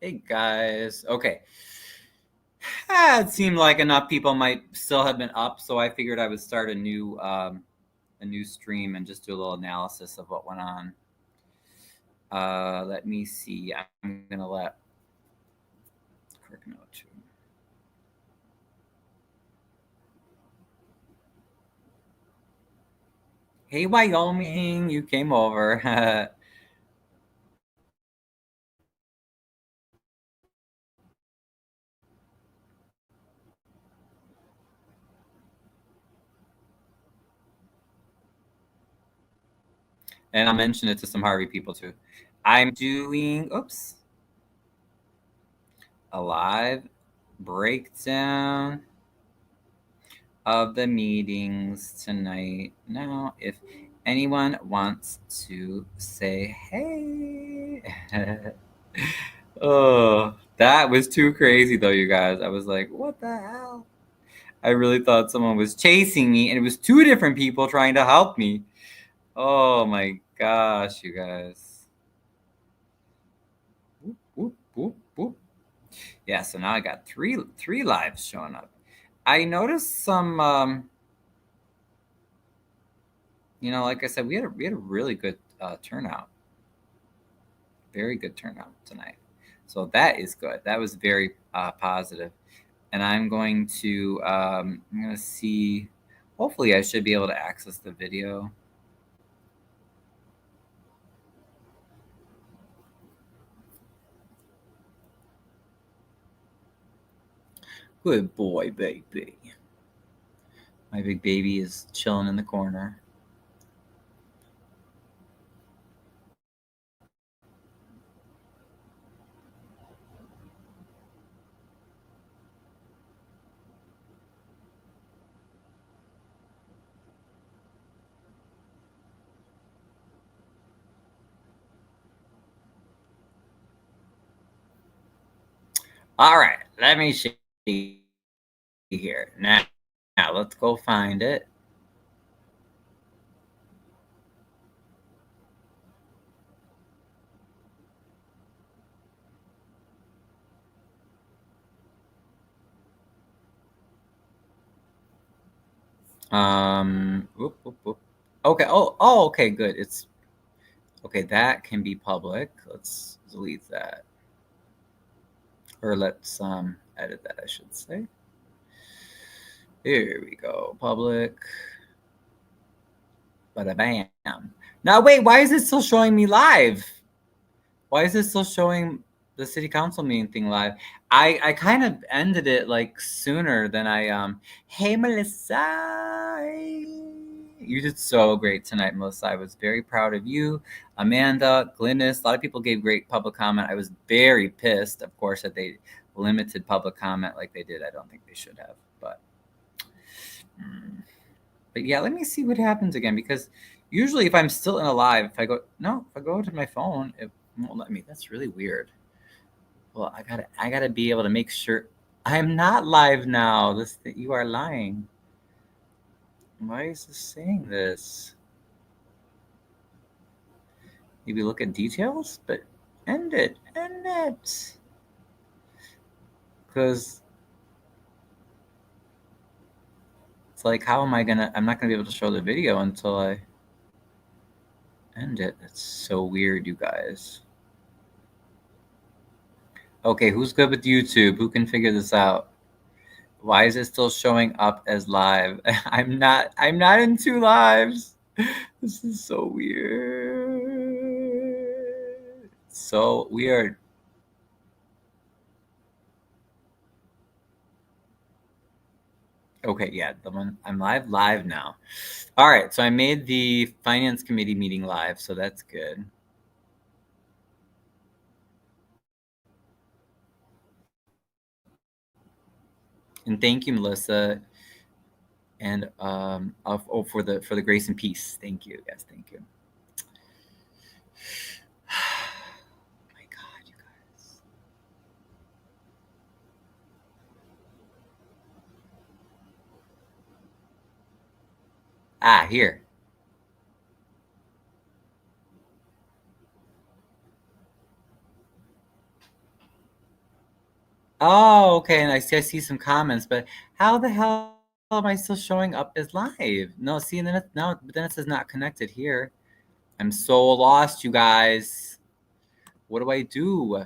Hey guys. Okay. It seemed like enough people might still have been up, so I figured I would start a new stream and just do a little analysis of what went on. Let me see. I'm gonna let Kirk know too. Hey Wyoming, you came over. And I'll mention it to some Harvey people too. I'm doing a live breakdown of the meetings tonight. Now, if anyone wants to say hey. Oh, that was too crazy though, you guys. I was like, what the hell? I really thought someone was chasing me, and it was two different people trying to help me. Oh my gosh, you guys. Whoop, whoop, whoop, whoop. Yeah, so now I got three lives showing up. I noticed some like I said, we had a really good turnout, very good turnout tonight. So that is good. That was very positive. And I'm going to see. Hopefully, I should be able to access the video. Good boy, baby. My big baby is chilling in the corner. All right, let me see here. Now let's go find it. Whoop, whoop, whoop. Okay. Oh, okay, good. It's okay. That can be public. Let's delete that, or let's edit that, I should say. Here we go. Public. Bada bam. Now wait, why is it still showing me live? Why is it still showing the city council meeting thing live? I kind of ended it like sooner than I. Hey Melissa. You did so great tonight, Melissa. I was very proud of you. Amanda, Glynis, a lot of people gave great public comment. I was very pissed, of course, that they limited public comment like they did. I don't think they should have, but but yeah, let me see what happens again, because usually if I'm still in a live, if I go to my phone, it won't let me. That's really weird. Well, I gotta be able to make sure I'm not live now. You are lying. Why is this saying this? Maybe look at details, but end it. Because it's like, how am I gonna? I'm not gonna be able to show the video until I end it. That's so weird, you guys. Okay, who's good with YouTube? Who can figure this out? Why is it still showing up as live? I'm not in two lives. This is so weird. So weird. Okay, yeah, the one I'm live now. All right, so I made the finance committee meeting live, so that's good. And thank you, Melissa, and for the grace and peace. Thank you, yes, thank you. Oh my God, you guys. Here. Oh, okay. And I see some comments, but how the hell am I still showing up as live? No, see, and then but then it says not connected here. I'm so lost, you guys. What do I do?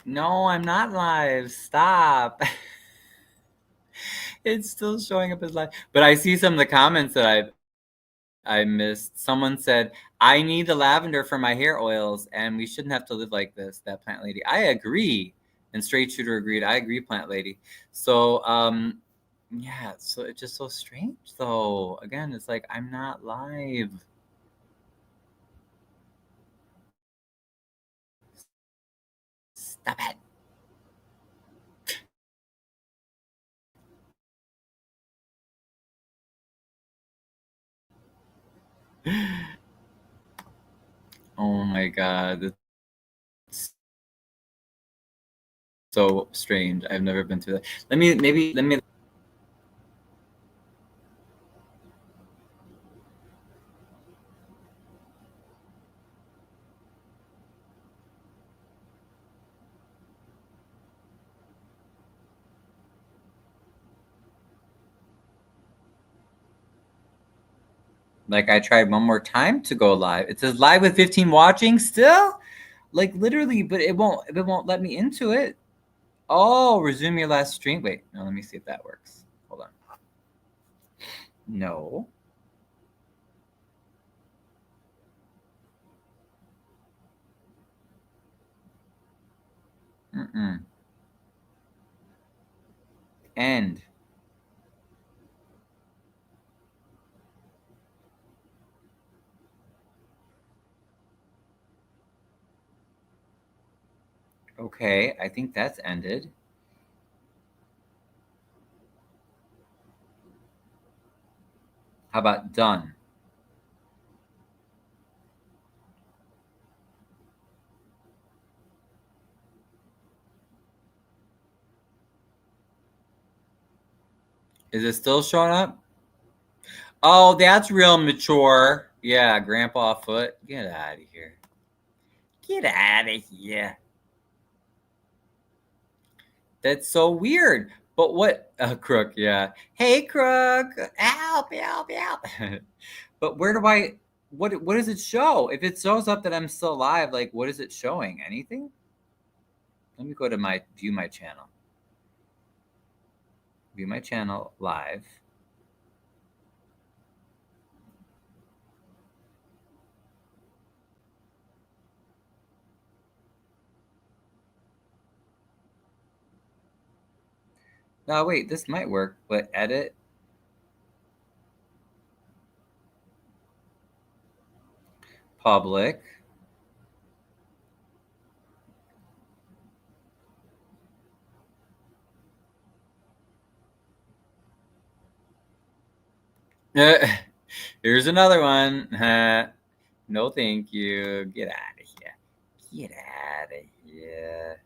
No, I'm not live. Stop. It's still showing up as live. But I see some of the comments that I missed. Someone said, I need the lavender for my hair oils, and we shouldn't have to live like this, that plant lady. I agree. And Straight Shooter agreed. I agree, plant lady. So, yeah, so it's just so strange, though. Again, it's like, I'm not live. Stop it. Oh my God. It's so strange. I've never been through that. Let me. Like, I tried one more time to go live. It says live with 15 watching still? Like, literally, but it won't let me into it. Oh, resume your last stream. Wait, no, let me see if that works. Hold on. No. Mm-mm. End. Okay, I think that's ended. How about done? Is it still showing up? Oh, that's real mature. Yeah, Grandpa Foot. Get out of here. Get out of here. That's so weird. But what? Crook, yeah. Hey, Crook. Help, help, help. But where do I. What does it show? If it shows up that I'm still alive, like, what is it showing? Anything? Let me go to my view my channel. View my channel live. No, wait, this might work. But edit, public. Here's another one. No, thank you. Get out of here. Get out of here.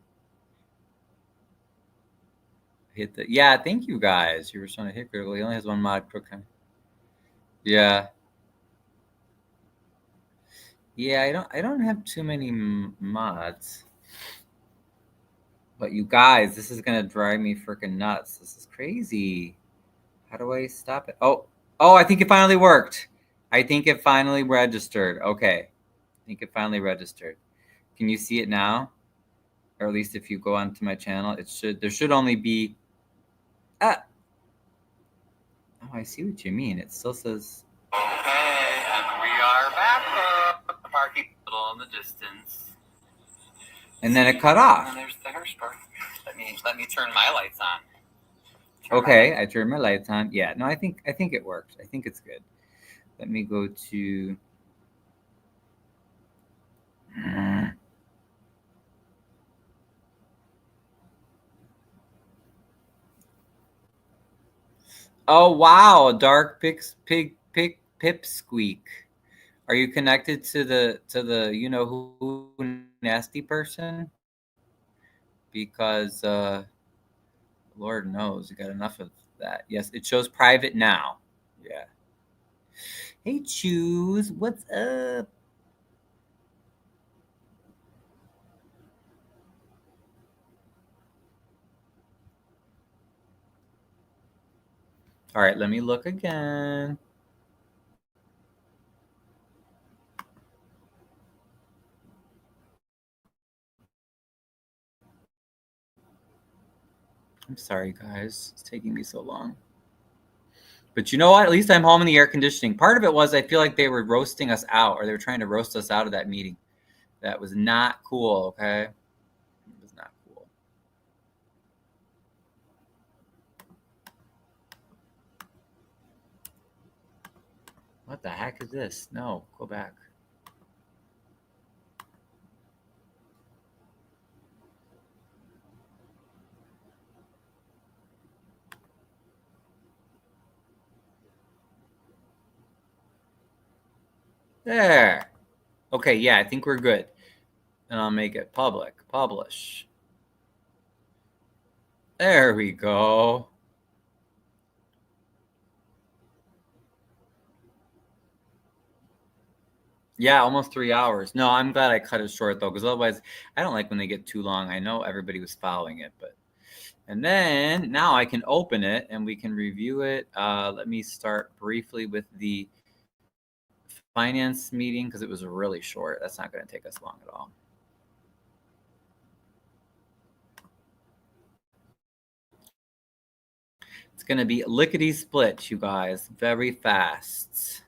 Hit the yeah. Thank you guys. You were trying to hit critical. He only has one mod. Crook. Yeah, yeah. I don't have too many mods. But you guys, this is gonna drive me freaking nuts. This is crazy. How do I stop it? Oh, I think it finally worked. I think it finally registered. Okay. I think it finally registered. Can you see it now? Or at least if you go onto my channel, there should only be ah oh, I see what you mean. It still says okay, and we are back. Parking little in the distance. And then it cut off. And there's the hair store. Let me turn my lights on. Okay, I turned my lights on. Yeah, no, I think it worked. I think it's good. Let me go to oh wow, a dark pig pipsqueak. Are you connected to the who nasty person? Because Lord knows you got enough of that. Yes, it shows private now. Yeah. Hey Choose, what's up? All right, let me look again. I'm sorry, guys. It's taking me so long. But you know what? At least I'm home in the air conditioning. Part of it was I feel like they were roasting us out, or they were trying to roast us out of that meeting. That was not cool, okay? It was not cool. What the heck is this? No, go back. There. Okay, yeah, I think we're good. And I'll make it public. Publish. There we go. Yeah, almost 3 hours. No, I'm glad I cut it short though, because otherwise I don't like when they get too long. I know everybody was following it, but and then now I can open it and we can review it. Let me start briefly with the finance meeting because it was really short. That's not going to take us long at all. It's going to be lickety split, you guys, very fast.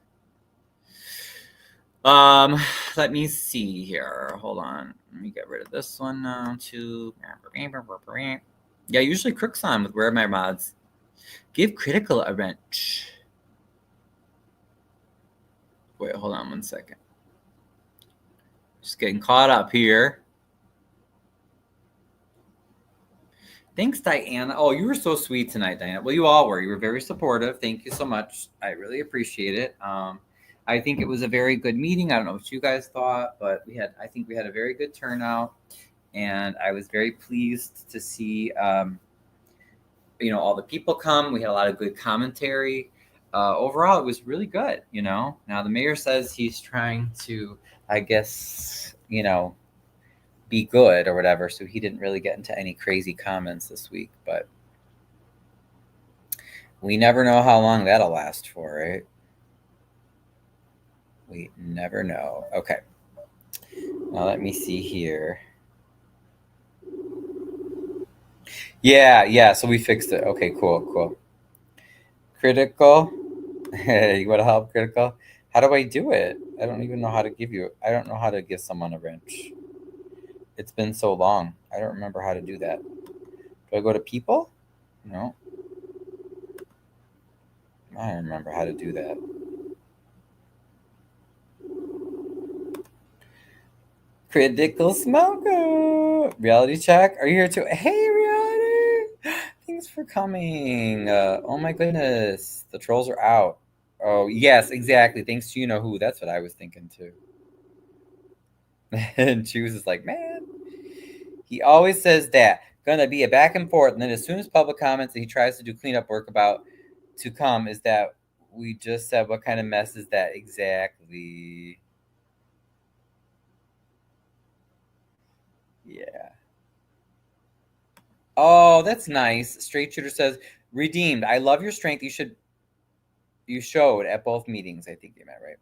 Let me see here. Hold on. Let me get rid of this one now too. Yeah, usually Crook's on with Where Are My Mods. Give Critical a wrench. Wait, hold on one second. Just getting caught up here. Thanks, Diana. Oh, you were so sweet tonight, Diana. Well, you all were. You were very supportive. Thank you so much. I really appreciate it. I think it was a very good meeting. I don't know what you guys thought, but I think we had a very good turnout, and I was very pleased to see, all the people come. We had a lot of good commentary. Overall, it was really good. Now the mayor says he's trying to, I guess, be good or whatever. So he didn't really get into any crazy comments this week, but we never know how long that'll last for, right? We never know. Okay. Now let me see here. Yeah. So we fixed it. Okay, cool. Critical. You want to help, Critical? How do I do it? I don't even know how to I don't know how to give someone a wrench. It's been so long. I don't remember how to do that. Do I go to people? No. I don't remember how to do that. Critical Smoker. Reality check. Are you here too? Hey, Reality. Thanks for coming. Oh my goodness. The trolls are out. Oh, yes, exactly. Thanks to you know who. That's what I was thinking too. And Choose is like, man, he always says that. Gonna be a back and forth. And then as soon as public comments that he tries to do cleanup work about to come is that we just said, what kind of mess is that? Exactly. Yeah. Oh, that's nice. Straight Shooter says, redeemed. I love your strength. You showed at both meetings. I think they meant right.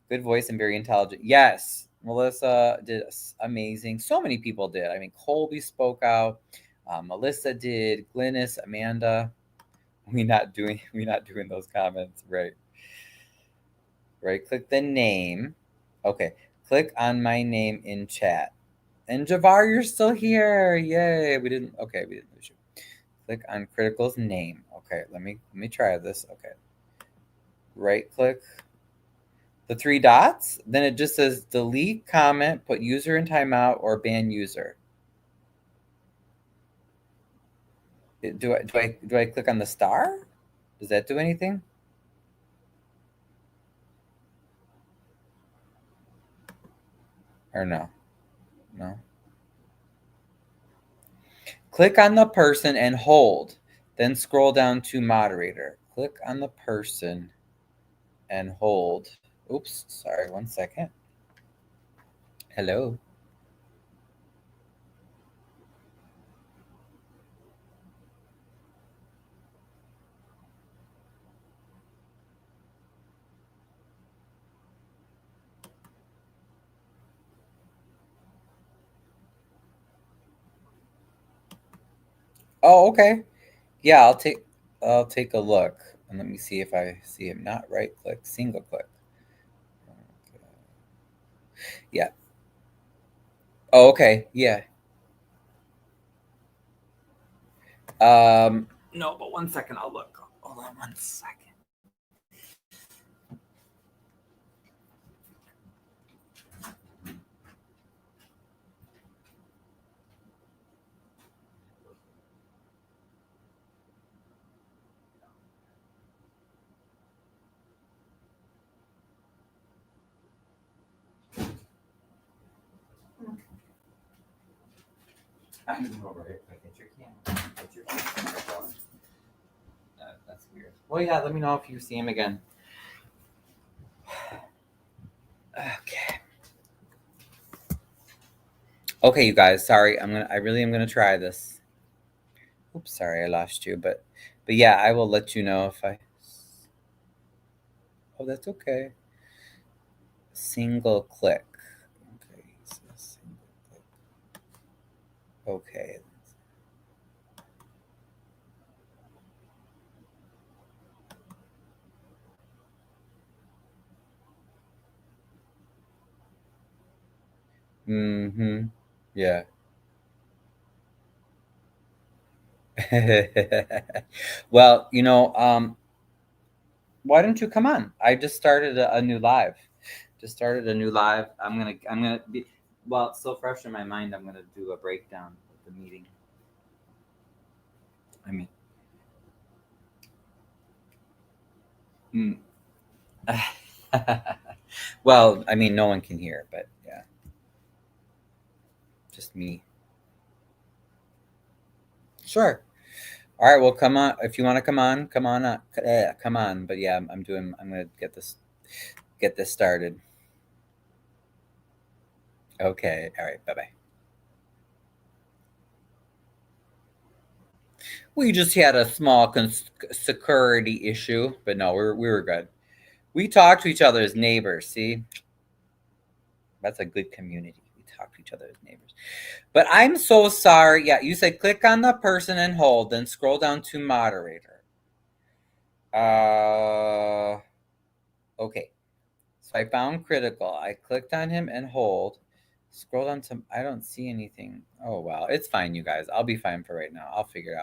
Good voice and very intelligent. Yes, Melissa did amazing. So many people did. I mean, Colby spoke out. Melissa did. Glynis, Amanda. We not doing those comments, right? Right. Click the name. Okay. Click on my name in chat. And Javar, you're still here. Yay. We didn't lose you. Click on Critical's name. Okay, let me try this. Okay. Right click the three dots, then it just says delete comment, put user in timeout, or ban user. Do I click on the star? Does that do anything? Or no? No. Click on the person and hold. Then scroll down to moderator. Click on the person and hold. Oops, sorry, 1 second. Hello. Oh, okay. Yeah, I'll take a look and let me see if I see him. Not right click, single click. Yeah. Oh, okay. Yeah. No, but 1 second, I'll look. Hold on 1 second. I'm gonna go right quick. Get your camera. Get your camera. That's weird. Well, yeah. Let me know if you see him again. Okay. Okay, you guys. Sorry, I really am gonna try this. Oops, sorry, I lost you. But yeah, I will let you know if I. Oh, that's okay. Single click. Okay. So single click. Okay. Mm-hmm. Yeah. Well, why don't you come on? I just started a new live. Just started a new live. I'm gonna be well, it's so fresh in my mind. I'm gonna do a breakdown of the meeting. I mean, mm. Well, I mean, no one can hear, but yeah, just me. Sure. All right. Well, come on. If you want to come on, come on. Come on. But yeah, I'm doing. I'm gonna get this started. Okay. All right. Bye bye. We just had a small security issue, but no, we were good. We talk to each other as neighbors. See, that's a good community. We talk to each other as neighbors. But I'm so sorry. Yeah, you said click on the person and hold, then scroll down to moderator. Okay. So I found critical. I clicked on him and hold. Scroll down to. I don't see anything. Oh wow, it's fine, you guys. I'll be fine for right now. I'll figure it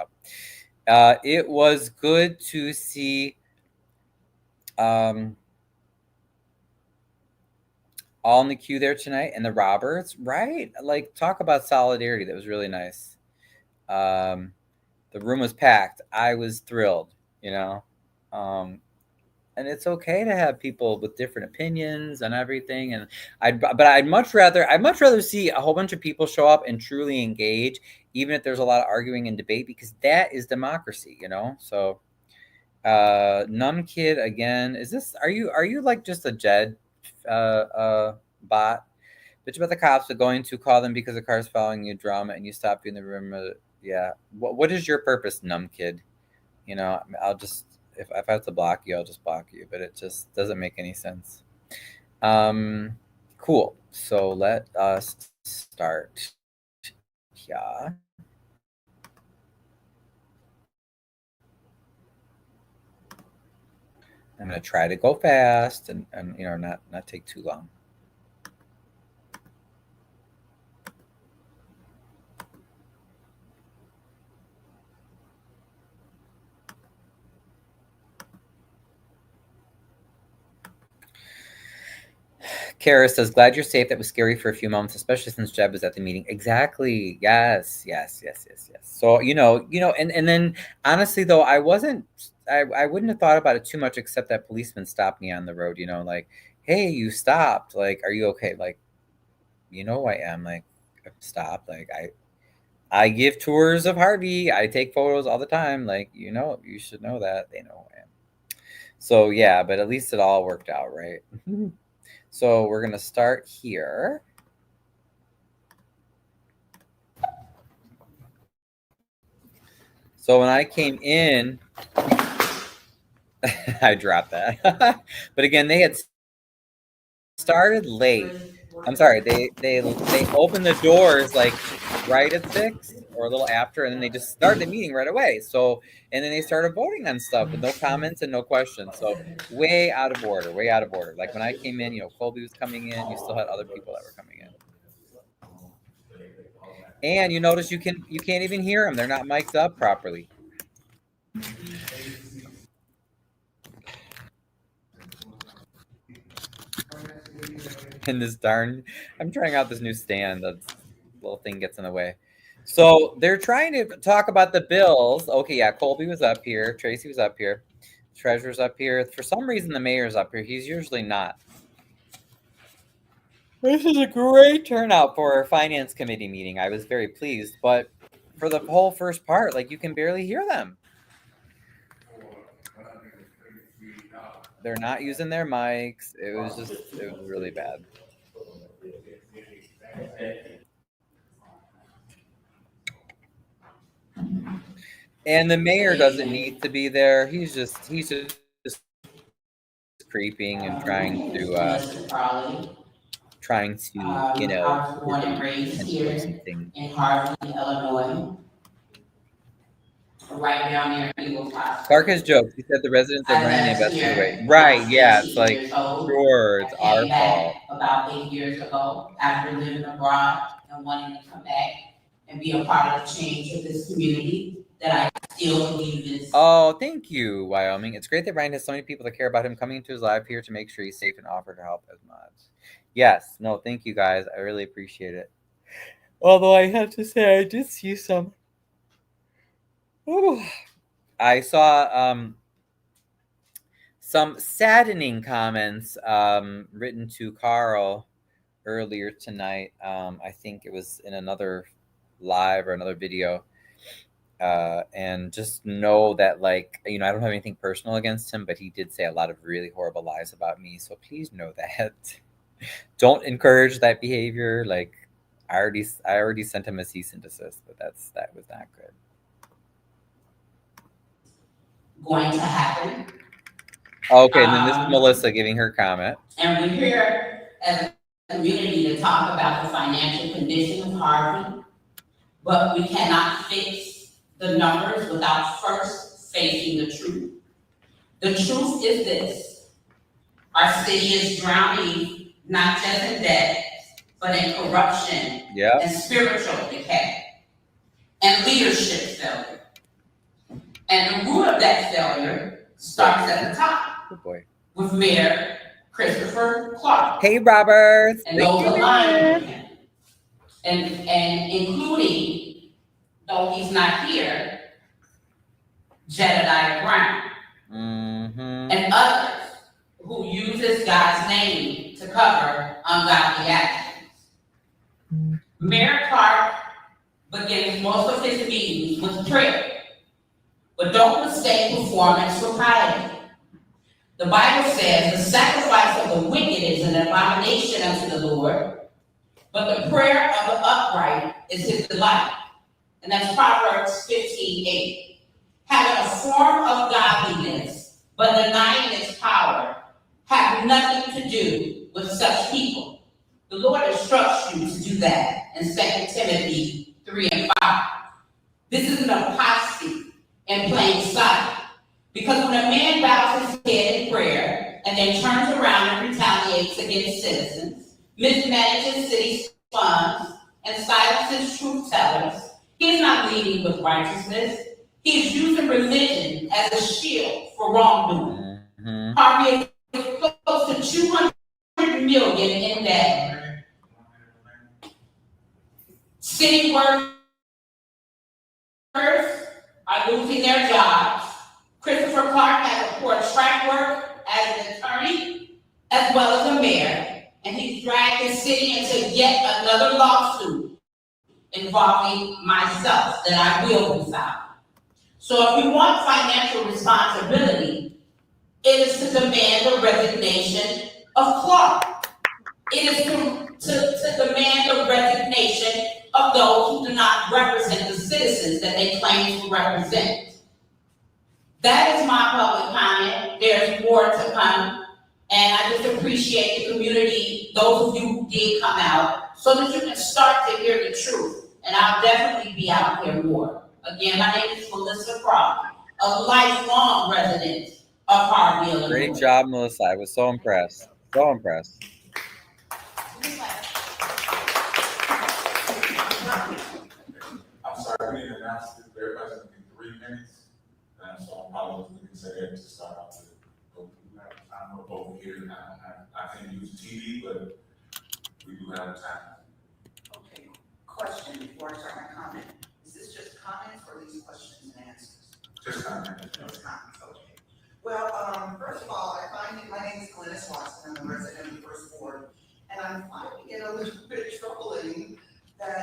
out. It was good to see. Um, all in the queue there tonight, and the Roberts, right? Like, talk about solidarity. That was really nice. Um, the room was packed. I was thrilled, you know. Um, and it's okay to have people with different opinions and everything. And I'd much rather see a whole bunch of people show up and truly engage, even if there's a lot of arguing and debate, because that is democracy, you know. So, Num Kid again. Are you like just a Jed bot? Bitch about the cops, but going to call them because the car's following you, drama, and you stop in the room. Yeah. What is your purpose, Num Kid? You know, I'll just if I have to block you, I'll just block you. But it just doesn't make any sense. Cool. So let us start. Yeah. I'm gonna try to go fast and not take too long. Kara says, "Glad you're safe. That was scary for a few moments, especially since Jeb was at the meeting." Exactly. Yes. Yes. Yes. Yes. Yes. So and then honestly though, I wasn't. I wouldn't have thought about it too much, except that policeman stopped me on the road. You know, like, "Hey, you stopped. Like, are you okay?" Like, I am. Like, stop. Like, I give tours of Harvey. I take photos all the time. Like, you should know that. They know who I am. So yeah, but at least it all worked out, right? So we're gonna start here. So when I came in, I dropped that. But again, they had started late. I'm sorry. They opened the doors like right at 6, or a little after, and then they just started the meeting right away. So, and then they started voting on stuff with no comments and no questions. So way out of order, way out of order. Like when I came in, Colby was coming in, you still had other people that were coming in. And you notice you can't even hear them. They're not mic'd up properly. And this darn, I'm trying out this new stand. That little thing gets in the way. So they're trying to talk about the bills. Okay, yeah, Colby was up here. Tracy was up here. Treasurer's up here. For some reason, the mayor's up here. He's usually not. This is a great turnout for our finance committee meeting. I was very pleased, but for the whole first part, like you can barely hear them. They're not using their mics. It was really bad. And the mayor doesn't need to be there. He's just creeping and trying to I was born and raised here in Harvey, Illinois, right down near Eagle Pass. Clark has jokes. He said the residents are running the investors away. Right, yeah. It's like, sure, it's our fault. About 8 years ago, after living abroad and wanting to come back and be a part of the change of this community that I still believe is. Oh, thank you, Wyoming. It's great that Ryan has so many people that care about him coming into his live here to make sure he's safe and offer to help as mods. Yes, no, thank you guys. I really appreciate it. Although I have to say, I did see some. Ooh. I saw some saddening comments written to Carl earlier tonight. I think it was in another live or another video. And just know that, like, I don't have anything personal against him, but he did say a lot of really horrible lies about me. So please know that. Don't encourage that behavior. Like, I already sent him a cease and desist, but that was not good. Going to happen. Okay, and then this is Melissa giving her comment. And we're here as a community to talk about the financial condition of Harvey, but we cannot fix the numbers without first facing the truth. The truth is this: our city is drowning not just in debt, but in corruption and spiritual decay and leadership failure. And the root of that failure starts at the top. Good boy. With Mayor Christopher Clark. Hey, Robert. And those aligned with him. And including, though he's not here, Jedediah Brown. Mm-hmm. And others who uses God's name to cover ungodly actions. Mayor Clark begins most of his meetings with prayer. But don't mistake performance for piety. The Bible says the sacrifice of the wicked is an abomination unto the Lord, but the prayer of the upright is his delight. And that's Proverbs 15:8. Having a form of godliness, but denying its power, have nothing to do with such people. The Lord instructs you to do that in 2 Timothy 3:5. This is an apostasy in plain sight. Because when a man bows his head in prayer and then turns around and retaliates against citizens, mismanages city funds, and silences truth tellers, he is not leading with righteousness. He is using religion as a shield for wrongdoing. Mm-hmm. Harvey is close to 200 million in debt. City workers are losing their jobs. Christopher Clark has a poor track record as an attorney, as well as a mayor, and he's dragged his city into yet another lawsuit involving myself that I will resolve. So if we want financial responsibility, it is to demand the resignation of Clark. It is to demand the resignation of those who do not represent the citizens that they claim to represent. That is my public comment. There's more to come. And I just appreciate the community, those of you who did come out, so that you can start to hear the truth and I'll definitely be out here more. Again, my name is Melissa Crawley, a lifelong resident of Harvey, Illinois. Great job, Melissa. I was so impressed. So impressed. I'm sorry, we didn't announce it. Everybody's gonna be 3 minutes. So I'm probably looking to say that to start off with. But we do have time over here. I can't use TV, but we do have time. Okay, question before I start my comment. Is this just comments or these questions and answers? Just time. Just comments, okay. Well, first of all, I find that my name is Glennis Watson, I'm a resident of the First Ward, and I'm finding it a little bit troubling that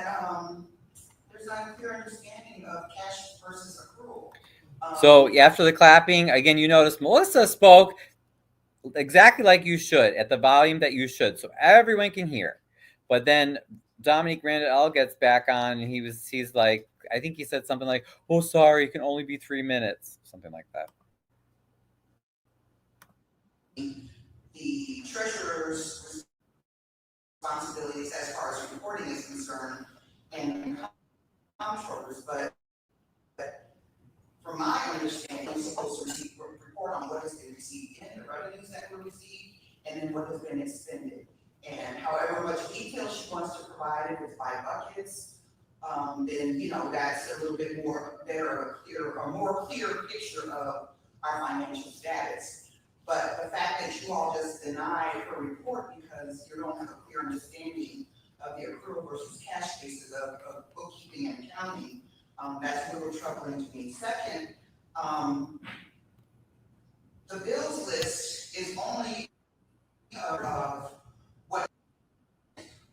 there's not a clear understanding of cash versus accrual. So after the clapping, again, you notice Melissa spoke exactly like you should, at the volume that you should, so everyone can hear. But then Dominique Randall gets back on, and he's like, I think he said something like, "Oh, sorry, it can only be 3 minutes," something like that. The treasurer's responsibilities as far as reporting is concerned, and comptroller's, but from my understanding, I'm supposed to report on what has been received in the revenues that were received, and then what has been expended. And however much detail she wants to provide, if it's by buckets, then, you know, that's a little bit more more clear picture of our financial status. But the fact that you all just denied her report because you don't have a clear understanding of the accrual versus cash basis of bookkeeping and accounting, that's a little troubling to me. Second, the bills list is only of what,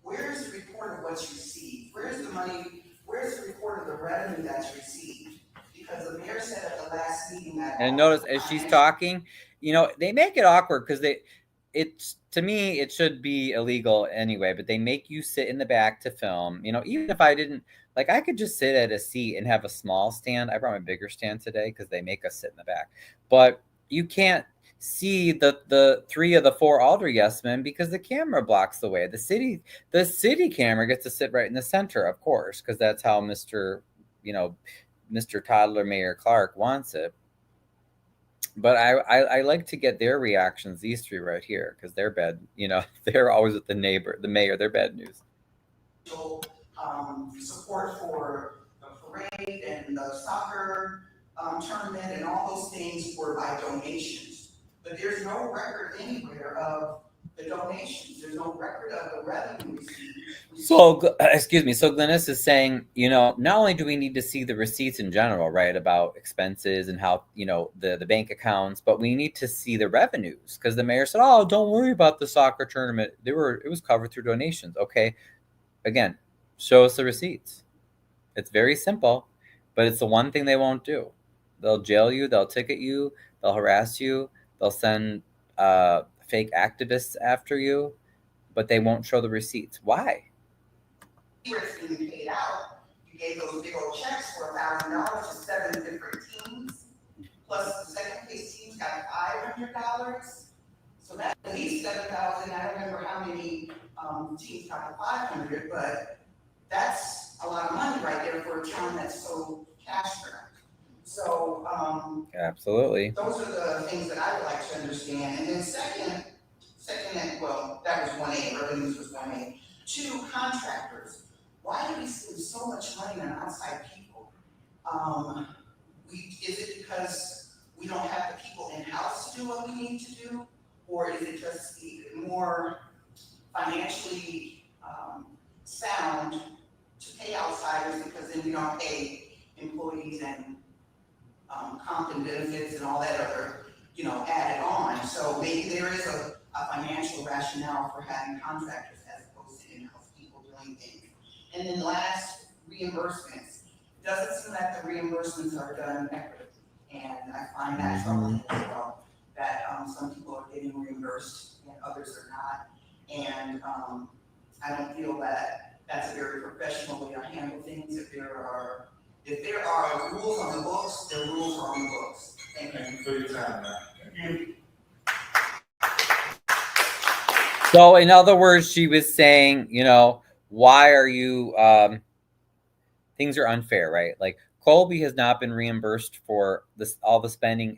where's the report of what's received? Where's the money, where's the report of the revenue that's received? Because the mayor said at the last meeting that. And notice as she's talking, you know, they make it awkward because to me, it should be illegal anyway, but they make you sit in the back to film. You know, even if I didn't, like, I could just sit at a seat and have a small stand. I brought my bigger stand today because they make us sit in the back. But you can't see the 3 of the 4 Alder yes men because the camera blocks the way. The city camera gets to sit right in the center, of course, because that's how Mr. Toddler Mayor Clark wants it. But I like to get their reactions, these 3 right here, because they're bad. You know, they're always with the mayor. They're bad news. Support for the parade and the soccer tournament and all those things were by donations. But there's no record anywhere of the donations. There's no record of the revenue received. So, excuse me. So Glennis is saying, you know, not only do we need to see the receipts in general, right, about expenses and how, you know, the bank accounts, but we need to see the revenues, because the mayor said, "Oh, don't worry about the soccer tournament. It was covered through donations." Okay, again, show us the receipts. It's very simple, but it's the one thing they won't do. They'll jail you. They'll ticket you. They'll harass you. They'll send fake activists after you, but they won't show the receipts. Why? It's being paid out. You gave those big old checks for $1,000 to 7 different teams, plus the second place teams got $500. So that's at least 7,000. I don't remember how many teams got the 500, but that's a lot of money right there for a town that's so cash strapped. So Absolutely. those are the things that I would like to understand. And then second, well, that was 1A, revenues was 1A. 2, contractors. Why do we spend so much money on outside people? Is it because we don't have the people in-house to do what we need to do? Or is it just more financially sound to pay outsiders, because then we don't pay employees and comp and benefits and all that other, you know, added on? So maybe there is a financial rationale for having contractors as opposed to in-house people doing things. And then last, reimbursements. It doesn't seem like the reimbursements are done equitably, and I find that troubling as well, that some people are getting reimbursed and others are not. And I don't feel that that's a very professional way to handle things. If there are rules on the books, the rules are on the books. Thank you. Thank you for your time, man. Thank you. So in other words, she was saying, you know, why are you things are unfair, right? Like Colby has not been reimbursed for this all the spending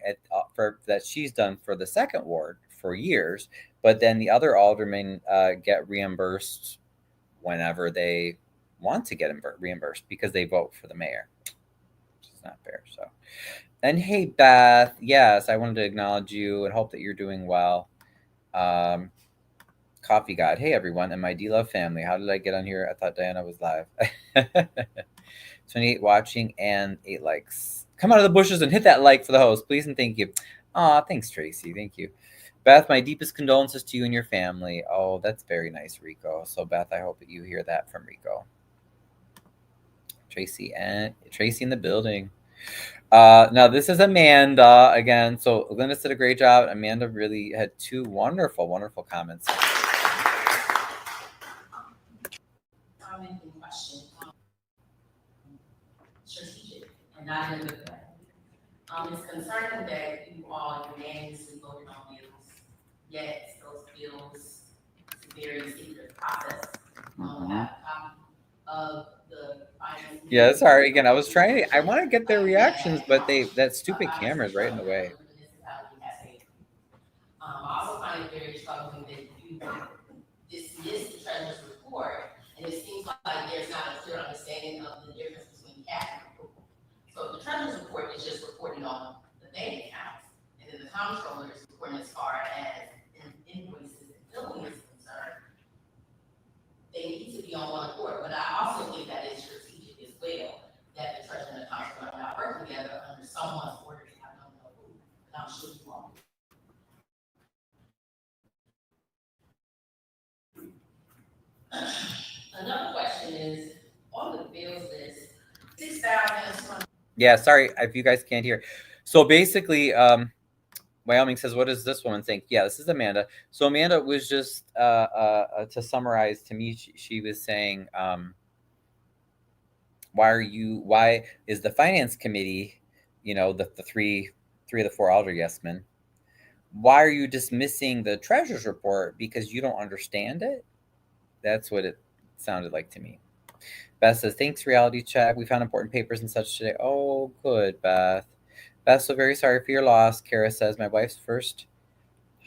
for that she's done for the second ward for years, but then the other aldermen get reimbursed whenever they want to get reimbursed because they vote for the mayor. It's not fair. So, and hey, Beth, yes, I wanted to acknowledge you and hope that you're doing well. Coffee God, hey everyone, and my D-Love family. How did I get on here? I thought Diana was live. 28 watching and 8 likes. Come out of the bushes and hit that like for the host, please and thank you. Aw, thanks, Tracy. Thank you. Beth, my deepest condolences to you and your family. Oh, that's very nice, Rico. So, Beth, I hope that you hear that from Rico. Tracy in the building. Now this is Amanda again. So Linda did a great job. Amanda really had 2 wonderful, wonderful comments. Comment and question. Strategic and not in a good way. It's concerning that you all unanimously voted on bills, yet those bills, it's a very secret process. Have a copy of the finance. Yeah, sorry again. I was trying to. I want to get their reactions, but that stupid camera's right in the way. I also find it very troubling that you dismiss the treasurer's report, and it seems like there's not a clear understanding of the difference between cash and approval. So the treasurer's report is just reporting on the bank accounts, and then the comptroller is reporting as far as invoices and billing is concerned. They need to be on one accord, but I also think that it's strategic as well, that the treasurer and the comptroller are not working together under someone's orders. I don't know who, but I'm sure you all. Another question is, on the bills list, 6,000. Yeah, sorry if you guys can't hear. So basically, Wyoming says, what does this woman think? Yeah, this is Amanda. So Amanda was just, to summarize to me, she was saying, why is the finance committee, the three of the 4 alder yes men, why are you dismissing the treasurer's report because you don't understand it? That's what it sounded like to me. Beth says, thanks, reality check. We found important papers and such today. Oh, good, Beth. Beth, so very sorry for your loss. Kara says, my wife's first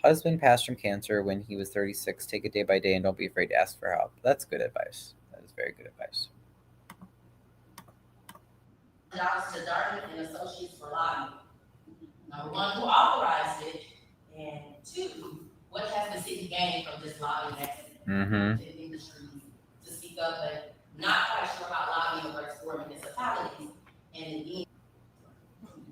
husband passed from cancer when he was 36. Take it day by day and don't be afraid to ask for help. That's good advice. That is very good advice. $1 to Dartmouth and Associates for lobbying. Number 1, who authorized it? And 2, what has the city gained from this lobbying activity? To industry to speak up, but not quite sure how lobbying works for municipalities. And again,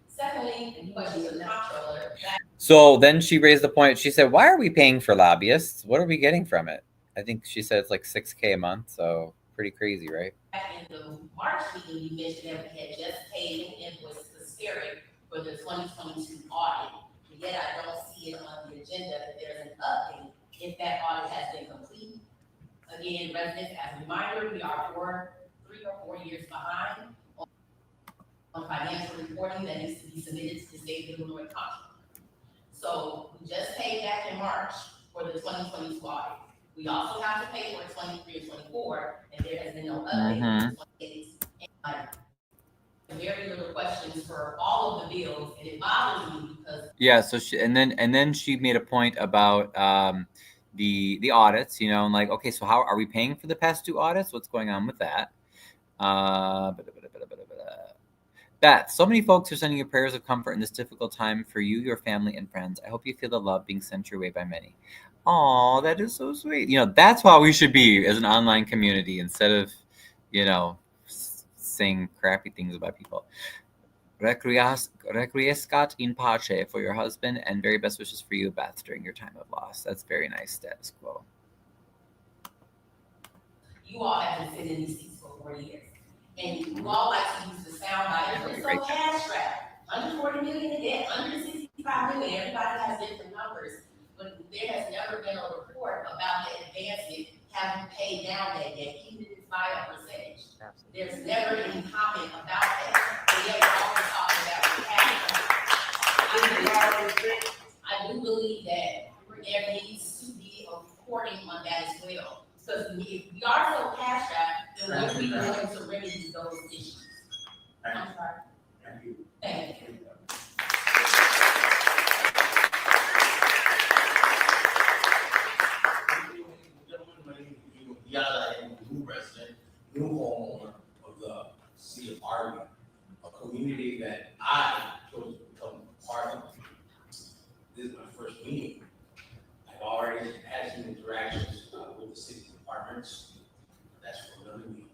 secondly, the question of the comptroller. So then she raised the point. She said, why are we paying for lobbyists? What are we getting from it? I think she said it's like $6,000 a month. So pretty crazy, right? In the March meeting, you mentioned that we had just paid an invoice to Spirit for the 2022 audit. Yet I don't see it on the agenda that there's an update if that audit has been complete. Again, residents, as a reminder, we are 3 or 4 years behind on financial reporting that needs to be submitted to the state of Illinois Comptroller. So we just paid back in March for the 2022 audit. We also have to pay for 23 and 24, and there has been no update for 28. And very little questions for all of the bills, and it bothers me because so she and then she made a point about the audits, and like, okay, so how are we paying for the past 2 audits? What's going on with that? Beth, so many folks are sending you prayers of comfort in this difficult time for you, your family, and friends. I hope you feel the love being sent your way by many. Oh, that is so sweet. That's how we should be as an online community instead of, saying crappy things about people. Requiescat in pace for your husband, and very best wishes for you, Beth, during your time of loss. That's very nice status quo. You all have been sitting in these seats for 4 years. And you all like to use the sound bite. It's so cash strapped. 140 million in debt, 165 million. Everybody has different numbers. But there has never been a report about the advancement having paid down that debt, even if it's by a percentage. There's never any comment about that. But yet we're always talking about cash. I do believe that there needs to be a reporting on that as well. Because if we are so cash strapped, And we'll be going to remedy those issues. I'm sorry. Thank you. Thank you. Gentlemen, my name is Yada. I am a new resident, new homeowner of the city of Harvey, a community that I chose to become part of. This is my first meeting. I've already had some interactions with the city departments. That's for another meeting.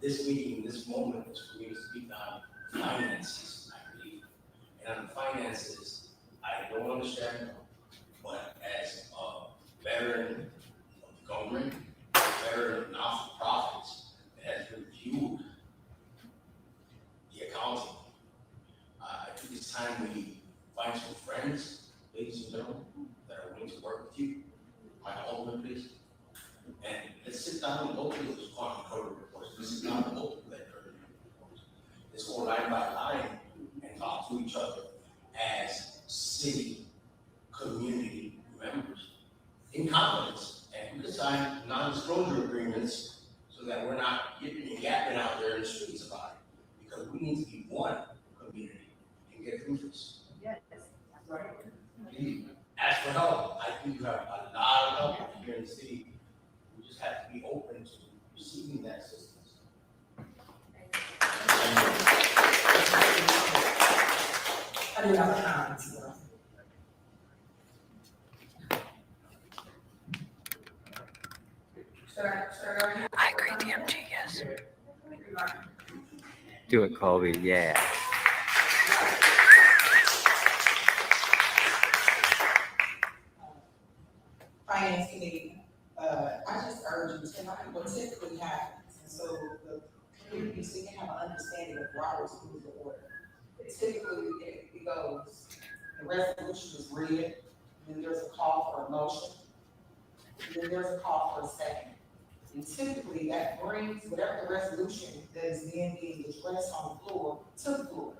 This meeting, this moment is for me to speak on finances, I believe. And on the finances, I don't understand them, but as a veteran of the government, a veteran of not-for-profits that has reviewed the accounting, I think it's time we find some friends, ladies and gentlemen, that are willing to work with you, my husband, please. And let's sit down and go through this quarterly reports. This is not a local that reports. Let's go line by line and talk to each other as city community members in confidence, and we can sign non-disclosure agreements so that we're not yipping and yapping out there in the streets about it, because we need to be one community and get through this. Yes, right. Ask for help. I think you have a lot of help here in the city. We just have to be open to receiving that assistance. I do have a comment as well. I agree, DMG, yes. Do it, Colby, yeah. Finance committee, I just urge you tonight, what typically happens, and so the community, so you can have an understanding of Robert's rules of order. Typically, it goes, the resolution is read, then there's a call for a motion, and then there's a call for a second. And typically, that brings whatever the resolution that is then being addressed on the floor to the floor.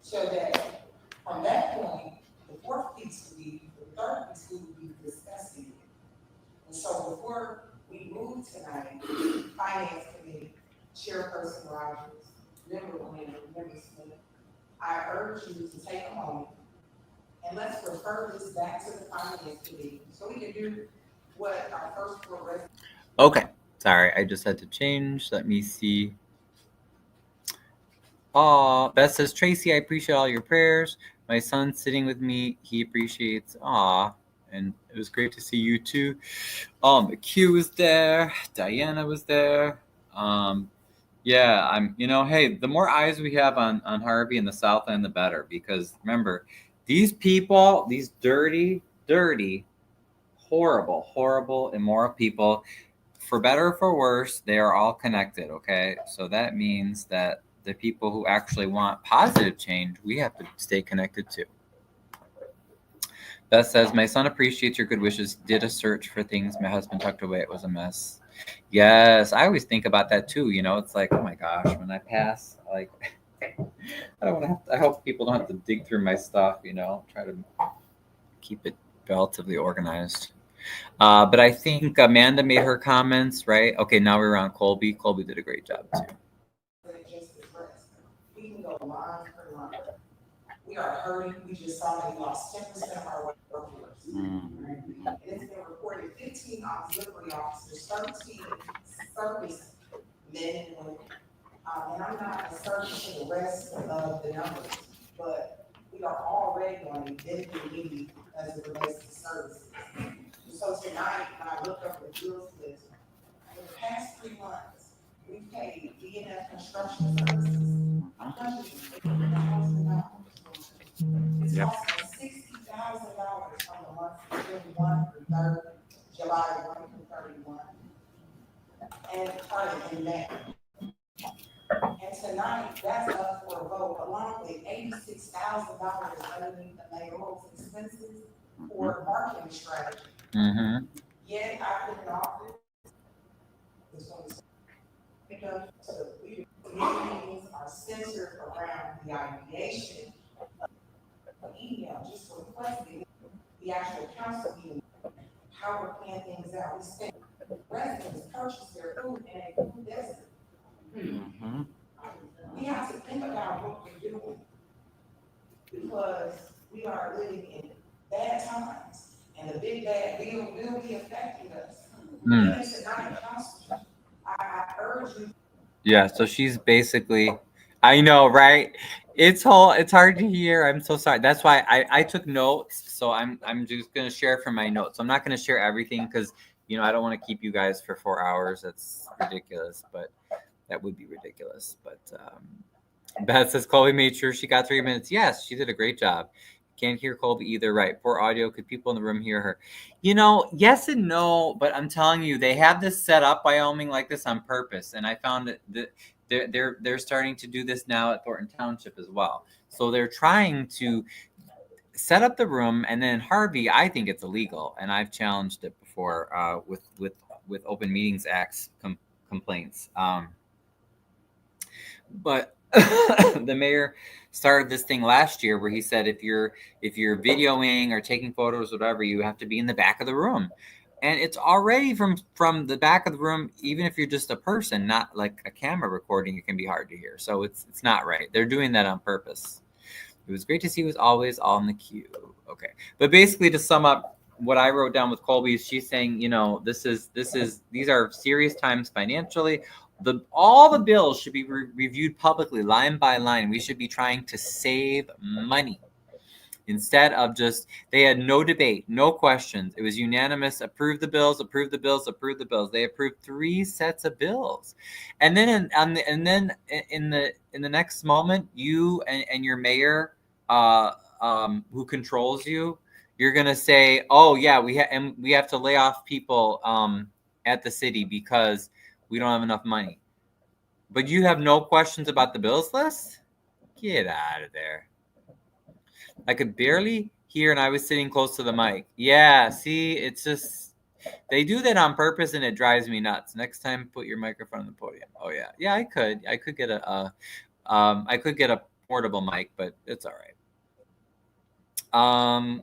So that from that point, the fourth piece would be, the third piece we would be discussing it. And so before we move tonight, Finance Committee, Chairperson Rogers, Member Williams, Member Smith, I urge you to take a moment and let's refer this back to the Finance Committee so we can do what our first floor resolution. Okay, sorry, I just had to change. Let me see. Beth says, Tracy, I appreciate all your prayers. My son's sitting with me. He appreciates. And it was great to see you too. Q was there. Diana was there. Yeah, hey, the more eyes we have on Harvey in the South End, the better. Because remember, these people, these dirty, horrible, immoral people, for better or for worse, they are all connected, okay? So that means that the people who actually want positive change, we have to stay connected to. Beth says, my son appreciates your good wishes. Did a search for things my husband tucked away. It was a mess. Yes, I always think about that too. It's like, oh my gosh, when I pass, like, I hope people don't have to dig through my stuff, try to keep it relatively organized. But I think Amanda made her comments, right? Okay, now we're on Colby. Colby did a great job too. We can go line for line. We are hurting. We just saw that we lost 10% of our workforce. It's been reported 15 auxiliary officers, 13 service men and women. And I'm not asserting to the rest of the numbers, but we are already on a benefit need as it relates to services. And so tonight, when I looked up the bills list, in the past 3 months, we've paid DNF construction services $180,000. It's costing $60,000 from the months of June 1 through 3rd, July 1 through 31, and starting in May. And tonight, that's up for a vote, along with $86,000 underneath the mayoral's expenses for marketing strategy. Yet I've been in office. It's going to pick up to the leadership meetings are centered around the ideation of email, just requesting the actual council meeting, how we're planning things out. We spend residents purchase their food in a food desert. Mhm. We have to think about what we're doing, because we are living in bad times, and the big bad bill will be affecting us. Mm. Even tonight, council, I urge you. Yeah, so she's basically, I know, right? It's hard to hear. I'm so sorry. That's why I took notes. So I'm just gonna share from my notes. I'm not gonna share everything because I don't want to keep you guys for 4 hours. That's ridiculous, but that would be ridiculous. But Beth says Colby made sure she got 3 minutes. Yes, she did a great job. Can't hear Colby either. Right. Poor audio. Could people in the room hear her? Yes and no, but I'm telling you, they have this set up, Wyoming, like this on purpose. And I found that they're starting to do this now at Thornton Township as well. So they're trying to set up the room, and then Harvey, I think it's illegal, and I've challenged it before with Open Meetings Acts complaints. But the mayor started this thing last year where he said if you're videoing or taking photos, whatever, you have to be in the back of the room. And it's already from the back of the room, even if you're just a person, not like a camera recording, it can be hard to hear. So it's not right. They're doing that on purpose. It was great to see you as always all in the queue. Okay. But basically, to sum up what I wrote down with Colby, she's saying, these are serious times financially. All the bills should be reviewed publicly, line by line. We should be trying to save money instead of they had no debate, no questions. It was unanimous. Approve the bills, approve the bills, approve the bills. They approved 3 sets of bills, and then in the next moment, you and your mayor, who controls you, you're gonna say, "Oh yeah, we have to lay off people at the city because we don't have enough money." But you have no questions about the bills list? Get out of there. I could barely hear, and I was sitting close to the mic. Yeah, see, it's just they do that on purpose, and it drives me nuts. Next time, put your microphone on the podium. Oh yeah, I could get a portable mic, but it's all right.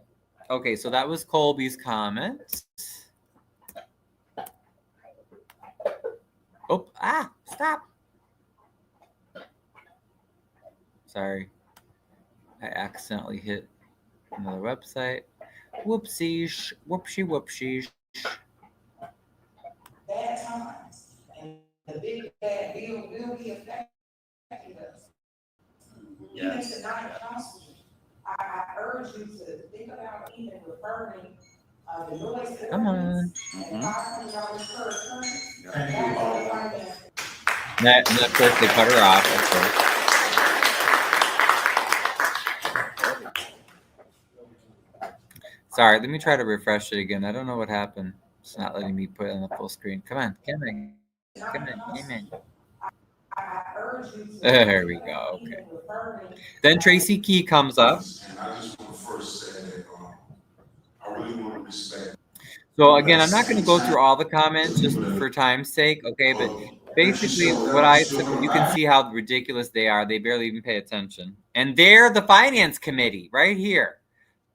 Okay, so that was Colby's comment. Oh, stop. Sorry. I accidentally hit another website. Whoopsies. Whoopsie. Bad times, and the big bad bill will be affecting us. Even tonight, council, I urge you to think about even referring the noise. Come on. And $500 per attorney. Thank you Back to the all. finance. And of course, they cut her off. Of course. Sorry, let me try to refresh it again. I don't know what happened. It's not letting me put it on the full screen. Come on. I urge you to. There we go. Okay. Then Tracy Key comes up. And I just want to first say that I really want to respect. So again, I'm not going to go through all the comments just for time's sake, okay? But basically, you can see how ridiculous they are. They barely even pay attention, and they're the finance committee right here,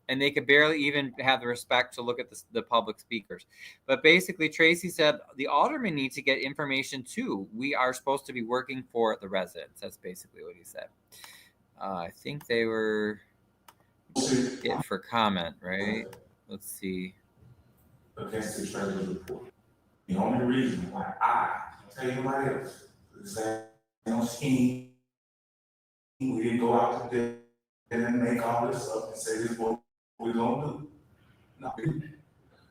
and they could barely even have the respect to look at the public speakers. But basically, Tracy said the aldermen need to get information too. We are supposed to be working for the residents. That's basically what he said. I think they were it for comment, right? Let's see. Against the treasurer's report. The only reason why I tell you nobody else is that no scheme. We didn't go out to bid and make all this up and say this is what we're gonna do. No,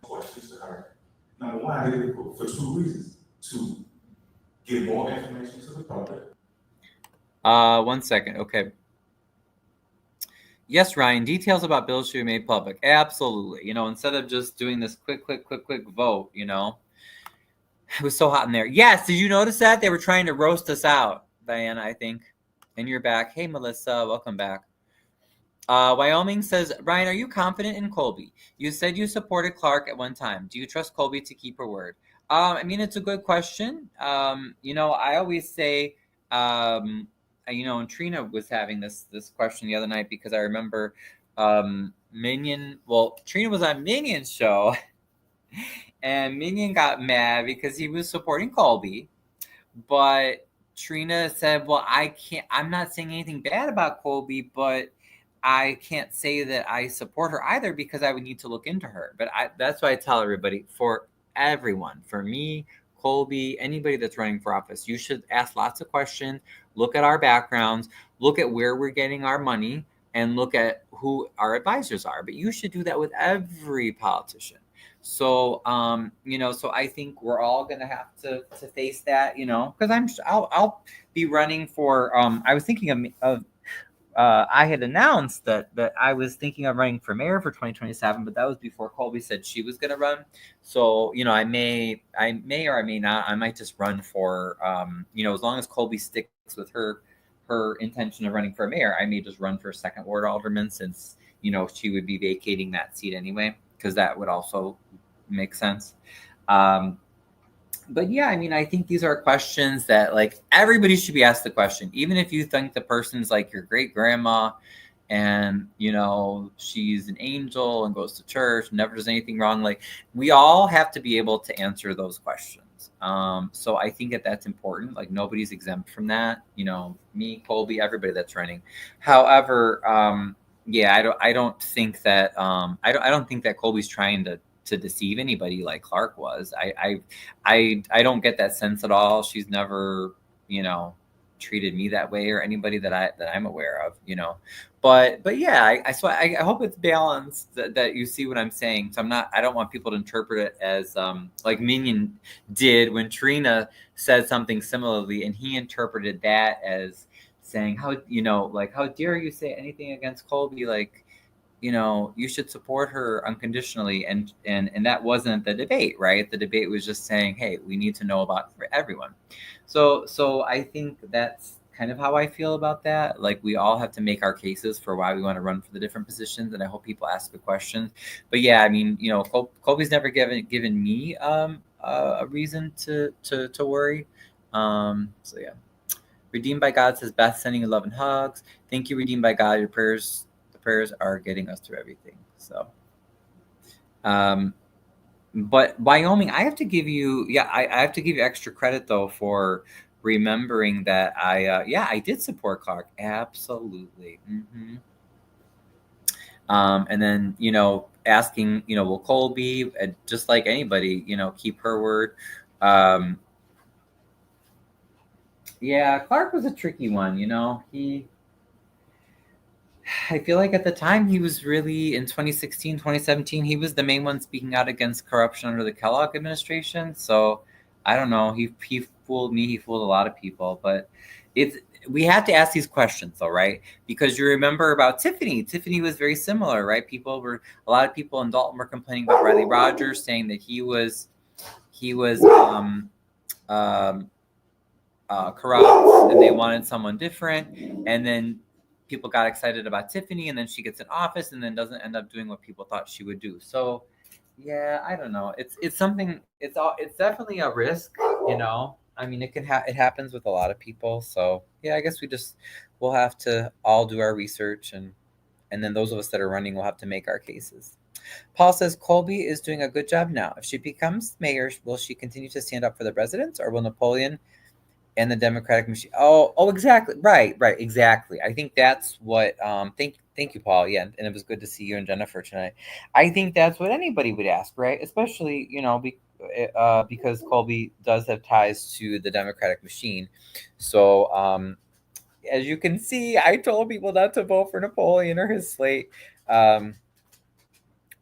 questions to her. Number one, I did it for 2 reasons: to give more information to the public. 1 second. Okay. Yes, Ryan, details about bills should be made public. Absolutely. Instead of just doing this quick vote, it was so hot in there. Yes, did you notice that? They were trying to roast us out, Diana, I think. And you're back. Hey, Melissa, welcome back. Wyoming says, Ryan, are you confident in Colby? You said you supported Clark at one time. Do you trust Colby to keep her word? It's a good question. I always say, and Trina was having this question the other night because I remember Trina was on Minion's show and Minion got mad because he was supporting Colby, but Trina said, well, I'm not saying anything bad about Colby, but I can't say that I support her either because I would need to look into her. But that's why I tell everybody, for everyone, for me, Colby, anybody that's running for office, you should ask lots of questions, look at our backgrounds, look at where we're getting our money, and look at who our advisors are. But you should do that with every politician. So, so I think we're all going to have to face that, because I'll be running for, I was thinking of I had announced that I was thinking of running for mayor for 2027, but that was before Colby said she was going to run. So, I may or I may not. I might just run for, as long as Colby sticks with her intention of running for mayor, I may just run for second ward alderman since, she would be vacating that seat anyway, because that would also make sense. But yeah, I think these are questions that like everybody should be asked the question, even if you think the person's like your great grandma and she's an angel and goes to church, never does anything wrong. Like we all have to be able to answer those questions. So I think that's important. Like nobody's exempt from that. Me, Colby, everybody that's running. However, I don't think that I don't think that Colby's trying to deceive anybody like Clark was. I don't get that sense at all. She's never, treated me that way or anybody that I'm aware of, But yeah, I hope it's balanced that you see what I'm saying. So I don't want people to interpret it as like Minion did when Trina said something similarly, and he interpreted that as saying how dare you say anything against Colby, like you should support her unconditionally, and that wasn't the debate, right? The debate was just saying, hey, we need to know about everyone. So I think that's kind of how I feel about that. Like we all have to make our cases for why we want to run for the different positions, and I hope people ask the questions. But yeah, Colby's never given me a reason to worry. So yeah. Redeemed by God says Beth sending you love and hugs. Thank you, Redeemed by God. Your prayers are getting us through everything. So, but Wyoming, I have to give you, I have to give you extra credit though for remembering that I did support Clark. Absolutely. Mm-hmm. And then, asking, will Colby, just like anybody, keep her word. Clark was a tricky one, I feel like at the time he was really, in 2016, 2017, he was the main one speaking out against corruption under the Kellogg administration. So I don't know. He fooled me. He fooled a lot of people. But we had to ask these questions though, right? Because you remember about Tiffany. Tiffany was very similar, right? A lot of people in Dalton were complaining about Riley Rogers, saying that he was corrupt and they wanted someone different. And then people got excited about Tiffany, and then she gets in office and then doesn't end up doing what people thought she would do. So yeah, I don't know. It's something. It's definitely a risk. It happens with a lot of people. So yeah, I guess we'll have to all do our research, and then those of us that are running will have to make our cases. Paul says Colby is doing a good job now. If she becomes mayor, will she continue to stand up for the residents, or will Napoleon and the Democratic machine? Oh, exactly. Right, exactly. I think that's what. Thank you, Paul. Yeah, and it was good to see you and Jennifer tonight. I think that's what anybody would ask, right? Especially, because Colby does have ties to the Democratic machine. So, as you can see, I told people not to vote for Napoleon or his slate.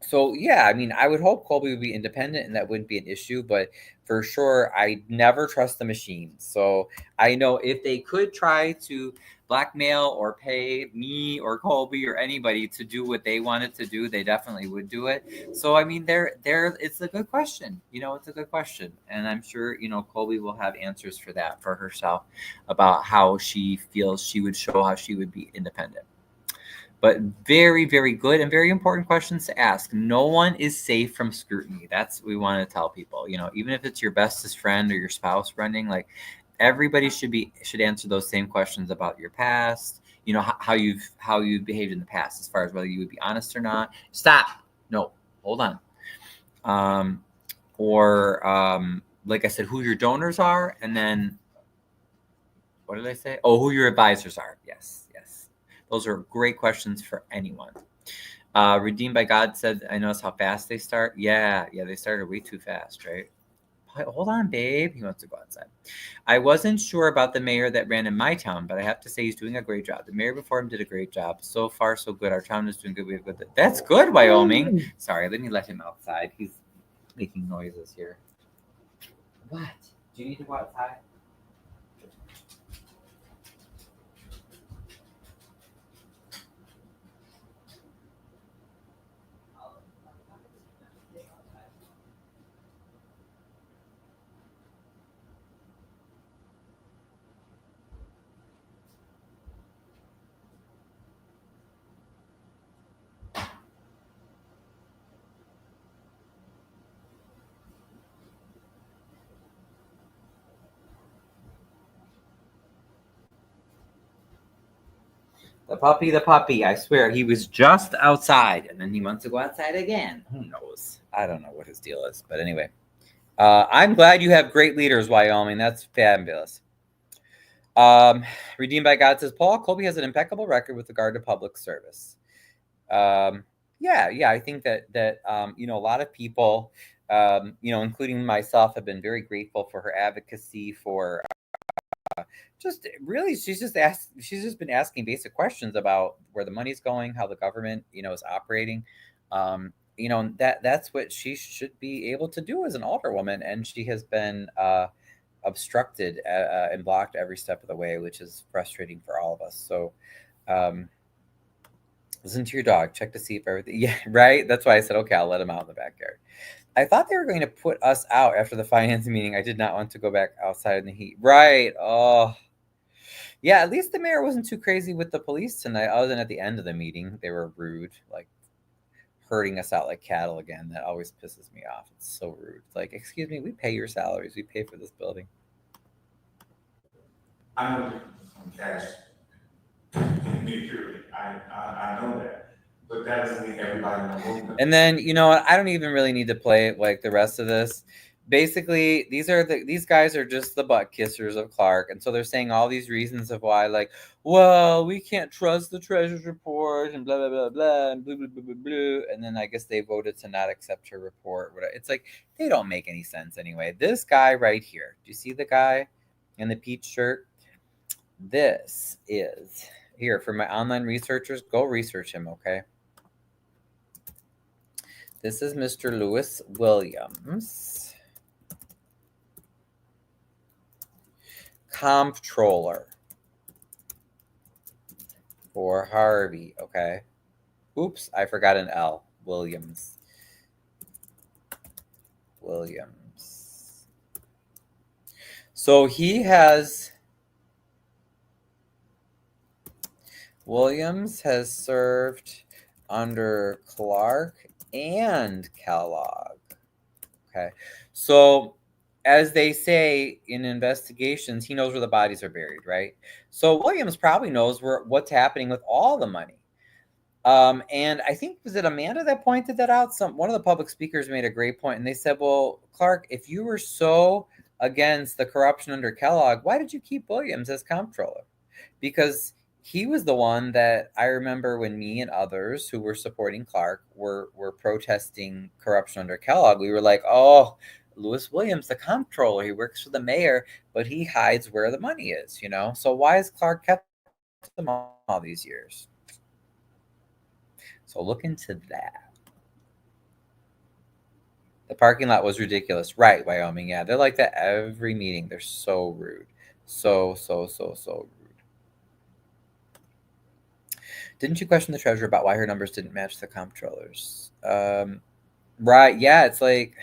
So yeah, I would hope Colby would be independent and that wouldn't be an issue, but for sure, I never trust the machine. So I know if they could try to blackmail or pay me or Colby or anybody to do what they wanted to do, they definitely would do it. So it's a good question. It's a good question, and I'm sure Colby will have answers for that for herself about how she feels she would show how she would be independent. But very, very good and very important questions to ask. No one is safe from scrutiny. That's what we want to tell people. Even if it's your bestest friend or your spouse running, like everybody should answer those same questions about your past. How you've behaved in the past, as far as whether you would be honest or not. Stop. No, hold on. Like I said, who your donors are, and then What did I say? Oh, who your advisors are. Yes, yes. Those are great questions for anyone. Redeemed by God said, I noticed how fast they start. Yeah, they started way too fast, right? Hold on, babe. He wants to go outside. I wasn't sure about the mayor that ran in my town, but I have to say he's doing a great job. The mayor before him did a great job. So far, so good. Our town is doing good. We have good. That's good, Wyoming. Sorry, let me let him outside. He's making noises here. What? Do you need to go outside? The puppy. I swear, he was just outside, and then he wants to go outside again. Who knows? I don't know what his deal is, but anyway. I'm glad you have great leaders, Wyoming. That's fabulous. Redeemed by God says, Paul Colby has an impeccable record with regard to public service. I think that a lot of people, including myself, have been very grateful for her advocacy for just really, she's just been asking basic questions about where the money's going, how the government, is operating. That's what she should be able to do as an alderwoman, and she has been obstructed and blocked every step of the way, which is frustrating for all of us. So listen to your dog, check to see if everything, yeah, right? That's why I said, okay, I'll let him out in the backyard. I thought they were going to put us out after the finance meeting. I did not want to go back outside in the heat. Right. Oh, yeah, at least the mayor wasn't too crazy with the police tonight, other than at the end of the meeting. They were rude, like herding us out like cattle again. That always pisses me off. It's so rude. Like, excuse me, we pay your salaries. We pay for this building. I know from cash, me purely. I know that, but that doesn't mean everybody in the room. And then, I don't even really need to play like the rest of this. Basically, these guys are just the butt kissers of Clark, and so they're saying all these reasons of why, like, well, we can't trust the treasurer's report and blah blah blah blah and blah blah blah blah blah. And then I guess they voted to not accept her report. It's like they don't make any sense anyway. This guy right here, do you see the guy in the peach shirt? This is here for my online researchers. Go research him, okay? This is Mr. Lewis Williams, comptroller for Harvey, okay? Oops, I forgot an L. Williams. So Williams has served under Clark and Kellogg. Okay. So as they say in investigations, he knows where the bodies are buried, right? So Williams probably knows what's happening with all the money. And I think, was it Amanda that pointed that out? One of the public speakers made a great point, and they said, well, Clark, if you were so against the corruption under Kellogg, why did you keep Williams as comptroller? Because he was the one that I remember when me and others who were supporting Clark were protesting corruption under Kellogg. We were like, oh, Lewis Williams, the comptroller, he works for the mayor, but he hides where the money is, So why has Clark kept him all these years? So look into that. The parking lot was ridiculous. Right, Wyoming. Yeah, they're like that every meeting. They're so rude. So rude. Didn't you question the treasurer about why her numbers didn't match the comptroller's? Right. Yeah, it's like...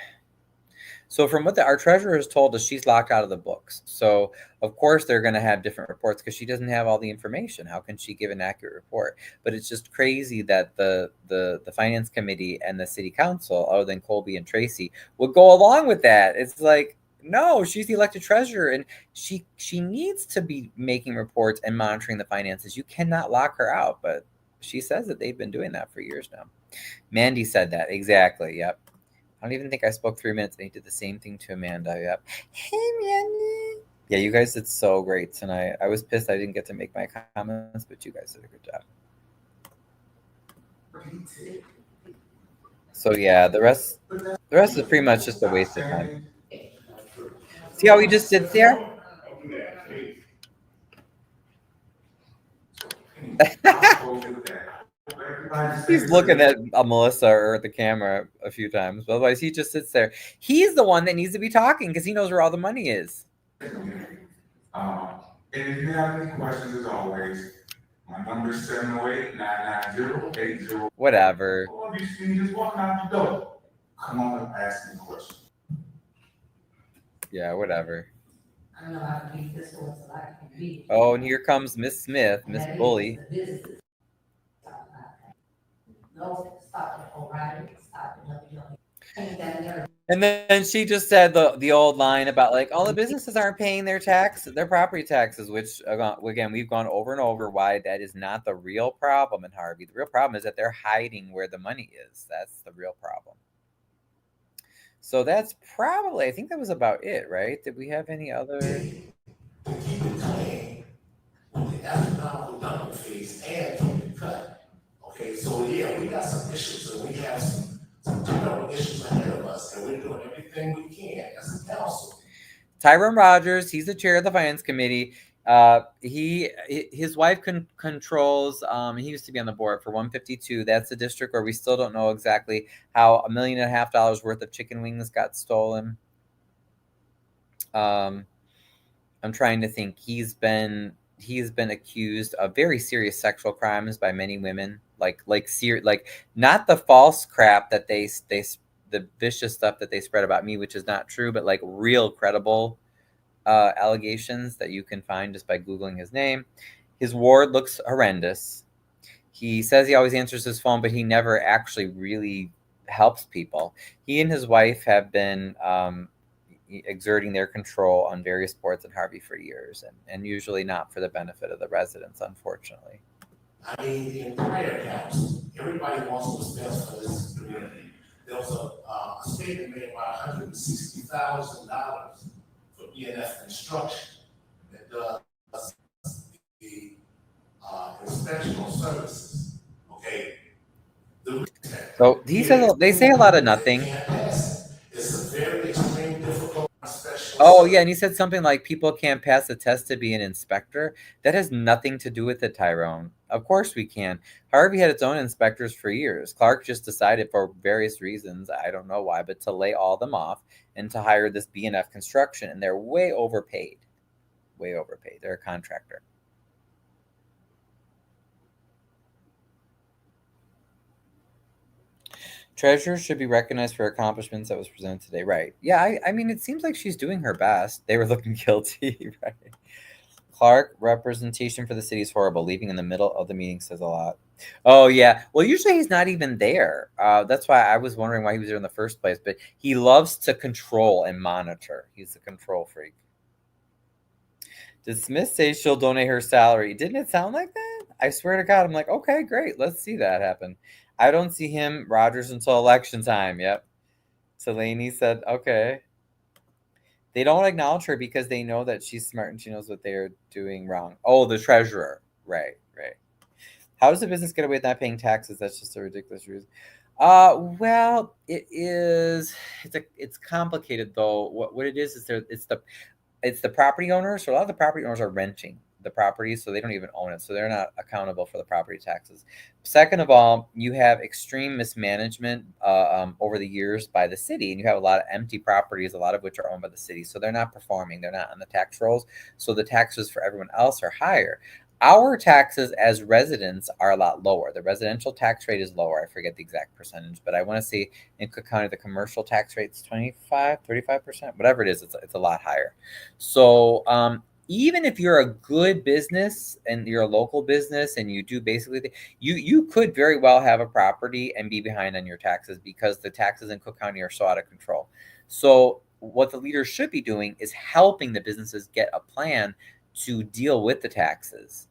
So from what our treasurer has told us, she's locked out of the books. So, of course, they're going to have different reports because she doesn't have all the information. How can she give an accurate report? But it's just crazy that the finance committee and the city council, other than Colby and Tracy, would go along with that. It's like, no, she's the elected treasurer, and she needs to be making reports and monitoring the finances. You cannot lock her out, but she says that they've been doing that for years now. Mandy said that. Exactly. Yep. I don't even think I spoke 3 minutes, and he did the same thing to Amanda. Yep. Hey, Mandy. Yeah, you guys did so great tonight. I was pissed I didn't get to make my comments, but you guys did a good job. So yeah, the rest is pretty much just a waste of time. See how he just sits there? He's looking at Melissa or the camera a few times. But otherwise, he just sits there. He's the one that needs to be talking because he knows where all the money is. And if you have any questions, as always, my number is 708-990-80. Whatever. Or if you see me just walking out the door, come on and ask me a question. Yeah, whatever. I don't know how to beat this one, so I can beat. Oh, and here comes Miss Smith, Miss Bully. No, stop it, O'Reilly, stop it, And then she just said the old line about like all the businesses aren't paying their property taxes, which again we've gone over and over why that is not the real problem in Harvey. The real problem is that they're hiding where the money is. That's the real problem. So that's probably, I think that was about it, right? Did we have any other? To keep it clean, with the astronomical dumping fees and keep it cut. Okay, so yeah, we got some issues and we have some turnout issues ahead of us, and we're doing everything we can as a council. Tyrone Rogers, he's the chair of the finance committee. His wife controls. He used to be on the board for 152. That's the district where we still don't know exactly how $1.5 million worth of chicken wings got stolen. I'm trying to think. He's been accused of very serious sexual crimes by many women, like not the false crap that they the vicious stuff that they spread about me, which is not true, but like real credible allegations that you can find just by Googling his name. His ward looks horrendous. He says he always answers his phone, but he never actually really helps people. He and his wife have been exerting their control on various boards in Harvey for years, and usually not for the benefit of the residents, unfortunately. I mean, the entire council, everybody wants what's best for this community. There was a statement made about $160,000 for BNF construction that does the inspectional services. Okay. So they say a lot of nothing. It's a very extreme, difficult inspection. Oh yeah, and he said something like people can't pass a test to be an inspector. That has nothing to do with it, Tyrone. Of course we can. Harvey had its own inspectors for years. Clark just decided for various reasons, I don't know why, but to lay all them off and to hire this BNF construction, and they're way overpaid. Way overpaid. They're a contractor. Treasurer should be recognized for accomplishments that was presented today. Right. Yeah, I mean, it seems like she's doing her best. They were looking guilty, right? Clark, representation for the city is horrible. Leaving in the middle of the meeting says a lot. Oh, yeah. Well, usually he's not even there. That's why I was wondering why he was there in the first place. But he loves to control and monitor. He's a control freak. Did Smith say she'll donate her salary? Didn't it sound like that? I swear to God, I'm like, okay, great. Let's see that happen. I don't see him, Rogers, until election time. Yep. Delaney said, okay. They don't acknowledge her because they know that she's smart and she knows what they're doing wrong. Oh, the treasurer. Right. How does the business get away with not paying taxes? That's just a ridiculous reason. Well, it's complicated though. What it is it's the property owners. So a lot of the property owners are renting the property, so they don't even own it, so they're not accountable for the property taxes. Second of all, you have extreme mismanagement over the years by the city, and you have a lot of empty properties, a lot of which are owned by the city, so they're not performing, they're not on the tax rolls, so the taxes for everyone else are higher. Our taxes as residents are a lot lower. The residential tax rate is lower. I forget the exact percentage, but I want to say in Cook County, the commercial tax rate is 35%, whatever it is, it's a lot higher. So even if you're a good business and you're a local business and you do basically, you could very well have a property and be behind on your taxes because the taxes in Cook County are so out of control. So what the leaders should be doing is helping the businesses get a plan to deal with the taxes.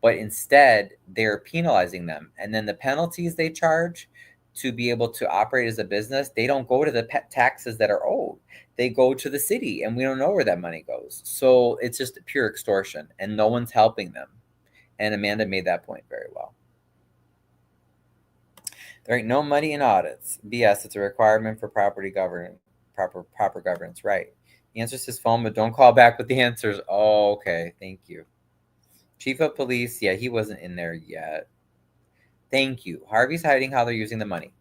But instead, they're penalizing them. And then the penalties they charge to be able to operate as a business, they don't go to the taxes that are owed. They go to the city, and we don't know where that money goes. So it's just pure extortion, and no one's helping them. And Amanda made that point very well. There ain't no money in audits. BS. It's a requirement for property governance. Proper governance. Right. He answers his phone, but don't call back with the answers. Oh, okay. Thank you. Chief of police. Yeah, he wasn't in there yet. Thank you. Harvey's hiding how they're using the money.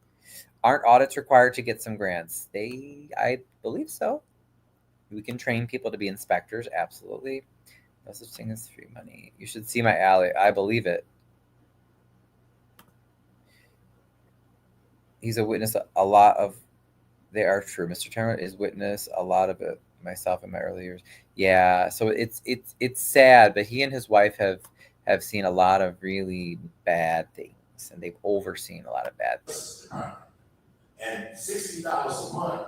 Aren't audits required to get some grants? I believe so. We can train people to be inspectors. Absolutely. No such thing as free money. You should see my alley. I believe it. He's a witness a lot of. They are true. Mr. Turnout is witness a lot of it. Myself in my early years. Yeah. So it's sad, but he and his wife have seen a lot of really bad things, and they've overseen a lot of bad things. And $60 a month,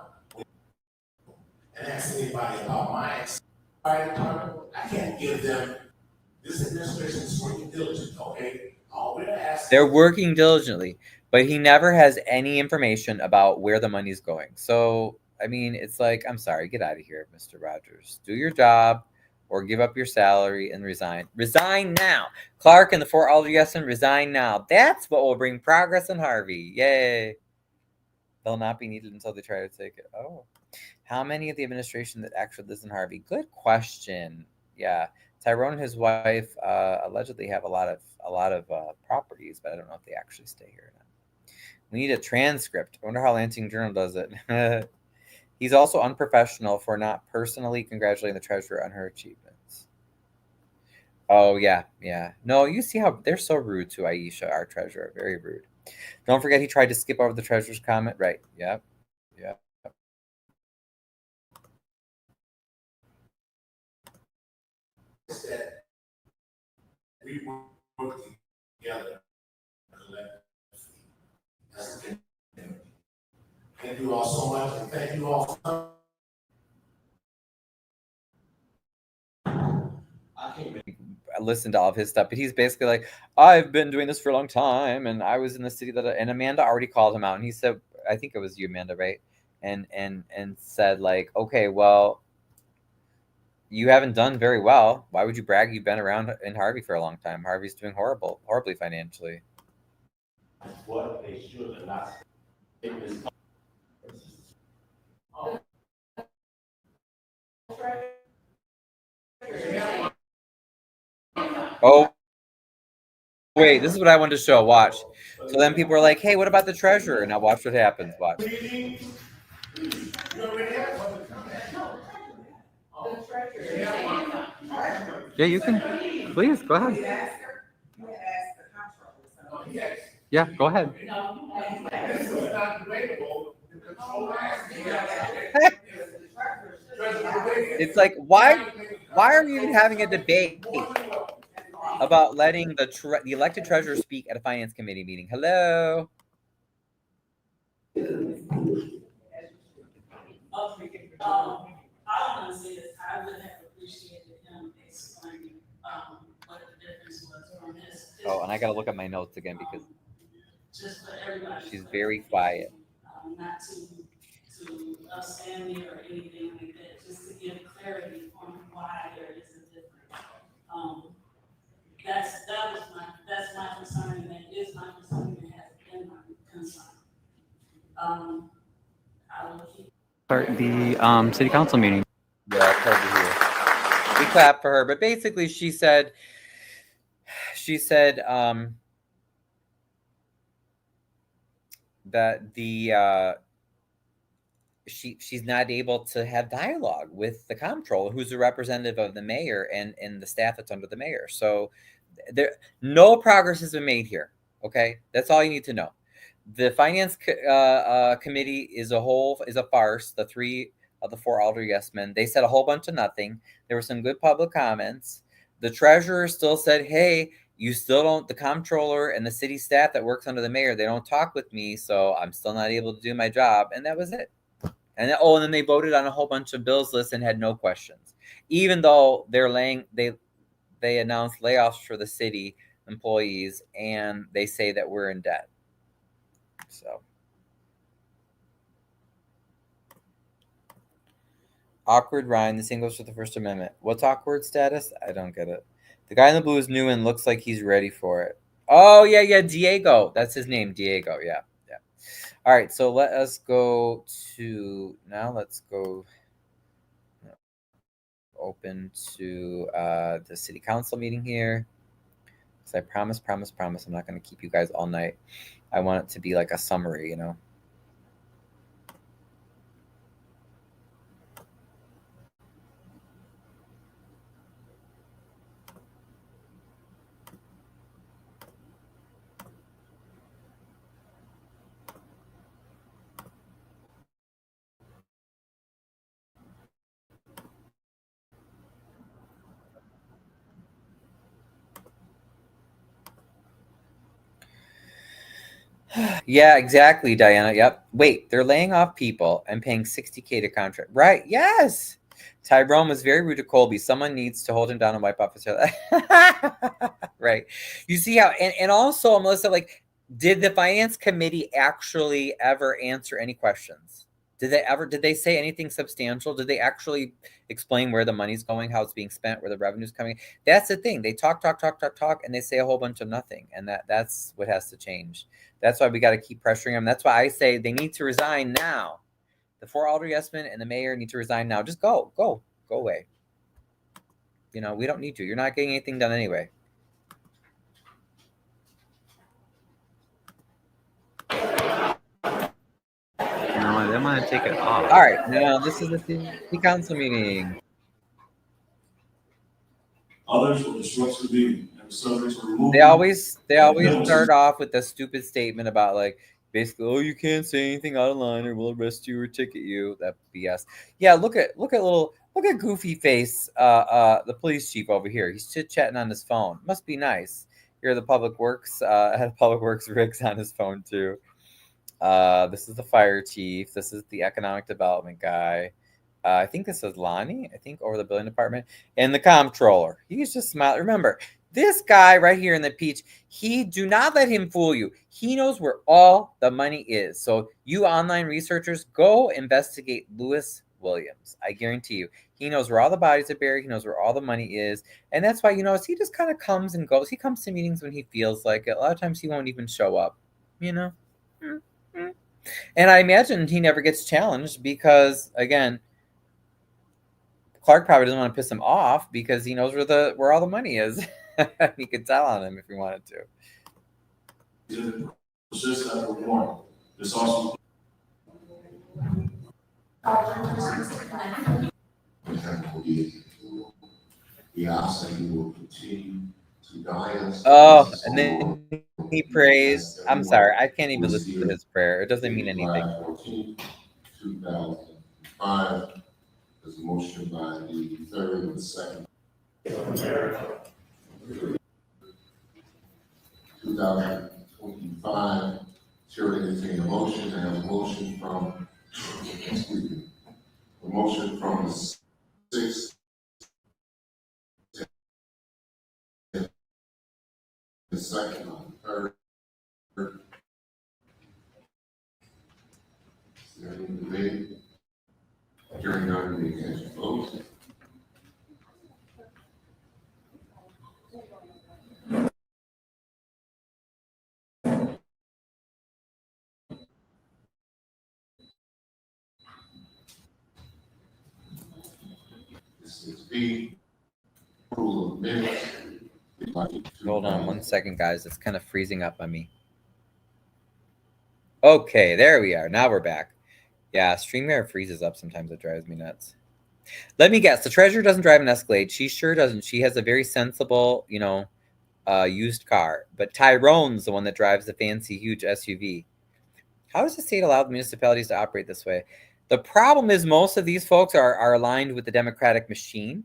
and ask anybody about my fire department, I can't give them. This administration is working diligently, okay? All we're asking. They're working diligently, but he never has any information about where the money's going. So, I mean, it's like, I'm sorry, get out of here, Mr. Rogers. Do your job, or give up your salary and resign. Resign now. Clark and the Fort Alderson, resign now. That's what will bring progress in Harvey. Yay. They'll not be needed until they try to take it. Oh. How many of the administration that actually lives in Harvey? Good question. Yeah. Tyrone and his wife allegedly have a lot of properties, but I don't know if they actually stay here or not. We need a transcript. I wonder how Lansing Journal does it. He's also unprofessional for not personally congratulating the treasurer on her achievements. Oh, yeah. No, you see how they're so rude to Aisha, our treasurer. Very rude. Don't forget he tried to skip over the treasurer's comment. Right. Yep. That we work together as a community. Thank you all so much, and thank you all. I listened to all of his stuff, but he's basically like, I've been doing this for a long time, and I was in the city and Amanda already called him out, and he said, I think it was you, Amanda, right? And said like, okay, well, you haven't done very well. Why would you brag? You've been around in Harvey for a long time. Harvey's doing horribly financially. What they should have not. Oh, wait, this is what I wanted to show. Watch. So then people are like, hey, what about the treasurer? Now watch what happens. Watch. Yeah, you can. Please, go ahead. Yeah, go ahead. It's like, why are we even having a debate about letting the elected treasurer speak at a finance committee meeting? Hello. All I want to say is I would have appreciated him explaining what the difference was from his. Oh, and I got to look at my notes again because just for everybody. She's very quiet. Not to upstand me or anything like that, just to give clarity on why there is a difference. That's my concern, and that is my concern, and has been my concern. I will keep. Start the city council meeting. Yeah, it's hard to hear. We clapped for her, but basically she said that she's not able to have dialogue with the comptroller, who's a representative of the mayor and the staff that's under the mayor. So there, no progress has been made here. Okay, that's all you need to know. The finance committee is a farce. The 3 of the 4 alder yes men, they said a whole bunch of nothing. There were some good public comments. The treasurer still said, hey, you still don't, the comptroller and the city staff that works under the mayor, they don't talk with me, so I'm still not able to do my job. And that was it. And then they voted on a whole bunch of bills lists and had no questions, even though they announced layoffs for the city employees, and they say that we're in debt. So Awkward Ryan. The same goes for the First Amendment. What's awkward status? I don't get it. The guy in the blue is new and looks like he's ready for it. Oh, yeah, Diego. That's his name, Diego. Yeah. All right, so let us go to, now let's go open to the city council meeting here. Because I promise, I'm not going to keep you guys all night. I want it to be like a summary, you know? Yeah, exactly, Diana. Yep. Wait, they're laying off people and paying $60K to contract. Right. Yes. Tyrone was very rude to Colby. Someone needs to hold him down and wipe off his hair. Right. You see how, and also, Melissa, like, did the finance committee actually ever answer any questions? Did they say anything substantial? Did they actually explain where the money's going, how it's being spent, where the revenue's coming? That's the thing. They talk, and they say a whole bunch of nothing. And that's what has to change. That's why we got to keep pressuring them. That's why I say they need to resign now. The 4 alder yes-men and the mayor need to resign now. Just go away. You know, we don't need to. You're not getting anything done anyway. I'm going to take it off. All right, now this is the city council meeting. Others will disrupt the meeting and subject to removal. They always start off with a stupid statement about, like, basically, oh, you can't say anything out of line or we'll arrest you or ticket you. That BS. Yeah, look at goofy face the police chief over here. He's chit-chatting on his phone. Must be nice. Here the public works had public works Rick's on his phone too. This is the fire chief. This is the economic development guy. I think this is Lonnie, over the building department. And the comptroller. He's just smiling. Remember, this guy right here in the peach, do not let him fool you. He knows where all the money is. So you online researchers, go investigate Lewis Williams. I guarantee you. He knows where all the bodies are buried. He knows where all the money is. And that's why, he just kind of comes and goes. He comes to meetings when he feels like it. A lot of times he won't even show up, And I imagine he never gets challenged because, again, Clark probably doesn't want to piss him off because he knows where all the money is. He could tell on him if he wanted to. This also. We ask that you will continue to guide us. Oh, and then he prays. I'm sorry, I can't even listen to his prayer. It doesn't mean anything. 2005. There's a motion by the third and the second. 2025. Chair will entertain a motion. I have a motion from, the sixth. The second on the third. Is there any debate? Hearing none, we can vote. This is B. Approval of minutes. Hold on 1 second, guys. It's kind of freezing up on me. Okay, there we are. Now we're back. Yeah, StreamYard freezes up sometimes. It drives me nuts. Let me guess. The treasurer doesn't drive an Escalade. She sure doesn't. She has a very sensible, used car. But Tyrone's the one that drives the fancy, huge SUV. How does the state allow the municipalities to operate this way? The problem is most of these folks are aligned with the Democratic machine.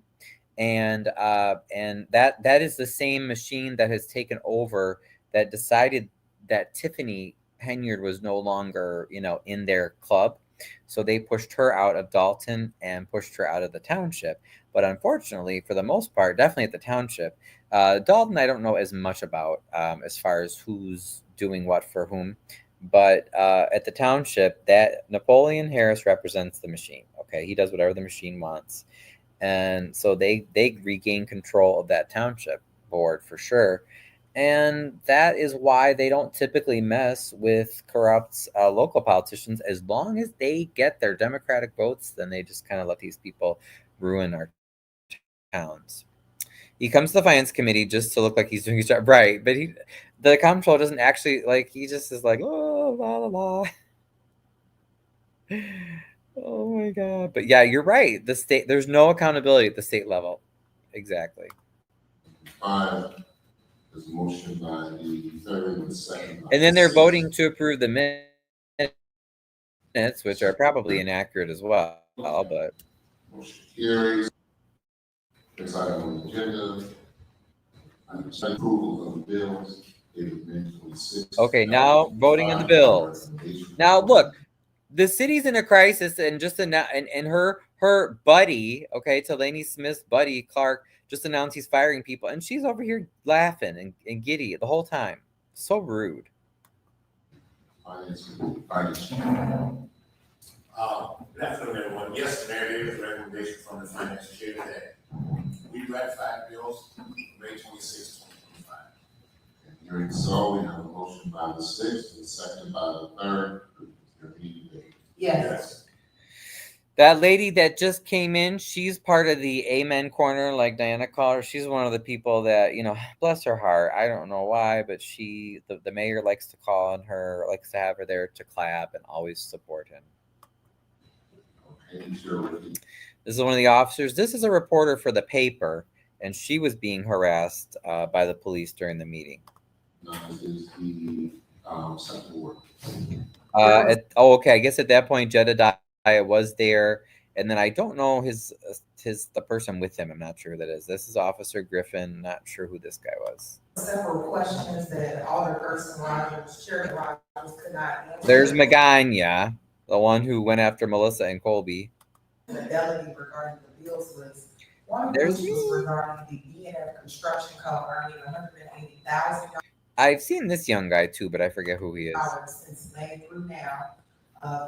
And that is the same machine that has taken over, that decided that Tiffany Henyard was no longer, in their club. So they pushed her out of Dalton and pushed her out of the township. But unfortunately, for the most part, definitely at the township, Dalton, I don't know as much about as far as who's doing what for whom. But at the township, that Napoleon Harris represents the machine. Okay, he does whatever the machine wants, and so they regain control of that township board for sure. And that is why they don't typically mess with corrupt local politicians. As long as they get their Democratic votes, then they just kind of let these people ruin our towns. He comes to the finance committee just to look like he's doing his job right, but the comptroller doesn't actually like. He just is like, oh la la la. Oh my god! But yeah, you're right. The state, there's no accountability at the state level. Exactly. 5, there's a motion by the third and the second. And then they're voting to approve the minutes, which are probably inaccurate as well. But Motion carries. Next item on the agenda. Approval of the bills dated May 26th. okay, now voting on the bills. Now look, the city's in a crisis, and just and her buddy, okay, Delaney Smith's buddy Clark, just announced he's firing people, and she's over here laughing and giddy the whole time. So rude. Finance. Good afternoon, everyone. Yesterday, there was a recommendation from the finance chair that we ratify bills May 26, 2025. Hearing so, we have a motion by the sixth and second by the third. Yes. That lady that just came in, she's part of the Amen Corner, like Diana called her. She's one of the people that, bless her heart. I don't know why, but the mayor likes to call on her, likes to have her there to clap and always support him. Okay, sure. This is one of the officers. This is a reporter for the paper, and she was being harassed by the police during the meeting. No, this is the second word. Okay. I guess at that point, Jedediah was there, and then I don't know the person with him. I'm not sure who that is. This is Officer Griffin. Not sure who this guy was. Several questions that Alderperson Rogers, Chairman Rogers could not answer. There's Magana, the one who went after Melissa and Colby. Fidelity regarding the bills was one of There's those was regarding the BNF construction co earning $180,000 I've seen this young guy too, but I forget who he is. since May through now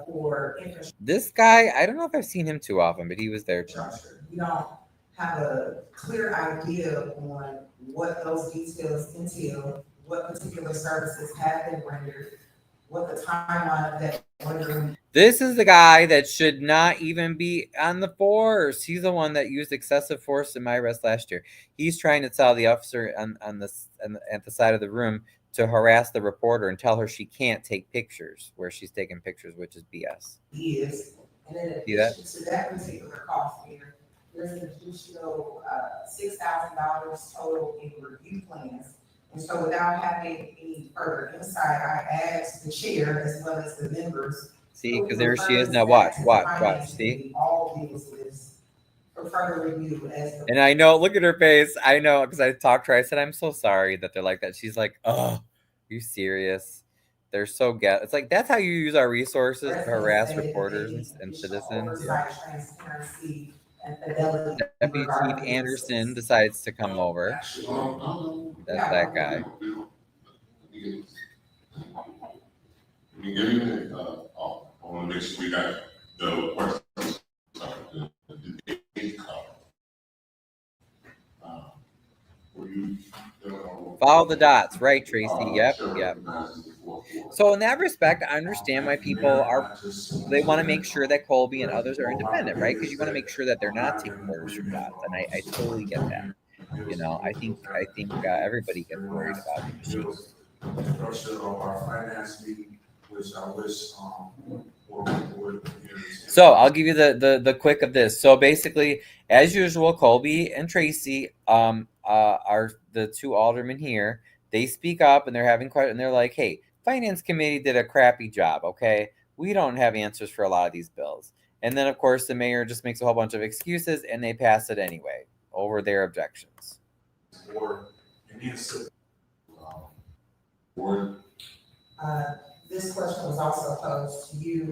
for infrastructure. This guy, I don't know if I've seen him too often, but he was there too. We don't have a clear idea on what those details entail, what particular services have been rendered, what the timeline of that rendering. This is the guy that should not even be on the force. He's the one that used excessive force in my arrest last year. He's trying to tell the officer at the side of the room to harass the reporter and tell her she can't take pictures where she's taking pictures, which is BS. And in See that? addition to that particular cost here, there's an additional $6,000 total in review plans. And so without having any further insight, I asked the chair as well as the members. See, because there she is now. Watch. See? All deals with this for further review as. And I know, look at her face. I know, because I talked to her. I said, I'm so sorry that they're like that. She's like, oh, are you serious? They're so it's like, that's how you use our resources to harass reporters and citizens. Transparency and fidelity. Deputy Chief Anderson decides to come over. That's that guy. I want to make sure we got the questions. Follow the dots, right, Tracy? Yep. So in that respect, I understand why people they want to make sure that Colby and others are independent, right? Because you want to make sure that they're not taking orders from dots, and I totally get that. I think everybody gets worried about the machine. Structure of our finance meeting, which I wish So I'll give you the quick of this. So basically, as usual, Colby and Tracy are the two aldermen here. They speak up and they're having questions, and they're like, hey, finance committee did a crappy job, okay? We don't have answers for a lot of these bills. And then, of course, the mayor just makes a whole bunch of excuses, and they pass it anyway over their objections. This question was also posed to you.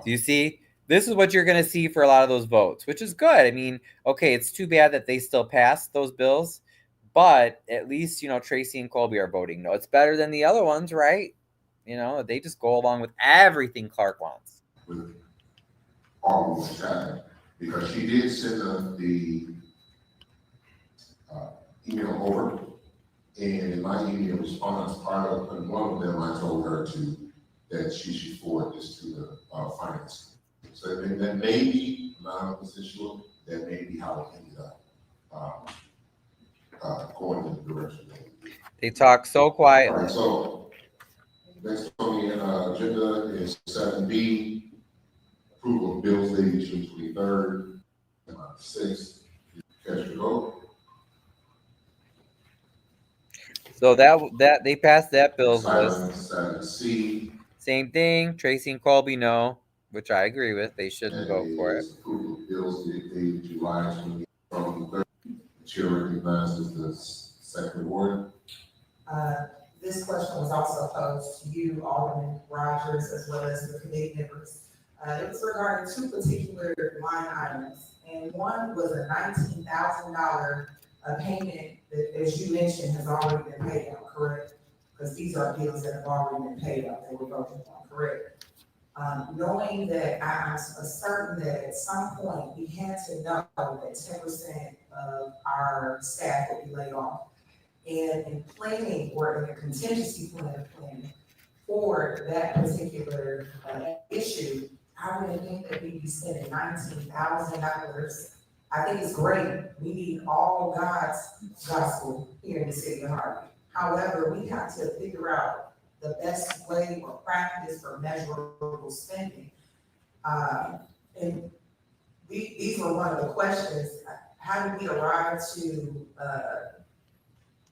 Do you see? This is what you're going to see for a lot of those votes, which is good. I mean, okay, it's too bad that they still passed those bills, but at least, Tracy and Colby are voting no. It's better than the other ones, right? they just go along with everything Clark wants. With all of what's happening, because she did send the email over, and in my email response, part of one of them, I told her that she should forward this to the finance. So that may be, I'm not 100% sure, that may be how it ended up going in the direction. They talk so quietly. All right, so next on the agenda is 7B, approval of bills dated June 23rd, 6th. Catch your vote. So that they passed that bills list. 7C. Same thing. Tracy and Colby, no, which I agree with. They shouldn't vote for it. Approval of bills dated July 23rd. The chair recognizes the second ward. This question was also posed to you, Alderman Rogers, as well as the committee members. It was regarding two particular line items, and one was a $19,000 payment that, as you mentioned, has already been paid out, correct? Because these are bills that have already been paid out, that were voted on, correct? Knowing that I'm certain that at some point we had to know that 10% of our staff would be laid off. And in planning, or in a contingency plan of planning for that particular issue, I would think that we'd be spending $19,000. I think it's great. We need all God's gospel here in the city of Harvey. However, we have to figure out the best way or practice for measurable spending. And these were one of the questions. How did we arrive to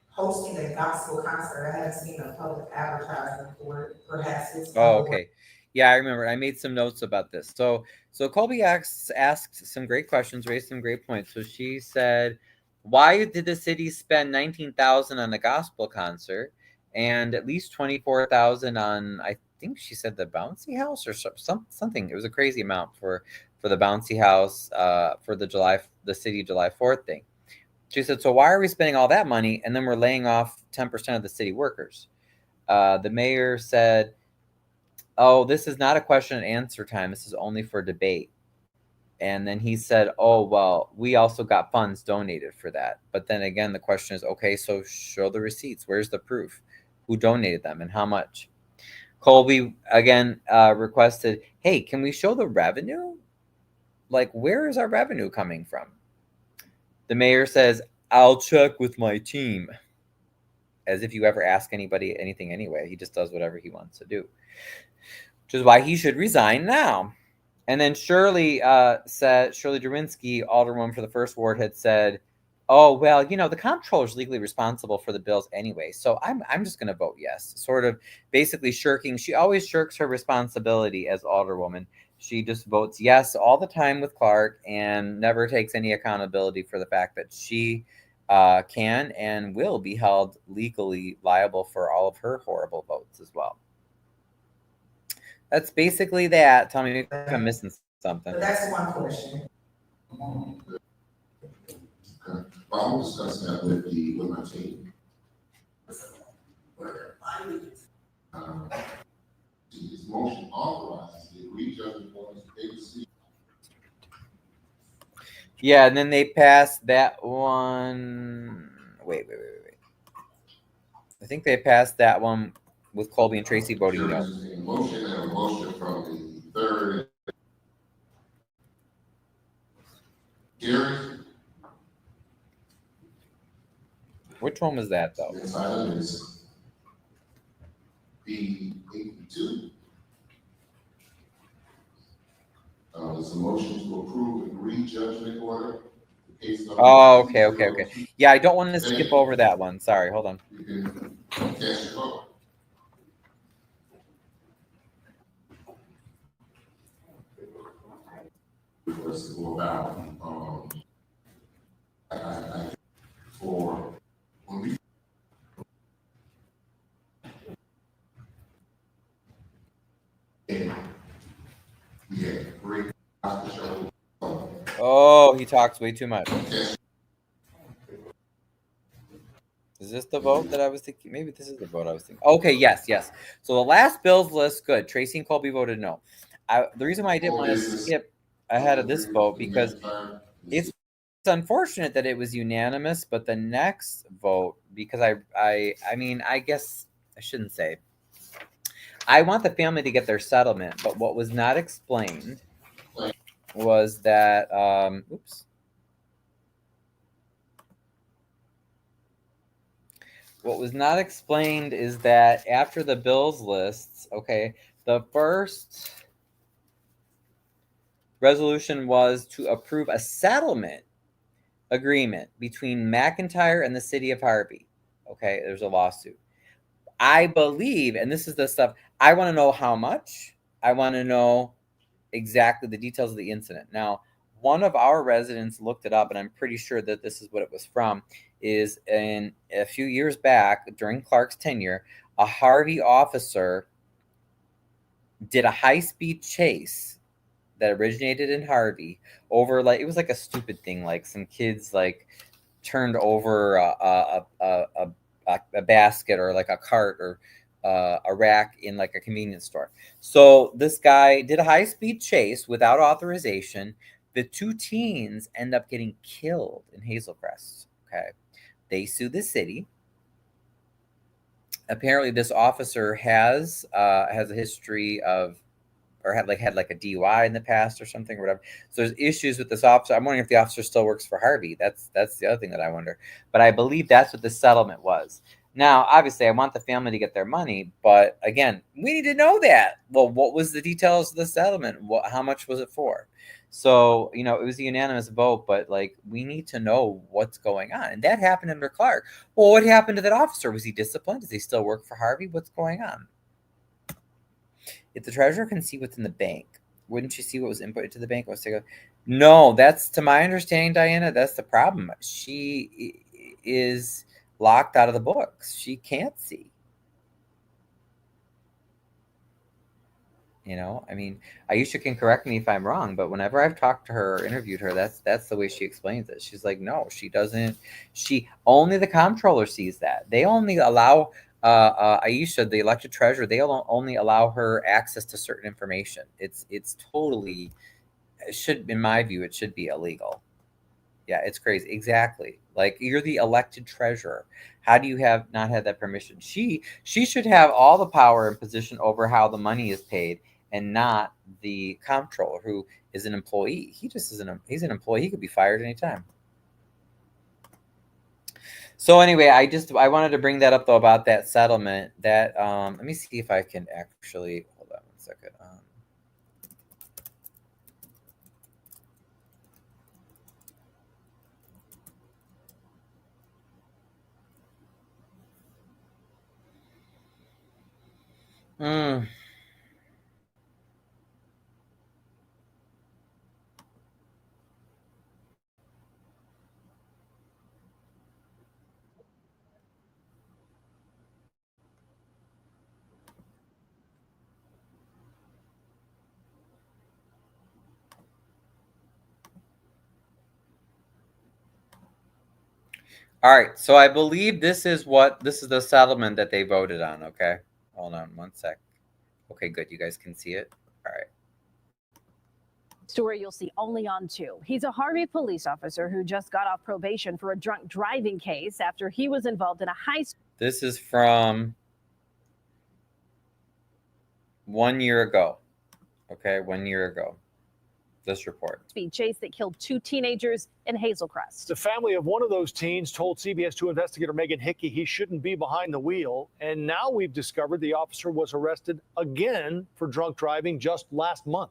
hosting a gospel concert? I haven't seen a public advertisement for it. Perhaps it's. Oh, okay. Yeah, I remember. I made some notes about this. So Colby asked some great questions, raised some great points. So she said, why did the city spend $19,000 on a gospel concert and at least $24,000 on, I think she said, the bouncy house or something? It was a crazy amount for the bouncy house for the city July 4th thing. She said, so why are we spending all that money and then we're laying off 10% of the city workers? The mayor said, oh, this is not a question and answer time. This is only for debate. And then he said, oh, well, we also got funds donated for that. But then again, the question is, okay, so show the receipts. Where's the proof? Who donated them and how much? Colby, again, requested, hey, can we show the revenue? Like, where is our revenue coming from? The mayor says, I'll check with my team. As if you ever ask anybody anything anyway. He just does whatever he wants to do. Which is why he should resign now. And then Shirley Drwinski, alderwoman for the first ward, had said, oh, well, the comptroller is legally responsible for the bills anyway. So I'm just going to vote yes. Sort of basically shirking. She always shirks her responsibility as alderwoman. She just votes yes all the time with Clark and never takes any accountability for the fact that she can and will be held legally liable for all of her horrible votes as well. That's basically that. Tell me if I'm missing something. But that's one question. Okay. I'll discuss that with my team. This motion authorizes the agreed judgment orders agency. Yeah, and then they passed that one. Wait. I think they passed that one with Colby and Tracy voting no. A motion from the third. Gary. Which one was that though? This item is B82. It's a motion to approve an agreed judgment order. Oh, okay. Yeah, I don't want to skip over that one. Sorry, hold on. You can cast your vote. Was to go about for when we had great show. Oh, he talks way too much. Is this the vote that I was thinking? Maybe this is the vote I was thinking. Okay, yes. So the last bills list, good. Tracy and Colby voted no. The reason why I didn't want to skip ahead of this vote because it's unfortunate that it was unanimous, but the next vote, because I mean, I guess I shouldn't say. I want the family to get their settlement, but what was not explained was that what was not explained is that after the bills lists, okay, the first resolution was to approve a settlement agreement between McIntyre and the city of Harvey. Okay, there's a lawsuit. I believe, and this is the stuff, I want to know how much. I want to know exactly the details of the incident. Now, one of our residents looked it up, and I'm pretty sure that this is what it was from, is in a few years back, during Clark's tenure, a Harvey officer did a high-speed chase that originated in Harvey over, like, it was like a stupid thing, like some kids like turned over a basket or like a cart or a rack in like a convenience store. So this guy did a high-speed chase without authorization. The two teens end up getting killed in Hazel Crest. Okay, they sue the city. Apparently, this officer has a history of, or had like a DUI in the past or something or whatever. So there's issues with this officer. I'm wondering if the officer still works for Harvey. That's the other thing that I wonder. But I believe that's what the settlement was. Now, obviously, I want the family to get their money, but again, we need to know that. Well, what was the details of the settlement? How much was it for? So, you know, it was a unanimous vote, but like we need to know what's going on. And that happened under Clark. Well, what happened to that officer? Was he disciplined? Does he still work for Harvey? What's going on? If the treasurer can see what's in the bank, wouldn't she see what was input into the bank? No, that's, to my understanding, Diana, that's the problem. She is locked out of the books. She can't see. You know, I mean, Aisha can correct me if I'm wrong, but whenever I've talked to her or interviewed her, that's the way she explains it. She's like, no, she doesn't. She only, the comptroller sees that. They only allow Aisha, the elected treasurer, they only allow her access to certain information. It's totally, it should, in my view, it should be illegal. Yeah, it's crazy. Exactly. Like, you're the elected treasurer. How do you not have that permission? She should have all the power and position over how the money is paid, and not the comptroller, who is an employee. He just isn't. He's an employee. He could be fired anytime. So anyway, I wanted to bring that up though about that settlement. That let me see if I can actually, hold on one second. All right, so I believe this is the settlement that they voted on. Okay, hold on one sec. Okay, good. You guys can see it. All right. Story you'll see only on 2. He's a Harvey police officer who just got off probation for a drunk driving case after he was involved in a high school. This is from 1 year ago. Okay, 1 year ago. This report. Speed chase that killed 2 teenagers in Hazel Crest. The family of one of those teens told CBS 2 investigator Megan Hickey he shouldn't be behind the wheel. And now we've discovered the officer was arrested again for drunk driving just last month.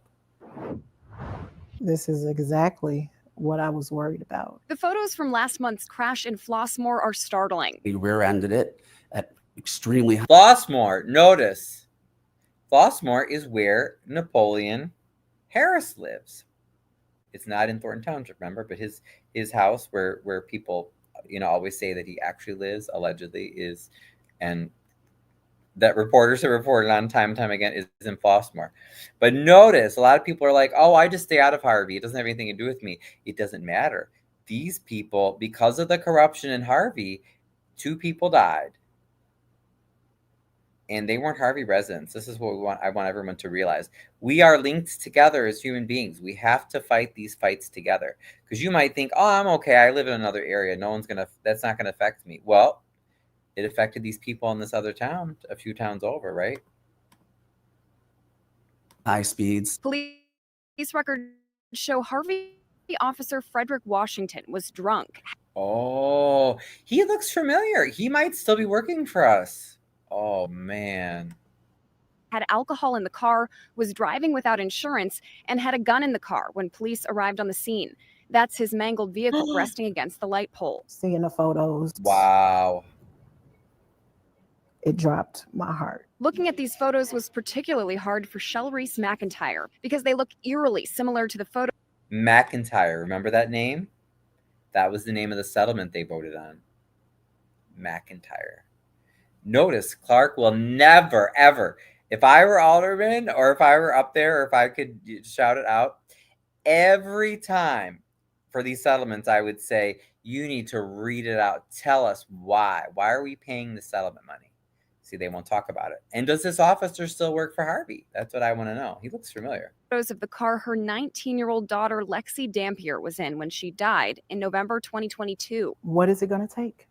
This is exactly what I was worried about. The photos from last month's crash in Flossmoor are startling. We rear-ended it at extremely high. Flossmoor, notice. Flossmoor is where Napoleon Harris lives. It's not in Thornton Township, remember, but his house where people, you know, always say that he actually lives, allegedly, is, and that reporters have reported on time and time again, is in Flossmoor. But notice, a lot of people are like, oh, I just stay out of Harvey. It doesn't have anything to do with me. It doesn't matter. These people, because of the corruption in Harvey, 2 people died, and they weren't Harvey residents. This is what I want everyone to realize. We are linked together as human beings. We have to fight these fights together. Because you might think, oh, I'm okay. I live in another area. That's not going to affect me. Well, it affected these people in this other town a few towns over, right? High speeds. Police records show Harvey officer Frederick Washington was drunk. Oh, he looks familiar. He might still be working for us. Oh, man. Had alcohol in the car, was driving without insurance, and had a gun in the car when police arrived on the scene. That's his mangled vehicle resting against the light pole. Seeing the photos, Wow. it dropped my heart. Looking at these photos was particularly hard for Shellreese McIntyre because they look eerily similar to the photo. McIntyre, remember that name? That was the name of the settlement they voted on. McIntyre. Notice Clark will never, ever, if I were alderman or if I were up there or if I could shout it out, every time for these settlements, I would say, you need to read it out. Tell us why. Why are we paying the settlement money? See, they won't talk about it. And does this officer still work for Harvey? That's what I want to know. He looks familiar. Photos of the car her 19-year-old daughter, Lexi Dampier, was in when she died in November 2022. What is it going to take?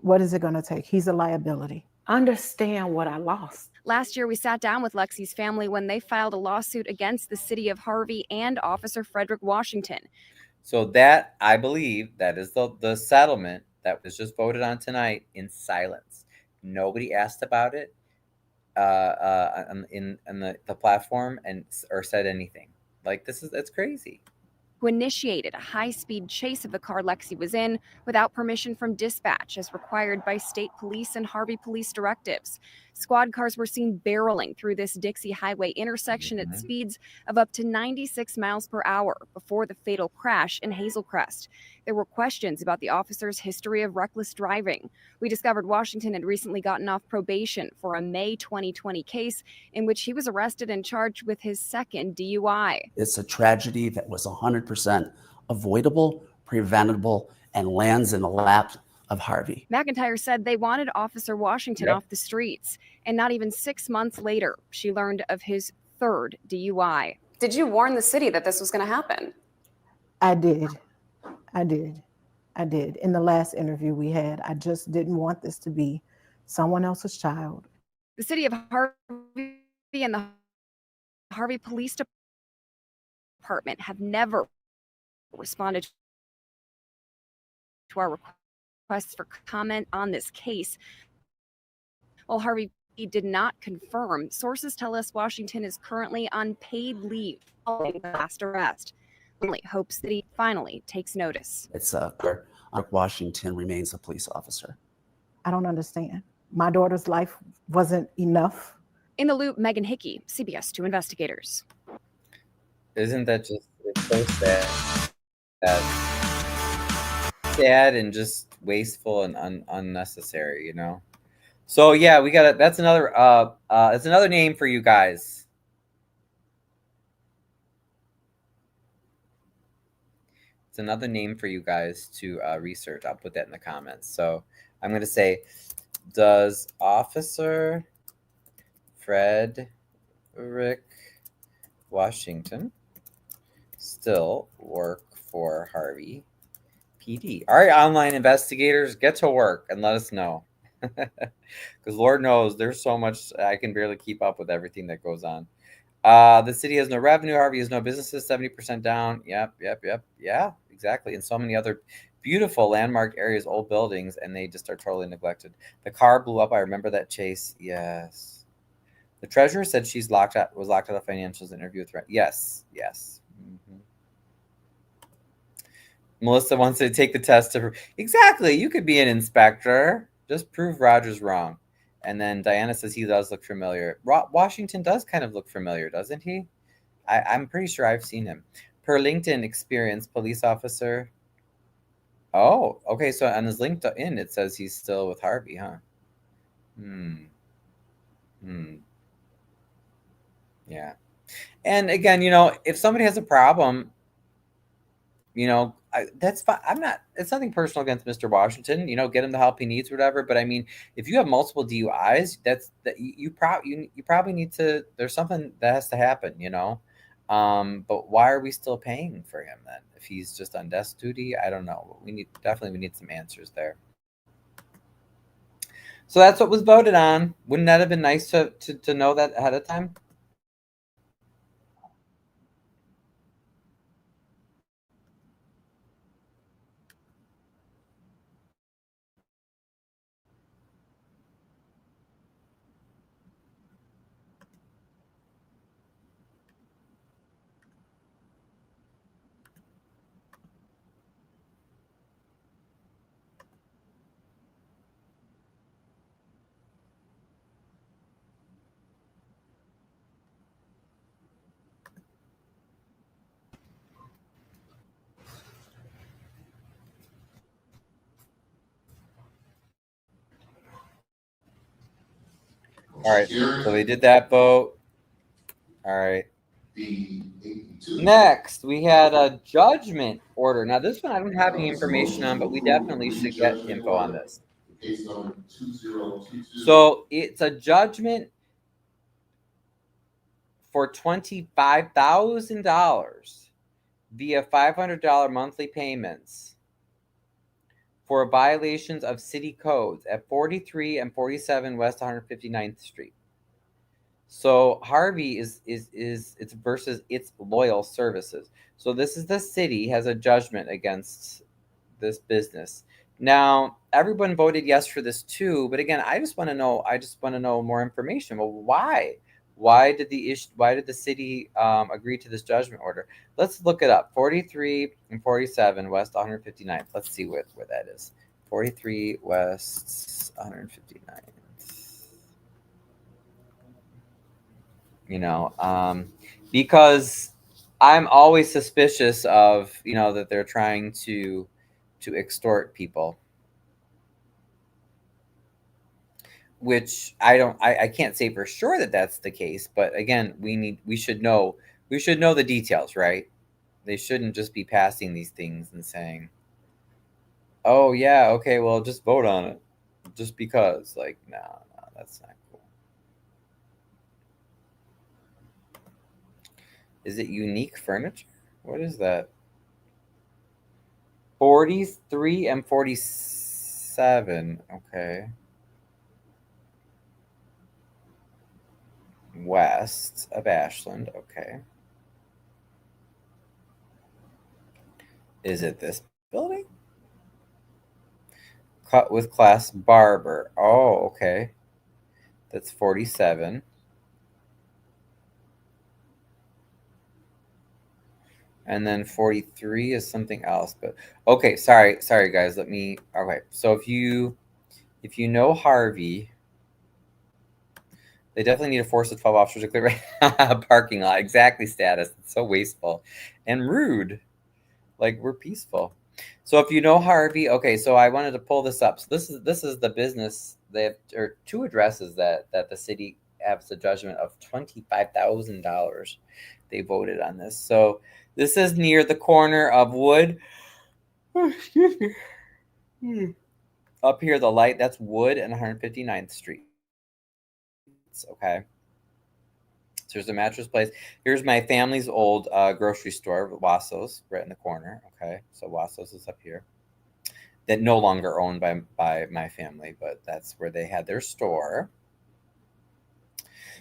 What is it going to take? He's a liability. Understand what I lost. Last year, we sat down with Lexi's family when they filed a lawsuit against the city of Harvey and Officer Frederick Washington. So that, I believe, that is the settlement that was just voted on tonight in silence. Nobody asked about it in the platform or said anything. Like, that's crazy. Who initiated a high-speed chase of the car Lexi was in without permission from dispatch as required by state police and Harvey police directives. Squad cars were seen barreling through this Dixie Highway intersection at speeds of up to 96 miles per hour before the fatal crash in Hazel Crest. There were questions about the officer's history of reckless driving. We discovered Washington had recently gotten off probation for a May 2020 case in which he was arrested and charged with his second DUI. It's a tragedy that was 100% avoidable, preventable, and lands in the lap of Harvey. McIntyre said they wanted Officer Washington off the streets, and not even 6 months later, she learned of his third DUI. Did you warn the city that this was going to happen? I did. In the last interview we had, I just didn't want this to be someone else's child. The city of Harvey and the Harvey Police Department have never responded to our requests for comment on this case. While Harvey did not confirm, sources tell us Washington is currently on paid leave following the last arrest. Only hopes that he finally takes notice. It's Washington remains a police officer. I don't understand. My daughter's life wasn't enough. In the loop, Megan Hickey, CBS 2 investigators. Isn't that just, it's so sad. Sad and just wasteful and unnecessary, you know? So yeah, we got that's another it's another name for you guys. It's another name for you guys to research. I'll put that in the comments. So I'm going to say, does Officer Frederick Washington still work for Harvey PD? All right, online investigators, get to work and let us know. Because Lord knows there's so much, I can barely keep up with everything that goes on. The city has no revenue. Harvey has no businesses, 70% down. Yep. Yeah, exactly. And so many other beautiful landmark areas, old buildings, and they just are totally neglected. The car blew up. I remember that chase. Yes. The treasurer said was locked out of financials interview with Yes. Mm-hmm. Melissa wants to take the test exactly. You could be an inspector. Just prove Roger's wrong. And then Diana says he does look familiar. Washington does kind of look familiar, doesn't he? I'm pretty sure I've seen him. Per LinkedIn experience, police officer. Oh, okay. So on his LinkedIn, it says he's still with Harvey, huh? Yeah. And again, if somebody has a problem, that's fine. It's nothing personal against Mr. Washington. Get him the help he needs, whatever. But I mean, if you have multiple DUIs, you probably need to. There's something that has to happen. But why are we still paying for him then? If he's just on desk duty, I don't know. We need some answers there. So that's what was voted on. Wouldn't that have been nice to know that ahead of time? All right, so we did that vote. All right. Next, we had a judgment order. Now, this one I don't have any information on, but we definitely should get info on this. Case number 2022. So it's a judgment for $25,000 via $500 monthly payments for violations of city codes at 43 and 47 West 159th Street. So Harvey is it's versus its loyal services. So this is the city has a judgment against this business. Now, everyone voted yes for this too, but again, I just want to know more information. Well, why? Why did the city agree to this judgment order? Let's look it up. 43 and 47 West 159th. Let's see where that is. 43 West 159th. Because I'm always suspicious of, that they're trying to extort people, which I can't say for sure that that's the case. But again, we should know the details, right? They shouldn't just be passing these things and saying, oh yeah, okay, well, just vote on it just because. No, that's not cool. Is it unique furniture? What is that? 43 and 47. Okay. West of Ashland. Okay. Is it this building? Cut with class barber. Oh, okay. That's 47. And then 43 is something else. But okay, sorry guys. Okay. So if you know Harvey, they definitely need to force the 12 officers to clear a parking lot. Exactly, status. It's so wasteful and rude. We're peaceful. So if you know Harvey, okay. So I wanted to pull this up. So this is the business. They have two addresses that the city has a judgment of $25,000. They voted on this. So this is near the corner of Wood. Oh, excuse me. Up here, the light, that's Wood and 159th Street. Okay. So there's a mattress place. Here's my family's old grocery store, Wasso's, right in the corner. Okay. So Wasso's is up here. That no longer owned by my family, but that's where they had their store.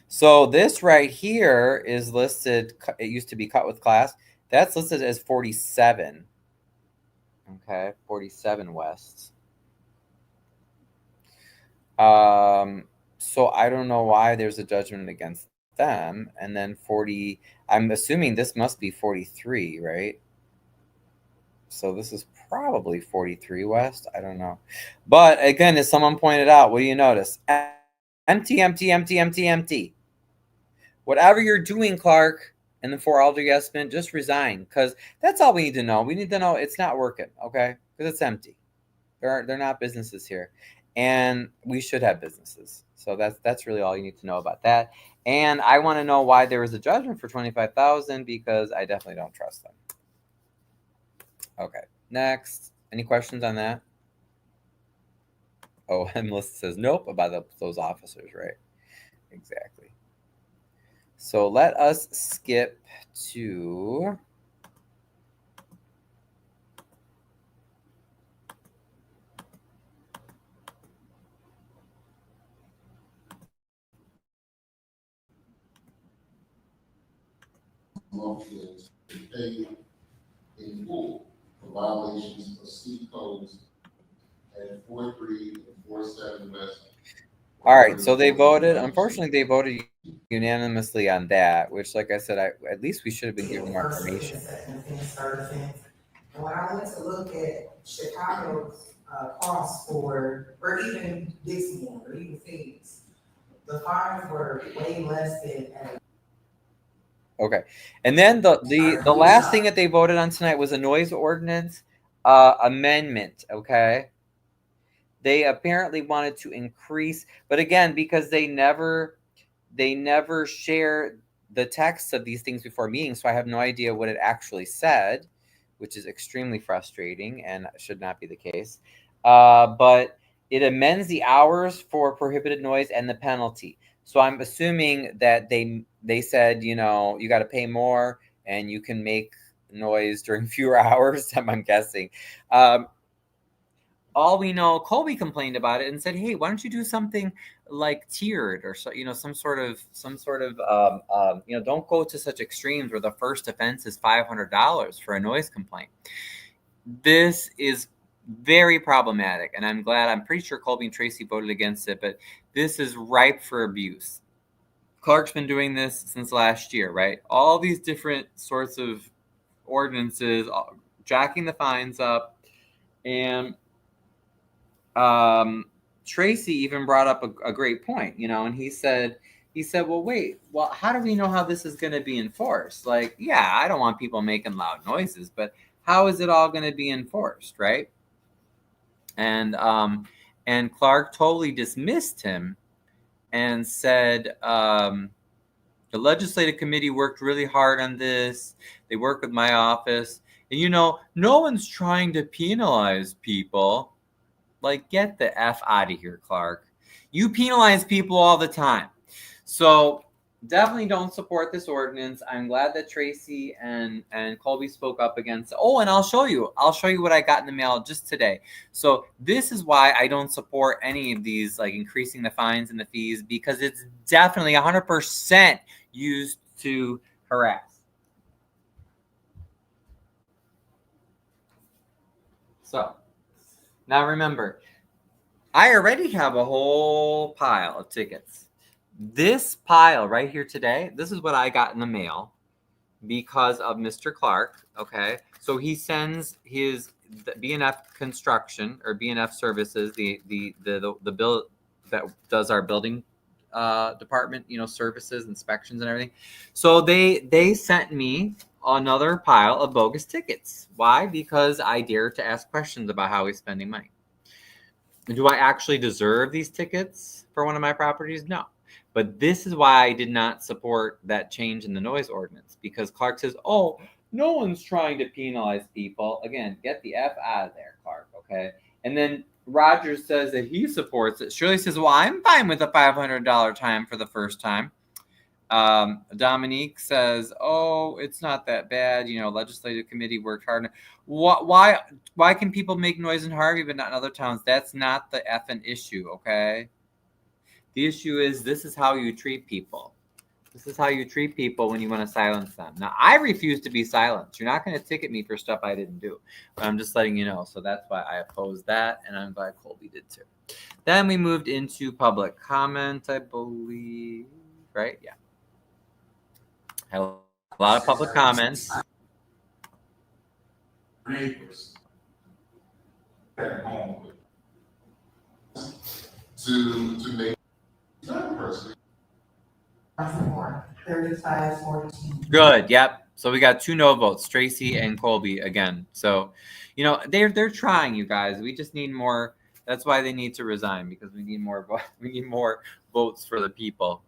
So this right here is listed. It used to be cut with class. That's listed as 47. Okay, 47 West. So I don't know why there's a judgment against them. And then 40, I'm assuming this must be 43, right? So this is probably 43 West. I don't know. But again, as someone pointed out, what do you notice? Empty, empty, empty, empty, empty. Whatever you're doing, Clark, and then for Alder Yesman, just resign, because that's all we need to know. We need to know it's not working, okay? Because it's empty. They're not businesses here, and we should have businesses. So that's really all you need to know about that. And I want to know why there was a judgment for $25,000, because I definitely don't trust them. Okay. Next. Any questions on that? Oh, and Melissa says, nope, about those officers, right? Exactly. So let us skip to... monthly to pay in full for violations of city codes at 43 and 47 West. All right, so they voted. Unfortunately, they voted unanimously on that, which, like I said, at least we should have been given more information. And when I went to look at Chicago's costs for, or even Dixieland, or even Phoenix, the fines were way less than. Okay, and then the last thing that they voted on tonight was a noise ordinance amendment. Okay, they apparently wanted to increase, but again, because they never share the text of these things before meetings, so I have no idea what it actually said, which is extremely frustrating and should not be the case. But it amends the hours for prohibited noise and the penalty. So I'm assuming that they said, you know, you got to pay more and you can make noise during fewer hours. I'm guessing. All we know, Colby complained about it and said, "Hey, why don't you do something like tiered or so, you know, some sort of, you know, don't go to such extremes where the first offense is $500 for a noise complaint." This is very problematic, and I'm pretty sure Colby and Tracy voted against it, but this is ripe for abuse. Clark's been doing this since last year, right? All these different sorts of ordinances, jacking the fines up, and Tracy even brought up a great point, you know, and he said, well, wait, well, how do we know how this is going to be enforced? Like, yeah, I don't want people making loud noises, but how is it all going to be enforced, right? And Clark totally dismissed him and said, the legislative committee worked really hard on this. They worked with my office. And, you know, no one's trying to penalize people. Like, get the F out of here, Clark. You penalize people all the time. So definitely don't support this ordinance. I'm glad that Tracy and Colby spoke up against it. Oh, and I'll show you what I got in the mail just today. So this is why I don't support any of these, like increasing the fines and the fees, because it's definitely 100% used to harass. So now remember, I already have a whole pile of tickets. This pile right here today, this is what I got in the mail because of Mr. Clark, okay? So he sends his BNF construction or BNF services, the bill that does our building department, you know, services, inspections and everything. So they sent me another pile of bogus tickets. Why? Because I dare to ask questions about how he's spending money. Do I actually deserve these tickets for one of my properties? No. But this is why I did not support that change in the noise ordinance, because Clark says, oh, no one's trying to penalize people. Again, get the F out of there, Clark, okay? And then Rogers says that he supports it. Shirley says, well, I'm fine with a $500 time for the first time. Dominique says, oh, it's not that bad. You know, legislative committee worked hard. Why can people make noise in Harvey but not in other towns? That's not the effing issue, okay? The issue is this is how you treat people. This is how you treat people when you want to silence them. Now, I refuse to be silenced. You're not going to ticket me for stuff I didn't do. But I'm just letting you know. So that's why I oppose that, and I'm glad Colby did too. Then we moved into public comment, I believe, right? Yeah. Had a lot of public comments. Neighbors at home to make that person. 35-14. Good. Yep. So we got 2 no votes, Tracy and Colby again. So, you know, they're trying, you guys. We just need more. That's why they need to resign, because we need more. We need more votes for the people.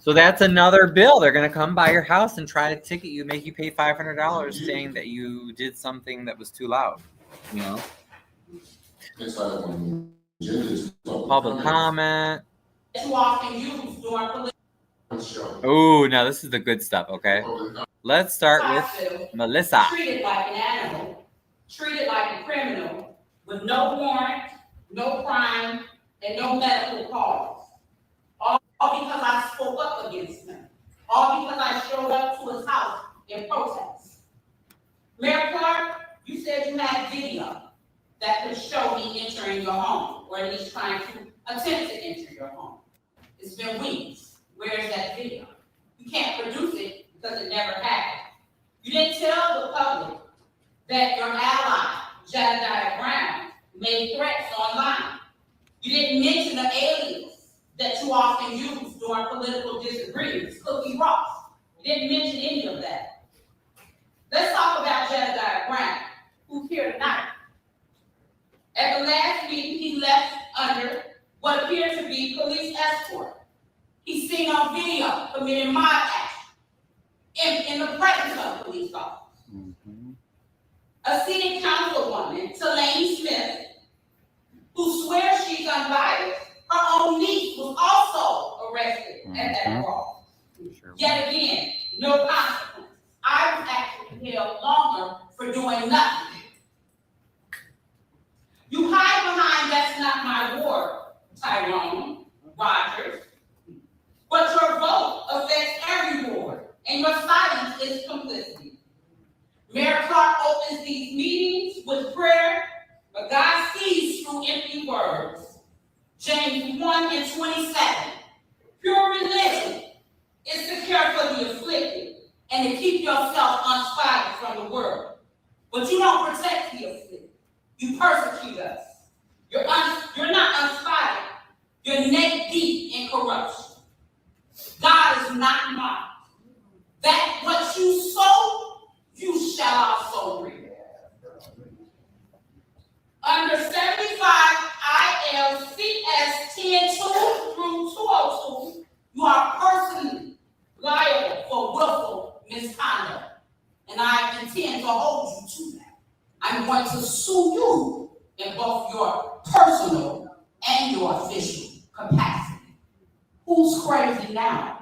So that's another bill. They're gonna come by your house and try to ticket you, make you pay $500, saying that you did something that was too loud. You know, It's like when the agenda is public comment. Too often used during political. Oh, now this is the good stuff. Okay, let's start with Melissa. Treated like an animal, treated like a criminal, with no warrant, no crime, and no medical cause. All because I spoke up against him. All because I showed up to his house in protest. Mayor Clark, you said you had video that could show me entering your home, or at least trying to attempt to enter your home. It's been weeks. Where's that video? You can't produce it because it never happened. You didn't tell the public that your ally, Jedediah Brown, made threats online. You didn't mention the alias that you often use during political disagreements, Cookie Ross. You didn't mention any of that. Let's talk about Jedediah Brown, who's here tonight. At the last meeting, he left under what appeared to be police escort. He's seen on video committing mob action in the presence of police officers. A city councilwoman, Talane Smith, who swears she's unbiased, her own niece was also arrested at that cross. Yet again, no consequence. I was actually held longer for doing nothing. You hide behind "that's not my ward," Tyrone Rogers, but your vote affects every ward, and your silence is complicity. Mayor Clark opens these meetings with prayer, but God sees through empty words. James 1:27. Pure religion is to care for the afflicted and to keep yourself unspotted from the world. But you don't protect the afflicted. You persecute us. You're not unspotted. You're neck deep in corruption. God is not mocked. That what you sow, you shall also reap. Under 75 ILCS 10-2 through 202, you are personally liable for willful misconduct, and I intend to hold you to that. I'm going to sue you in both your personal and your official capacity. Who's crazy now?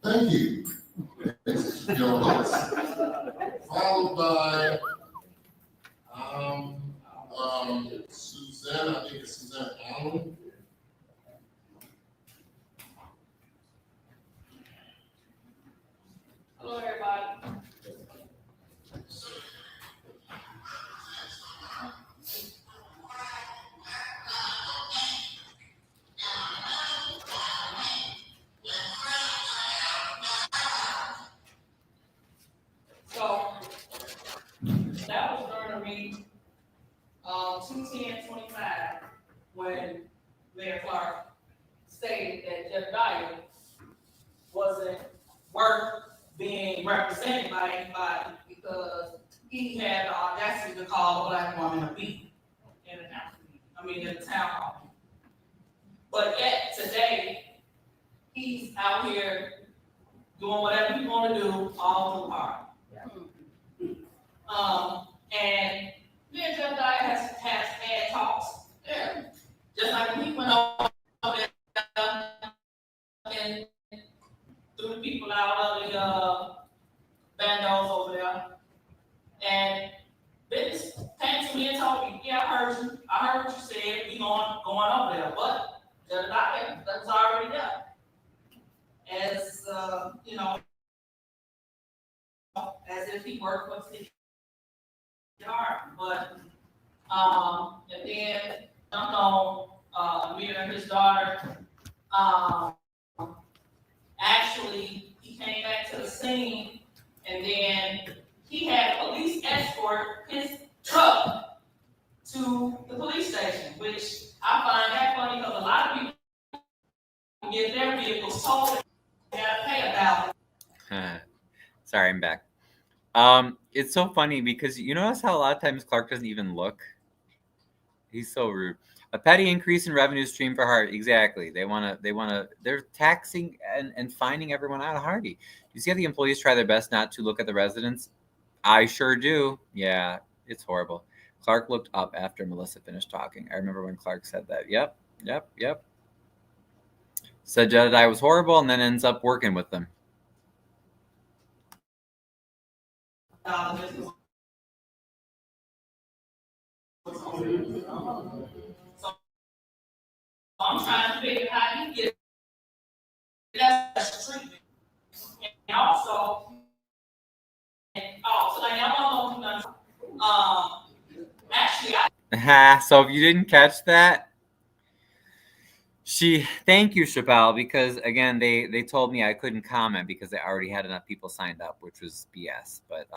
Thank you. Followed by Suzanne, I think it's Suzanne Allen. Hello, everybody. So that was during the meeting, 2/10/25, when Mayor Clark stated that Jedediah wasn't worth being represented by anybody because he had the audacity to call a black woman a beat in the town hall. But yet today, he's out here doing whatever he want to do all through party. And me and Jedediah has had talks. Yeah. Just like when he went over there and threw the people out of the bandos over there. And Vince came to me and told me, yeah, I heard you. I heard what you said. We going over there. But Jedediah, that's already there. As, as if he worked for the city yard. But, and then dumped on Amir and his daughter. Actually, he came back to the scene, and then he had police escort his truck to the police station, which I find that funny because a lot of people get their vehicles towed and they gotta pay about it. Sorry, I'm back. It's so funny because you notice how a lot of times Clark doesn't even look. He's so rude. A petty increase in revenue stream for Harvey. Exactly. They're taxing and fining everyone out of Harvey. You see how the employees try their best not to look at the residents? I sure do. Yeah, it's horrible. Clark looked up after Melissa finished talking. I remember when Clark said that. Yep. Said Jedediah was horrible and then ends up working with them. I'm trying to figure out how you get that treatment. And also, so like I'm actually So if you didn't catch that, thank you, Chappelle, because again they told me I couldn't comment because they already had enough people signed up, which was BS. But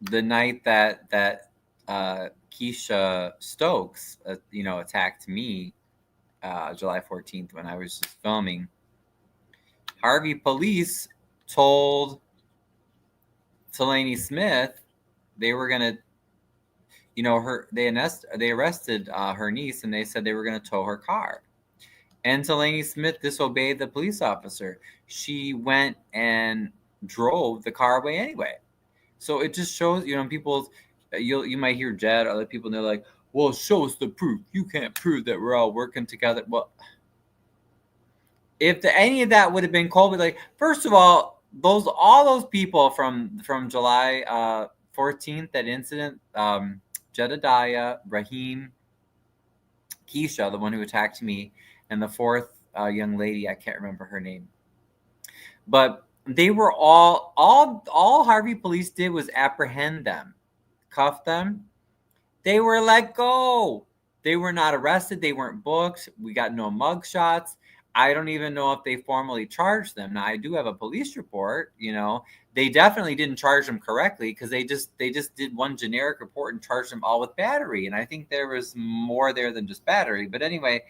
the night that Keisha Stokes attacked me, July 14th, when I was just filming, Harvey police told Delaney Smith they were gonna, they arrested her niece and they said they were gonna tow her car. And Delaney Smith disobeyed the police officer. She went and drove the car away anyway. So it just shows, people, you might hear Jed, other people, and they're like, well, show us the proof. You can't prove that we're all working together. Well, if any of that would have been Colby, like, first of all those people from July 14th, that incident, Jedediah, Raheem, Keisha, the one who attacked me, and the fourth young lady, I can't remember her name, but they were all Harvey police did was apprehend them, cuff them. They were let go. They were not arrested. They weren't booked. We got no mug shots. I don't even know if they formally charged them. Now I do have a police report. They definitely didn't charge them correctly because they just did one generic report and charged them all with battery. And I think there was more there than just battery. But anyway,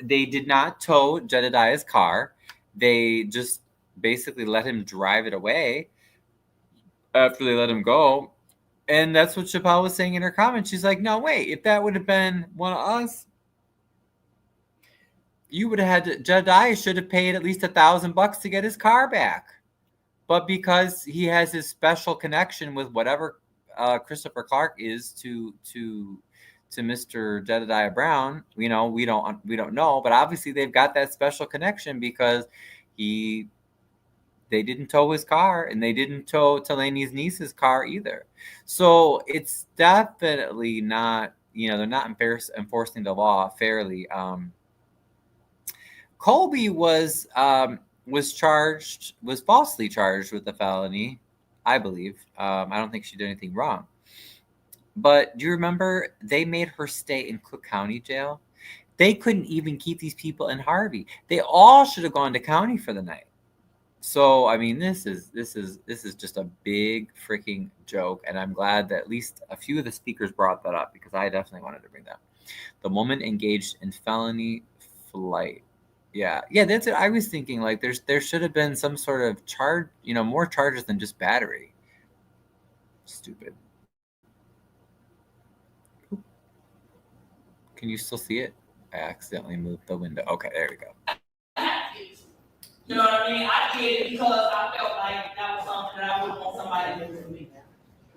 they did not tow Jedediah's car. They just basically let him drive it away after they let him go. And that's what Chappelle was saying in her comment. She's like, no, wait, if that would have been one of us, you would have had to, Jedediah should have paid at least $1,000 to get his car back. But because he has his special connection with whatever Christopher Clark is to Mr. Jedediah Brown, we don't know, but obviously they've got that special connection because they didn't tow his car and they didn't tow Delaney's niece's car either. So it's definitely not, they're not enforcing the law fairly. Colby was falsely charged with a felony, I believe. I don't think she did anything wrong. But do you remember they made her stay in Cook County jail? They couldn't even keep these people in Harvey. They all should have gone to county for the night. So I mean, this is just a big freaking joke, and I'm glad that at least a few of the speakers brought that up because I definitely wanted to bring that. The woman engaged in felony flight. Yeah, that's it. I was thinking like there should have been some sort of charge, more charges than just battery. Stupid. Can you still see it? I accidentally moved the window. Okay, there we go. You know what I mean? I did it because I felt like that was something that I wouldn't want somebody to do to me.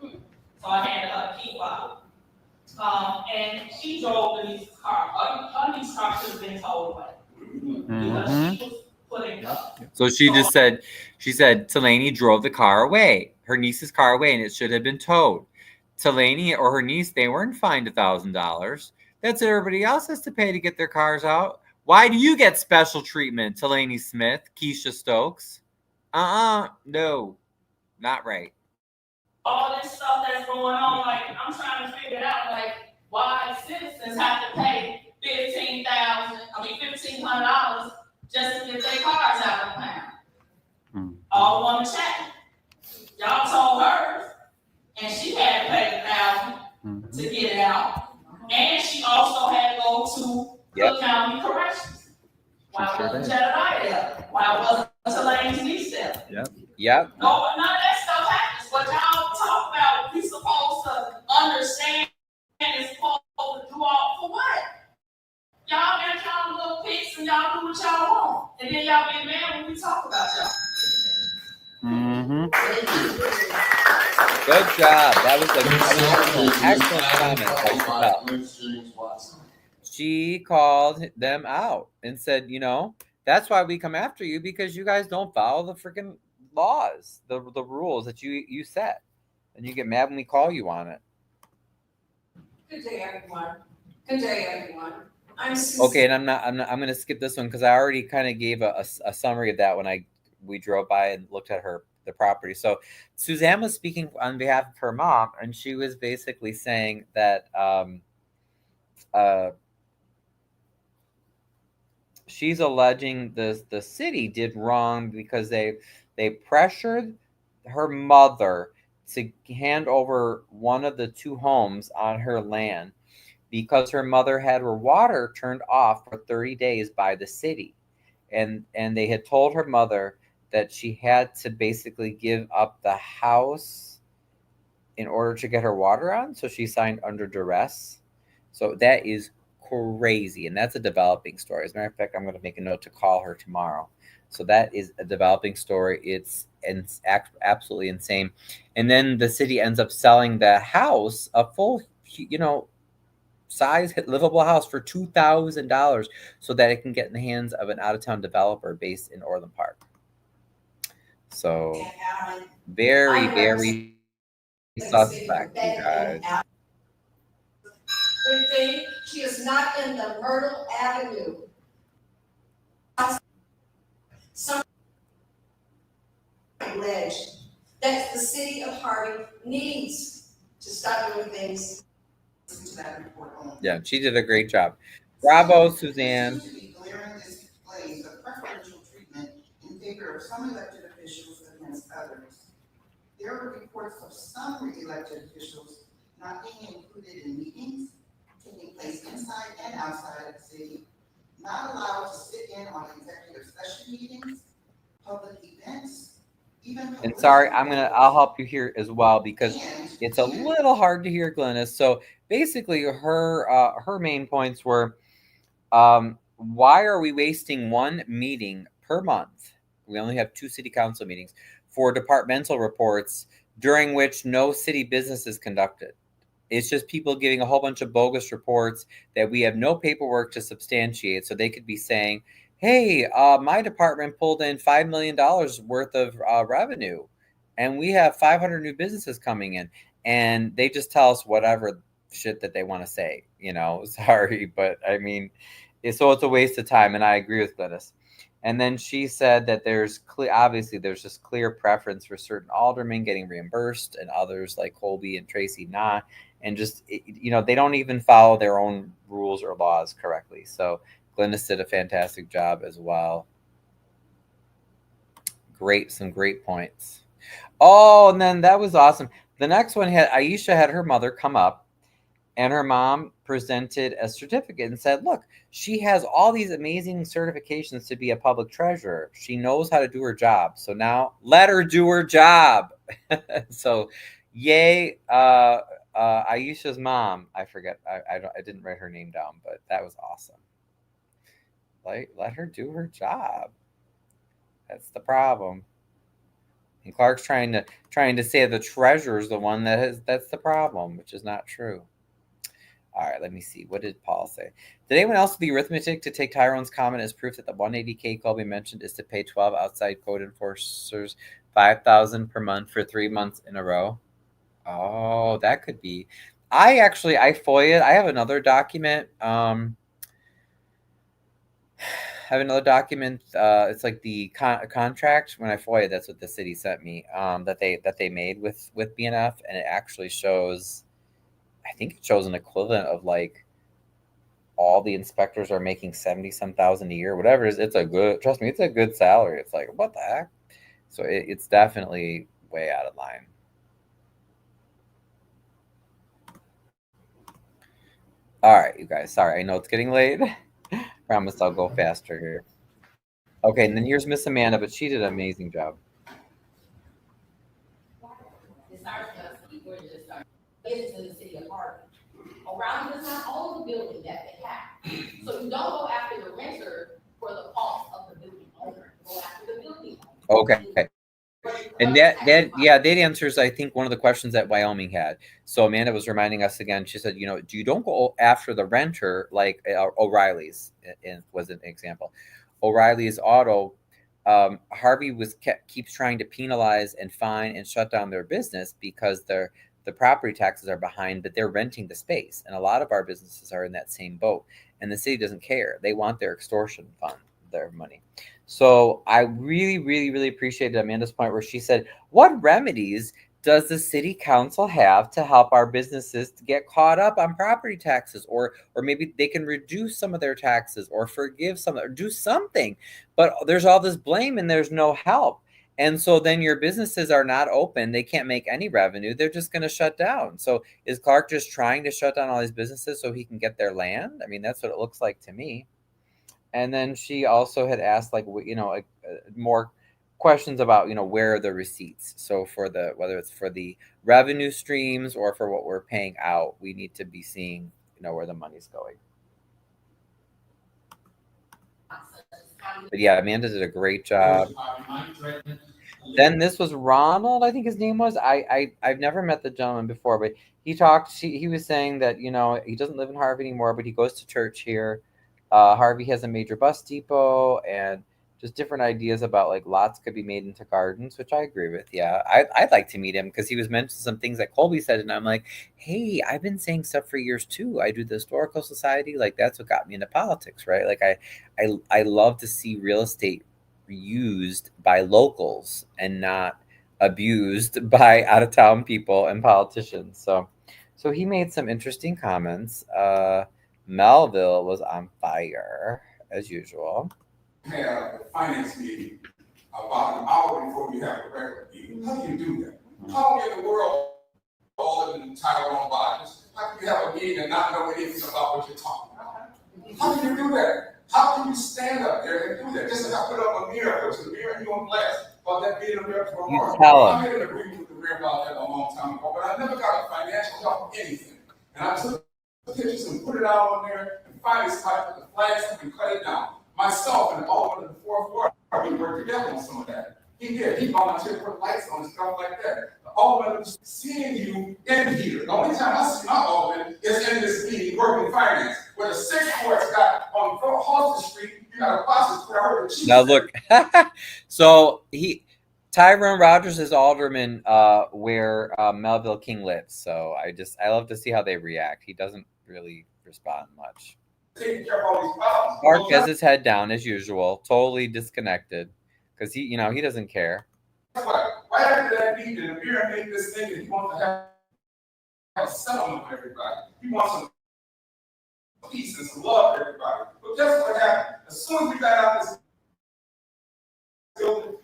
So I handed her the key fob. And she drove the niece's car. Her niece's car should have been towed away. Because she was putting up. So she said Delaney drove the car away, her niece's car away, and it should have been towed. Delaney or her niece, they weren't fined $1,000. That's what everybody else has to pay to get their cars out. Why do you get special treatment, Delaney Smith, Keisha Stokes? No, not right. All this stuff that's going on, like, I'm trying to figure it out, like, why citizens have to pay $1,500 just to get their cars out of town. All want to check. Y'all told her, and she had to pay $1,000 to get it out. And she also had to go to Cook County Corrections. Why wasn't Jedediah there? Why wasn't That's a lane to me still. Yep. No, none of that stuff happens. What y'all talk about, we supposed to understand and supposed to do all for what? Y'all got y'all little picks and y'all do what y'all want. And then y'all get mad when we talk about y'all. Mm-hmm. Good job. That was an excellent comment by Chappelle. She called them out and said, you know, that's why we come after you, because you guys don't follow the freaking laws, the rules that you set, and you get mad when we call you on it. Good day, everyone. Good day, everyone. I'm Susan. Okay, and I'm going to skip this one because I already kind of gave a summary of that when we drove by and looked at the property. So Suzanne was speaking on behalf of her mom, and she was basically saying that she's alleging the city did wrong because they pressured her mother to hand over one of the two homes on her land because her mother had her water turned off for 30 days by the city. And they had told her mother that she had to basically give up the house in order to get her water on. So she signed under duress. So that is crazy. And that's a developing story. As a matter of fact, I'm going to make a note to call her tomorrow. So that is a developing story. It's absolutely insane. And then the city ends up selling the house, a full, size livable house, for $2,000 so that it can get in the hands of an out-of-town developer based in Orland Park. So very, very suspect, you guys. Good thing she is not in the Myrtle Avenue. Some allege that the city of Harvey needs to stop doing things. Yeah, she did a great job. Bravo, Suzanne. Glaring displays of preferential treatment in favor of some elected officials against others. There were reports of some elected officials not being included in meetings taking place inside and outside of the city, not allowed to sit in on executive session meetings, public events, even. And sorry, I'll help you here as well because it's a little hard to hear, Glennis. So basically her main points were, why are we wasting one meeting per month? We only have 2 city council meetings for departmental reports during which no city business is conducted. It's just people giving a whole bunch of bogus reports that we have no paperwork to substantiate. So they could be saying, hey, my department pulled in $5 million worth of revenue, and we have 500 new businesses coming in. And they just tell us whatever shit that they want to say, sorry. But I mean, so it's a waste of time. And I agree with Glennis. And then she said that there's just clear preference for certain aldermen getting reimbursed and others like Colby and Tracy not. And just, they don't even follow their own rules or laws correctly. So Glennis did a fantastic job as well. Some great points. Oh, and then that was awesome. The next one Aisha had her mother come up, and her mom presented a certificate and said, look, she has all these amazing certifications to be a public treasurer. She knows how to do her job. So now let her do her job. So yay, Aisha's mom. I forget. I didn't write her name down, but that was awesome. Let her do her job. That's the problem. And Clark's trying to say the treasurer's the one that's the problem, which is not true. All right, let me see. What did Paul say? Did anyone else do the arithmetic to take Tyrone's comment as proof that the 180K Colby mentioned is to pay 12 outside code enforcers $5,000 per month for 3 months in a row? Oh, that could be. I FOIA'd. I have another document. It's like the contract. When I FOIA'd, that's what the city sent me. That they made with BNF, and it actually shows. I think it shows an equivalent of like all the inspectors are making 70-some thousand a year, whatever it is. It's trust me, it's a good salary. It's like, what the heck? So it's definitely way out of line. All right, you guys. Sorry, I know it's getting late. Promise I'll go faster here. Okay, and then here's Miss Amanda, but she did an amazing job. It's our stuff, we're just our business in the city of Harvey. O'Reilly does not own the building that they have. So you don't go after the renter for the cost of the building owner, you go after the building owner. Okay. And that answers, I think, one of the questions that Wyoming had. So Amanda was reminding us again. She said, you don't go after the renter like O'Reilly's was an example. O'Reilly's Auto, Harvey keeps trying to penalize and fine and shut down their business because the property taxes are behind, but they're renting the space. And a lot of our businesses are in that same boat. And the city doesn't care. They want their extortion fund, their money. So I really, really, really appreciated Amanda's point where she said, what remedies does the city council have to help our businesses to get caught up on property taxes? Or maybe they can reduce some of their taxes or forgive some, or do something. But there's all this blame and there's no help. And so then your businesses are not open. They can't make any revenue. They're just going to shut down. So is Clark just trying to shut down all these businesses so he can get their land? I mean, that's what it looks like to me. And then she also had asked, like, more questions about, where are the receipts? So for whether it's for the revenue streams or for what we're paying out, we need to be seeing, where the money's going. But yeah, Amanda did a great job. Then this was Ronald, I think his name was. I've never met the gentleman before, but he talked. He was saying that he doesn't live in Harvey anymore, but he goes to church here. Harvey has a major bus depot and just different ideas about like lots could be made into gardens, which I agree with. Yeah, I'd like to meet him because he was mentioning some things that Colby said, and I'm like, hey, I've been saying stuff for years too. I do the Historical Society, like that's what got me into politics, right? Like I love to see real estate used by locals and not abused by out of town people and politicians. So he made some interesting comments. Melville was on fire, as usual. Have a finance meeting about an hour before we have a regular meeting. How do you do that? How in the world, all in Tyrone bodies, how can you have a meeting and not know anything about what you're talking about? How can you do that? How can you stand up there and do that? Just as I put up a mirror, put the mirror and you on glass about that being a mirror for a You tell him. I made an agreement with the mayor about that a long time ago, but I never got a financial help for anything. And I took pictures and put it out on there and finally started with the flags and cut it down. Myself and all of the fourth ward, we worked together on some of that. He did. He volunteered to put lights on and stuff like that. All of them seeing you in here. The only time I see my Alderman is in this meeting working finance, where the sixth court's got on Halsted Street, you got a process where I heard the chief. Now look, so Tyrone Rogers is alderman where Melville King lives. So I love to see how they react. He doesn't really respond much. Taking care of all these problems. Mark has his head down as usual, totally disconnected, because he doesn't care. Right after that meeting, the mayor made this thing that he wants to have a settlement with everybody. He wants some peace and some love for everybody. But guess what happened? As soon as we got out this building,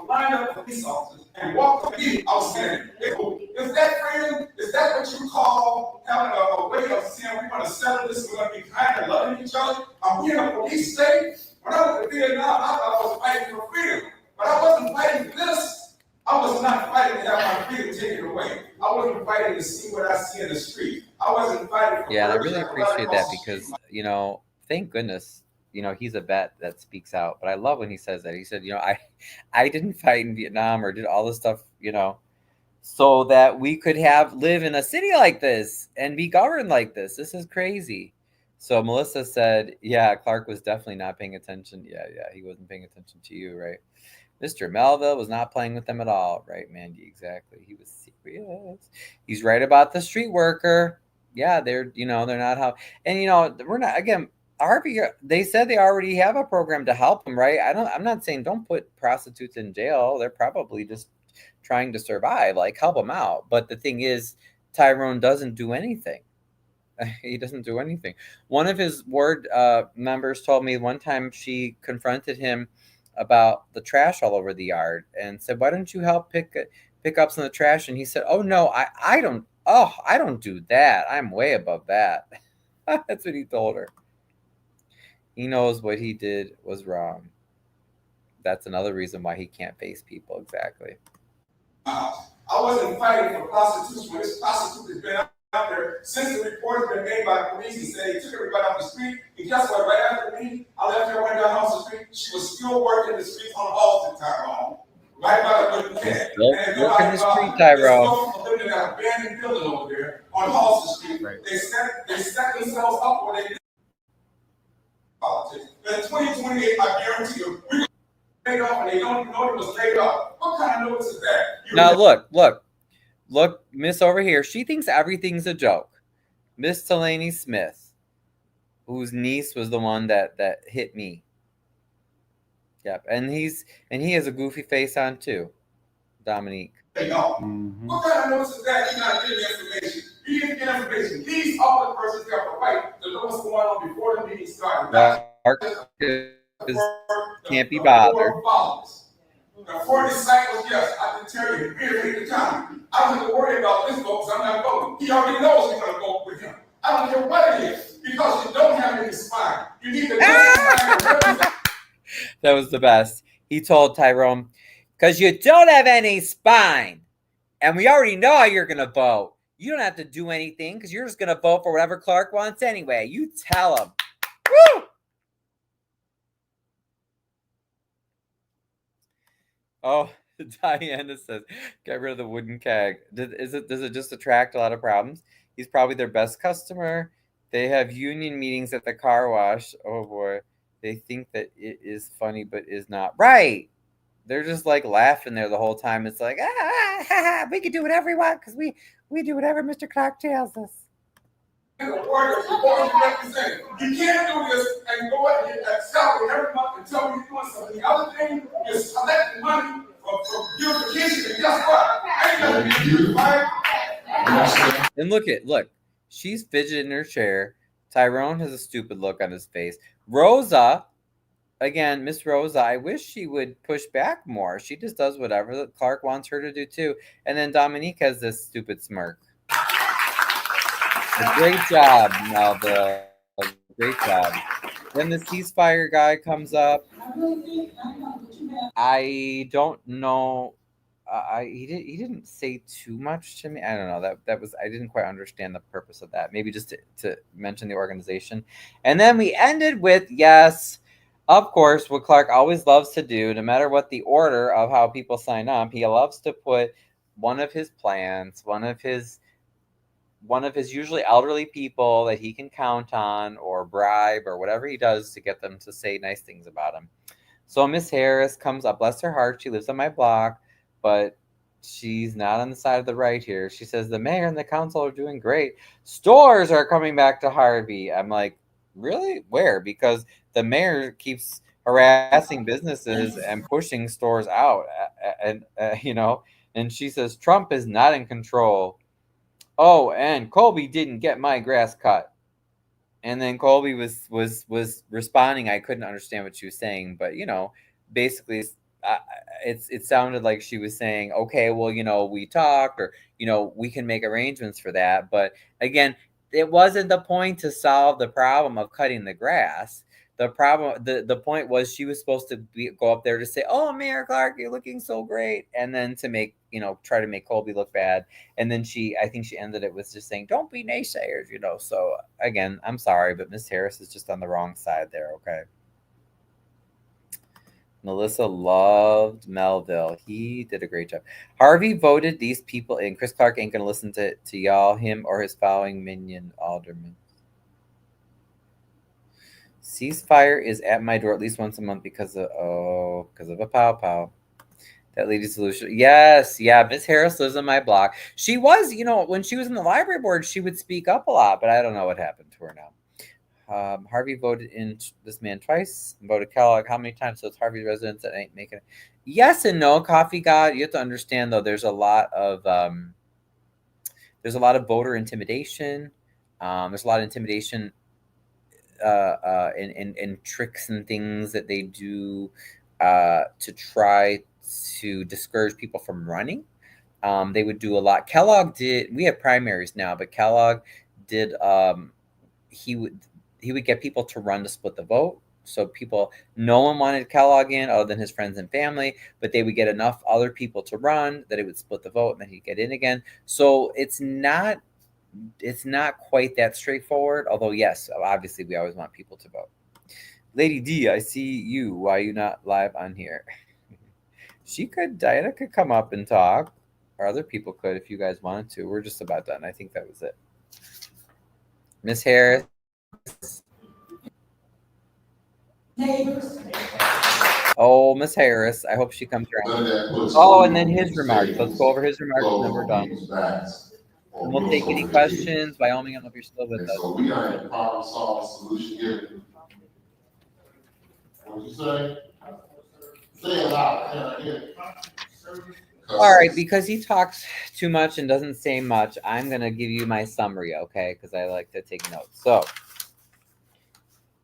lined up police officers and walked to me, I was saying, is that freedom? Is that what you call having a way of saying we're going to settle this, we're going to be kind and loving each other? Are we in a police state? When I was in Vietnam, I thought I was fighting for freedom. But I wasn't fighting for this. I was not fighting to have my freedom taken away. I wasn't fighting to see what I see in the street. I wasn't fighting for I really appreciate that because, thank goodness, he's a vet that speaks out. But I love when he says that. He said, I didn't fight in Vietnam or did all this stuff, so that we could live in a city like this and be governed like this. This is crazy. So Melissa said, yeah, Clark was definitely not paying attention. Yeah, he wasn't paying attention to you, right? Mr. Melville was not playing with them at all, right, Mandy? Exactly. He was serious. He's right about the street worker. Yeah, they're not how, and we're not, again, Harvey, they said they already have a program to help them, right? I'm not saying don't put prostitutes in jail. They're probably just trying to survive, like help them out. But the thing is, Tyrone doesn't do anything. He doesn't do anything. One of his ward members told me one time she confronted him about the trash all over the yard and said, why don't you help pick up some of the trash? And he said, oh no, I don't do that. I'm way above that. That's what he told her. He knows what he did was wrong. that's another reason why he can't face people. Exactly. I wasn't fighting for prostitution. This prostitute has been out there since the report has been made by the police and said they took everybody off the street. And guess what? Right after me, I left her, went down off the street. She was still working the streets on the Halston Tyrone. Right by the wooden cat. Still working the street, Tyrone. There's living in that abandoned building over there on Halston Street. Right. They set themselves up where they did politics. In 2028, I guarantee you, we laid off and they don't even know it was laid off. What kind of notice is that? Now look, Miss over here. She thinks everything's a joke. Miss Delaney Smith, whose niece was the one that hit me. Yep, and he has a goofy face on too, Dominique. Hey, y'all. What kind of notice is that? You're not getting information. You didn't get information. These are the persons that have the right to know what's going on before the meeting started. Can't be bothered. Now, for disciples, yes, I can tell you, here at the time, I don't have to worry about this vote because I'm not voting. He already knows we're going to vote with him. I don't care what it is, because you don't have any spine. You need to represent. That was the best. He told Tyrone, because you don't have any spine, and we already know how you're going to vote. You don't have to do anything because you're just going to vote for whatever Clark wants anyway. You tell him. Woo! Oh, Diana says, get rid of the wooden keg. Does it just attract a lot of problems? He's probably their best customer. They have union meetings at the car wash. Oh boy. They think that it is funny, but is not. Right. They're just like laughing there the whole time. It's like, we can do whatever we want because we do whatever Mr. Clark tells us. You can't do this and go out and get that salary every month and tell me you're doing something. The other thing is collecting money from beautification, and guess what? I ain't gonna be beautified. And look, she's fidgeting in her chair. Tyrone has a stupid look on his face. Rosa, again, Miss Rosa, I wish she would push back more. She just does whatever that Clark wants her to do too. And then Dominique has this stupid smirk. Great job, Melville. Great job. Then the ceasefire guy comes up. I don't know. He didn't say too much to me. I don't know. That was, I didn't quite understand the purpose of that. Maybe just to mention the organization. And then we ended with, yes, of course, what Clark always loves to do, no matter what the order of how people sign up, he loves to put one of his plans, one of his usually elderly people that he can count on or bribe or whatever he does to get them to say nice things about him. So Miss Harris comes up, bless her heart, she lives on my block, but she's not on the side of the right here. She says the mayor and the council are doing great. Stores are coming back to Harvey. I'm like, really? Where? Because the mayor keeps harassing businesses and pushing stores out. And she says Trump is not in control. Oh, and Colby didn't get my grass cut. And then Colby was responding. I couldn't understand what she was saying, but basically it sounded like she was saying, okay, well, we talked, or we can make arrangements for that. But again, it wasn't the point to solve the problem of cutting the grass. The point was she was supposed to go up there to say, oh, Mayor Clark, you're looking so great, and then to make try to make Colby look bad. And then I think she ended it with just saying, don't be naysayers, So again, I'm sorry, but Miss Harris is just on the wrong side there. Okay. Melissa loved Melville. He did a great job. Harvey voted these people in. Chris Clark ain't gonna listen to y'all, him, or his following minion alderman. Ceasefire is at my door at least once a month because of a pow. That lady's solution. Yes, yeah. Miss Harris lives on my block. She was, when she was in the library board, she would speak up a lot, but I don't know what happened to her now. Harvey voted in this man twice, voted Kellogg how many times? So it's Harvey's residents that ain't making it. Yes and no, Coffee God. You have to understand though, there's a lot of voter intimidation. There's a lot of intimidation and tricks and things that they do to try to discourage people from running. They would do a lot. Kellogg did. We have primaries now, but Kellogg did. He would get people to run to split the vote. So people, no one wanted Kellogg in other than his friends and family, but they would get enough other people to run that it would split the vote and then he'd get in again. So it's not quite that straightforward. Although yes, obviously we always want people to vote. Lady D, I see you. Why are you not live on here? Diana could come up and talk, or other people could if you guys wanted to. We're just about done. I think that was it. Miss Harris. Neighbors. Oh, Miss Harris. I hope she comes around. Oh, and then his remarks. Let's go over his remarks and then we're done. And we'll take any questions. By all means, I don't know if you're still with us. So we are in problem solving solution giving. What'd you say? Say it loud. All right, because he talks too much and doesn't say much, I'm going to give you my summary, okay? Because I like to take notes. So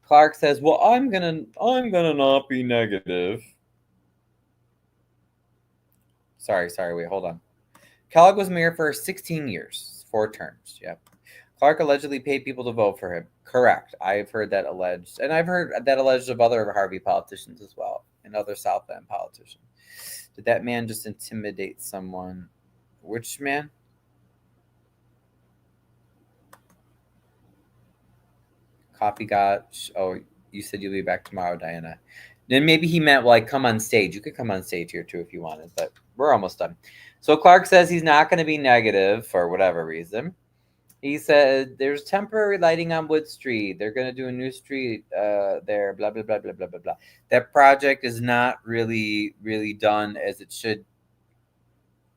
Clark says, well, I'm gonna not be negative. Sorry, wait, hold on. Kellogg was mayor for 16 years, 4 terms. Yep. Clark allegedly paid people to vote for him. Correct. I've heard that alleged. And I've heard that alleged of other Harvey politicians as well, and other South End politicians. Did that man just intimidate someone? Which man? Coffee got. Oh, you said you'll be back tomorrow, Diana. Then maybe he meant like come on stage. You could come on stage here too if you wanted, but we're almost done. So Clark says he's not going to be negative for whatever reason. He said there's temporary lighting on Wood Street. They're going to do a new street there, blah, blah, blah, blah, blah, blah, blah. That project is not really done as it should.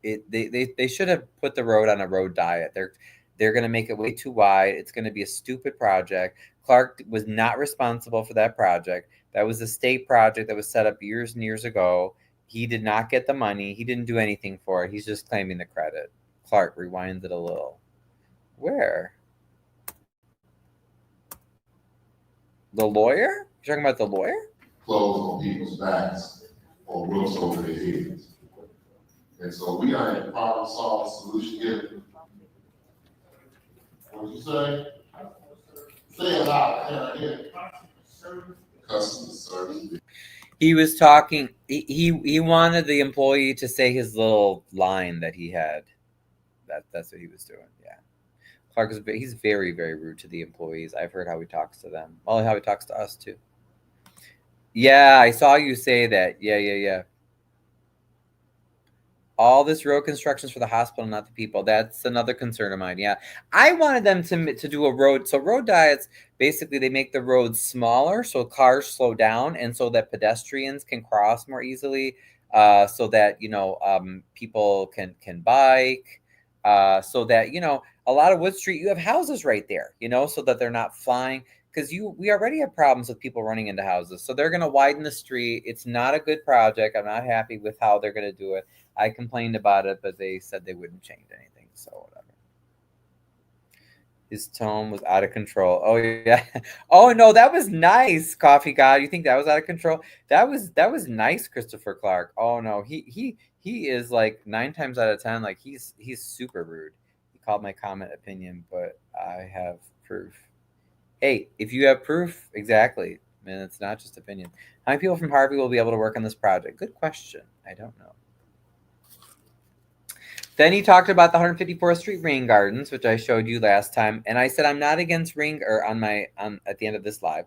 They should have put the road on a road diet. They're going to make it way too wide. It's going to be a stupid project. Clark was not responsible for that project. That was a state project that was set up years and years ago. He did not get the money. He didn't do anything for it. He's just claiming the credit. Clark, rewind it a little. Where? The lawyer? You're talking about the lawyer? Clothes on people's backs or roofs over their heads. And so we are in problem solving solution giving. What'd you say? Say it loud. Customer service. He was talking. He wanted the employee to say his little line that he had. That's what he was doing. Yeah. Clark he's very, very rude to the employees. I've heard how he talks to them. Well, how he talks to us too. Yeah, I saw you say that. Yeah. All this road construction's for the hospital, not the people. That's another concern of mine. Yeah, I wanted them to do a road. So road diets, basically, they make the roads smaller so cars slow down and so that pedestrians can cross more easily. So that people can bike. So that a lot of Wood Street, you have houses right there. So that they're not flying. Because we already have problems with people running into houses. So they're going to widen the street. It's not a good project. I'm not happy with how they're going to do it. I complained about it, but they said they wouldn't change anything. So whatever. His tone was out of control. Oh, yeah. Oh, no, that was nice, Coffee God. You think that was out of control? That was nice, Christopher Clark. Oh, no. He is like 9 times out of 10. Like he's super rude. He called my comment opinion, but I have proof. Hey, if you have proof, exactly, man, it's not just opinion. How many people from Harvey will be able to work on this project? Good question. I don't know. Then he talked about the 154th Street rain gardens, which I showed you last time, and I said I'm not against at the end of this live.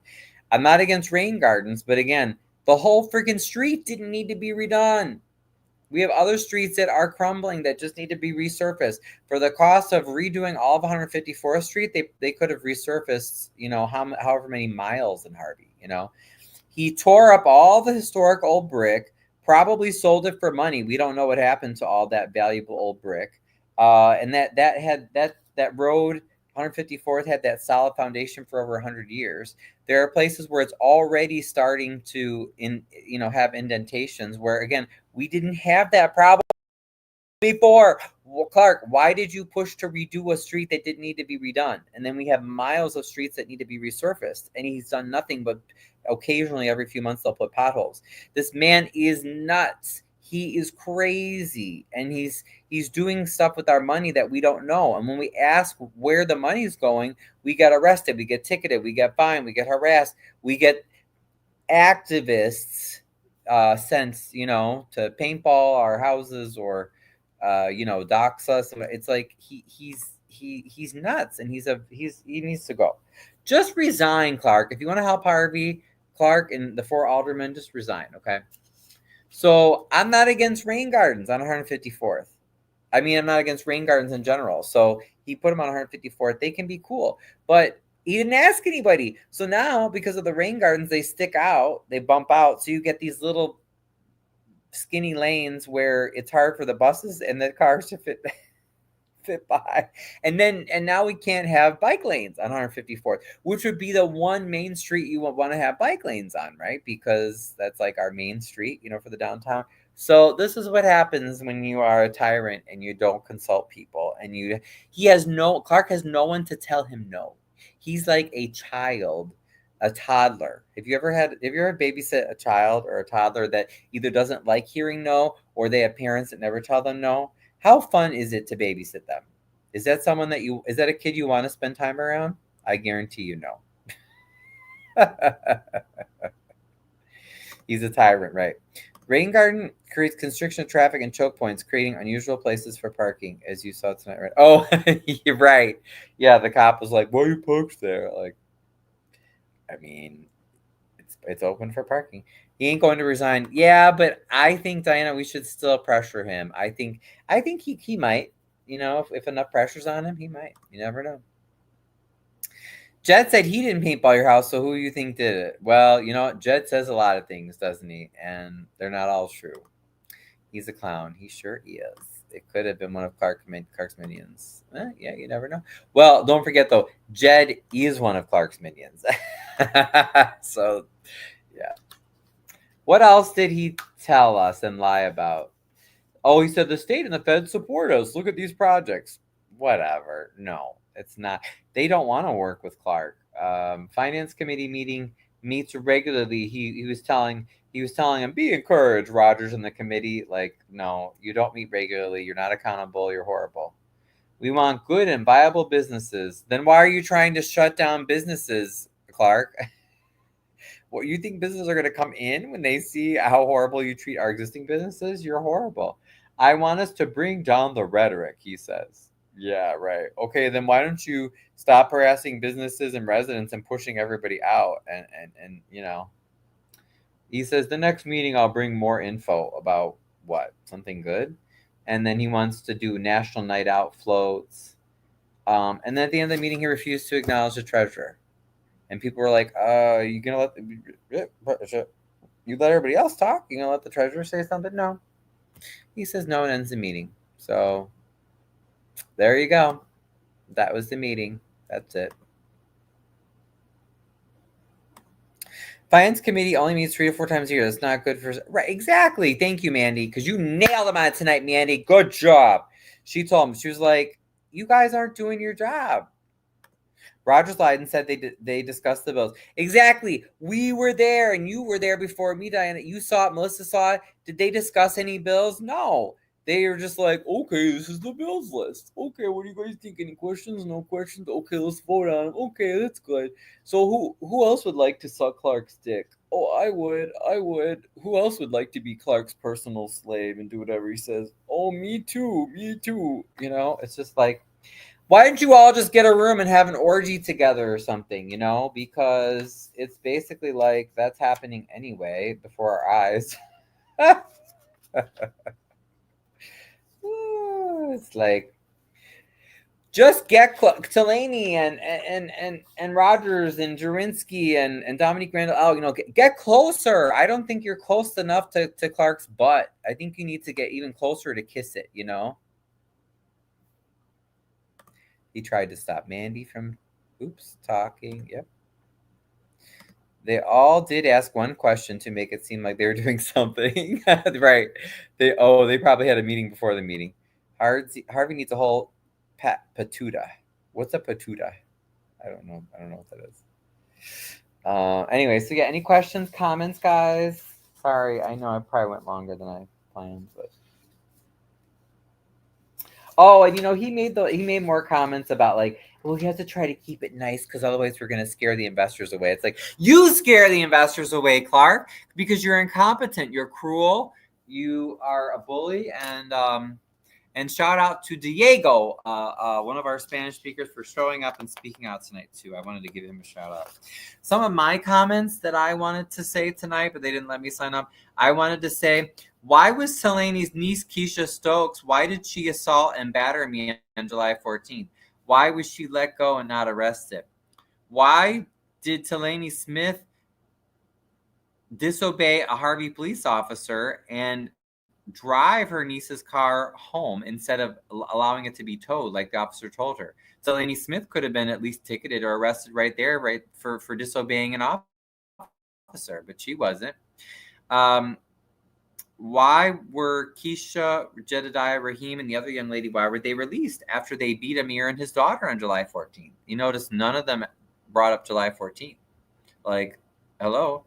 I'm not against rain gardens, but again, the whole freaking street didn't need to be redone. We have other streets that are crumbling that just need to be resurfaced. For the cost of redoing all of 154th Street, they could have resurfaced, however many miles in Harvey, He tore up all the historic old brick, probably sold it for money. We don't know what happened to all that valuable old brick. And that road, 154th, had that solid foundation for over 100 years. There are places where it's already starting to have indentations where, again, we didn't have that problem before. Well, Clark, why did you push to redo a street that didn't need to be redone? And then we have miles of streets that need to be resurfaced, and he's done nothing but occasionally every few months they'll put potholes. This man is nuts. He is crazy, and he's doing stuff with our money that we don't know. And when we ask where the money is going, we get arrested, we get ticketed, we get fined, we get harassed, we get activists sense, you know, to paintball our houses or, you know, dox us. It's like he's nuts, and he needs to go. Just resign, Clark. If you want to help Harvey, Clark, and the 4 aldermen, just resign, okay? So I'm not against rain gardens on 154th. I mean, I'm not against rain gardens in general. So he put them on 154th. They can be cool, but he didn't ask anybody. So now, because of the rain gardens, they stick out, they bump out. So you get these little skinny lanes where it's hard for the buses and the cars to fit by. And now we can't have bike lanes on 154th, which would be the one main street you would want to have bike lanes on, right? Because that's like our main street, you know, for the downtown. So this is what happens when you are a tyrant and you don't consult people, and Clark has no one to tell him no. He's like a child, a toddler. Have you ever babysit a child or a toddler that either doesn't like hearing no, or they have parents that never tell them no? How fun is it to babysit them? Is that a kid you want to spend time around? I guarantee you no. He's a tyrant, right? Rain garden creates constriction of traffic and choke points, creating unusual places for parking, as you saw tonight, right? Oh, you're right. Yeah, the cop was like, "Why you parked there?" Like, I mean, it's open for parking. He ain't going to resign. Yeah, but I think, Diana, we should still pressure him. I think he might. You know, if enough pressure's on him, he might. You never know. Jed said he didn't paintball your house, so who do you think did it? Well, you know, Jed says a lot of things, doesn't he? And they're not all true. He's a clown. He sure is. It could have been one of Clark's minions. Yeah, you never know. Well, don't forget, though, Jed is one of Clark's minions. So, yeah. What else did he tell us and lie about? Oh, he said the state and the feds support us. Look at these projects. Whatever. No, it's not. They don't want to work with Clark. Finance committee meets regularly. He was telling him, be encouraged, Rogers and the committee. Like, no, you don't meet regularly. You're not accountable. You're horrible. We want good and viable businesses. Then why are you trying to shut down businesses, Clark? What, you think businesses are going to come in when they see how horrible you treat our existing businesses? You're horrible. I want us to bring down the rhetoric, he says. Yeah, right. Okay, then why don't you stop harassing businesses and residents and pushing everybody out? And you know, he says the next meeting I'll bring more info about what? Something good? And then he wants to do national night out floats. And then at the end of the meeting, he refused to acknowledge the treasurer. And people were like, you gonna you let everybody else talk? You gonna let the treasurer say something? No. He says no and ends the meeting. So there you go. That was the meeting. That's it. Finance committee only meets 3 to 4 times a year. That's not good for... Right, exactly. Thank you, Mandy, because you nailed them on it tonight, Mandy. Good job. She told him, she was like, you guys aren't doing your job. Rogers lied and said they discussed the bills. Exactly. We were there, and you were there before me, Diana. You saw it. Melissa saw it. Did they discuss any bills? No. They were just like, okay, this is the bills list. Okay, what do you guys think? Any questions? No questions? Okay, let's vote on them. Okay, that's good. So who else would like to suck Clark's dick? Oh, I would. Who else would like to be Clark's personal slave and do whatever he says? Oh, me too. You know, it's just like, why don't you all just get a room and have an orgy together or something, you know? Because it's basically like that's happening anyway before our eyes. It's like, just get Delaney and Rogers and Jurinsky and Dominique Randall out, you know, get closer. I don't think you're close enough to Clark's butt. I think you need to get even closer to kiss it, you know? He tried to stop Mandy from, talking. Yep. They all did ask one question to make it seem like they were doing something. Right. They probably had a meeting before the meeting. Harvey needs a whole patuta. What's a patuta? I don't know what that is. Anyway, so yeah, any questions, comments, guys? Sorry, I know I probably went longer than I planned, but... Oh, and you know, he made more comments about like well, you have to try to keep it nice because otherwise we're going to scare the investors away. It's like, you scare the investors away, Clark, because you're incompetent. You're cruel. You are a bully. And shout out to Diego, one of our Spanish speakers, for showing up and speaking out tonight, too. I wanted to give him a shout out. Some of my comments that I wanted to say tonight, but they didn't let me sign up. I wanted to say, why was Delaney's niece, Keisha Stokes, why did she assault and batter me on July 14th? Why was she let go and not arrested? Why did Delaney Smith disobey a Harvey police officer and drive her niece's car home instead of allowing it to be towed like the officer told her? Delaney Smith could have been at least ticketed or arrested right there, right, for disobeying an officer, but she wasn't. Why were Keisha, Jedediah, Raheem, and the other young lady, why were they released after they beat Amir and his daughter on July 14th? You notice none of them brought up July 14th. Like, hello.